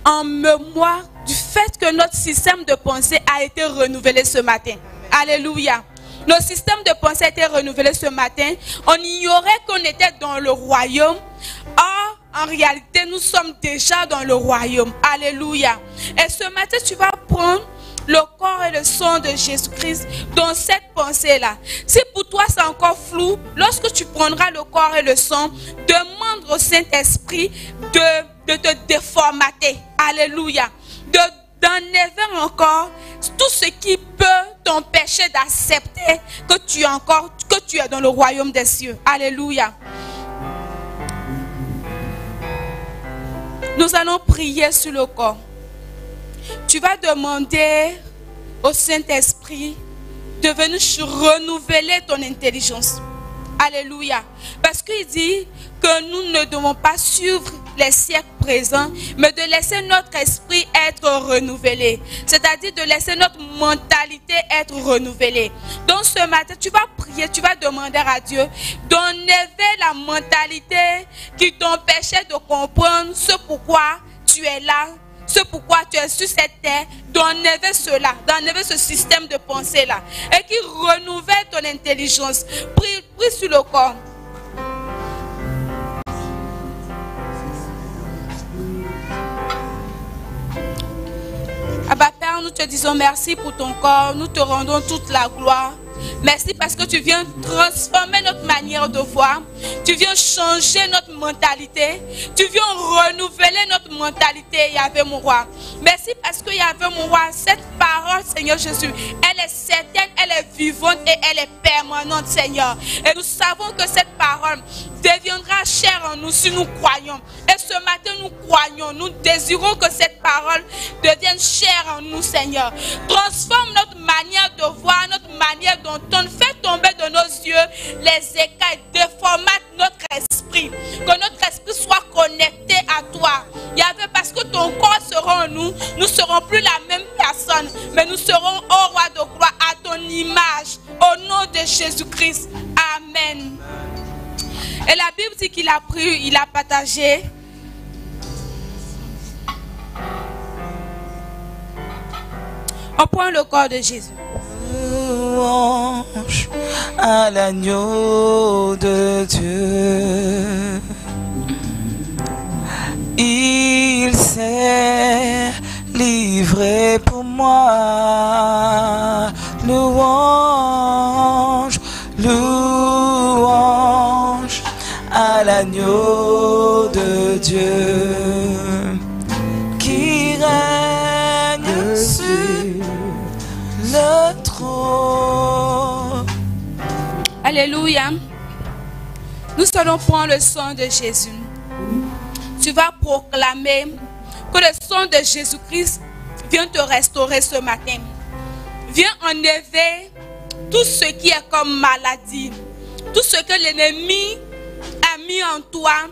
en mémoire du fait que notre système de pensée a été renouvelé ce matin. Alléluia. Notre système de pensée a été renouvelé ce matin. On ignorait qu'on était dans le royaume. Or, en réalité, nous sommes déjà dans le royaume. Alléluia. Et ce matin, tu vas prendre le corps et le sang de Jésus-Christ dans cette pensée-là. Si pour toi c'est encore flou, lorsque tu prendras le corps et le sang, demande au Saint-Esprit de te déformater. Alléluia. D'enlever encore tout ce qui peut t'empêcher d'accepter que tu es dans le royaume des cieux. Alléluia. Nous allons prier sur le corps. Tu vas demander au Saint-Esprit de venir renouveler ton intelligence. Alléluia. Parce qu'il dit que nous ne devons pas suivre les siècles présents, mais de laisser notre esprit être renouvelé. C'est-à-dire de laisser notre mentalité être renouvelée. Donc ce matin, tu vas prier, tu vas demander à Dieu d'enlever la mentalité qui t'empêchait de comprendre ce pourquoi tu es là, C'est pourquoi tu es sur cette terre d'enlever cela, d'enlever ce système de pensée-là. Et qui renouvelle ton intelligence. Prie sur le corps. Abba Père, nous te disons merci pour ton corps. Nous te rendons toute la gloire. Merci parce que tu viens transformer notre manière de voir. Tu viens changer notre mentalité. Tu viens renouveler notre mentalité, Yahvé mon roi. Merci parce que Yahvé mon roi, cette parole, Seigneur Jésus, elle est certaine, elle est vivante et elle est permanente, Seignor. Et nous savons que cette parole deviendra chère en nous si nous croyons. Et ce matin, nous croyons, nous désirons que cette parole devienne chère en nous, Seigneur. Transforme notre manière de voir, notre manière d'entendre. Fais tomber de nos yeux les écailles, déformate notre esprit. Que notre esprit soit connecté à toi. Yahvé, parce que ton corps sera en nous, nous ne serons plus la même personne, mais nous serons, ô roi de gloire, à ton image. Au nom de Jésus-Christ. Amen. Et la Bible dit qu'il a pris, il a partagé. On prend le corps de Jésus. Louange à l'agneau de Dieu. Il s'est livré pour moi. Louange, louange à l'agneau de Dieu qui règne sur le trône. Alléluia. Nous allons prendre le sang de Jésus. Tu vas proclamer que le sang de Jésus-Christ vient te restaurer ce matin. Viens enlever tout ce qui est comme maladie, tout ce que l'ennemi a mis en toi,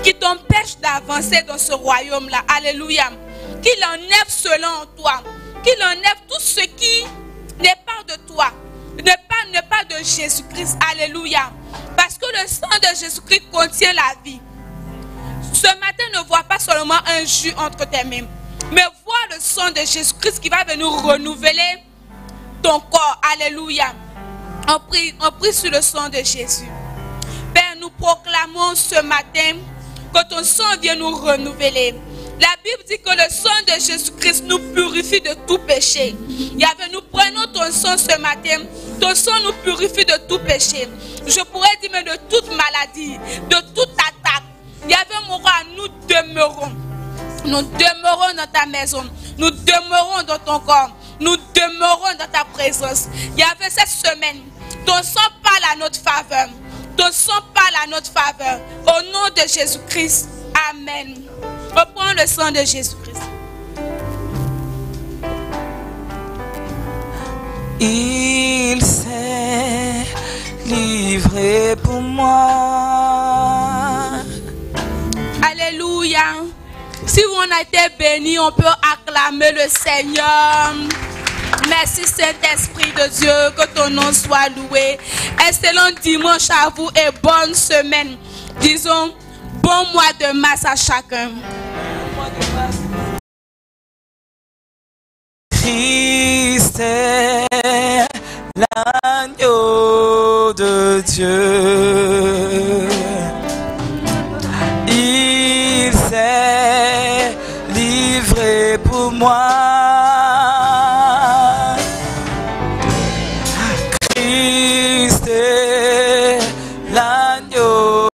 qui t'empêche d'avancer dans ce royaume-là. Alléluia. Qu'il enlève cela en toi. Qu'il enlève tout ce qui n'est pas de toi. Ne pas de Jésus-Christ. Alléluia. Parce que le sang de Jésus-Christ contient la vie. Ce matin, ne vois pas seulement un jus entre tes mains, mais vois le sang de Jésus-Christ qui va venir renouveler ton corps. Alléluia. On prie sur le sang de Jésus. Père, nous proclamons ce matin que ton sang vient nous renouveler. La Bible dit que le sang de Jésus-Christ nous purifie de tout péché. Yahvé, nous prenons ton sang ce matin. Ton sang nous purifie de tout péché. Je pourrais dire, mais de toute maladie, de toute attaque. Yahvé, mon roi, nous demeurons. Nous demeurons dans ta maison. Nous demeurons dans ton corps. Nous demeurons dans ta présence. Yahvé, cette semaine, ton sang parle à notre faveur. Ton sang parle à notre faveur. Au nom de Jésus-Christ. Amen. Reprends le sang de Jésus-Christ. Il s'est livré pour moi. Alléluia. Si on a été béni, on peut acclamer le Seigneur. Merci Saint-Esprit de Dieu, que ton nom soit loué. Excellent dimanche à vous et bonne semaine. Disons, bon mois de mars à chacun. Christ est l'agneau de Dieu. Il s'est livré pour moi.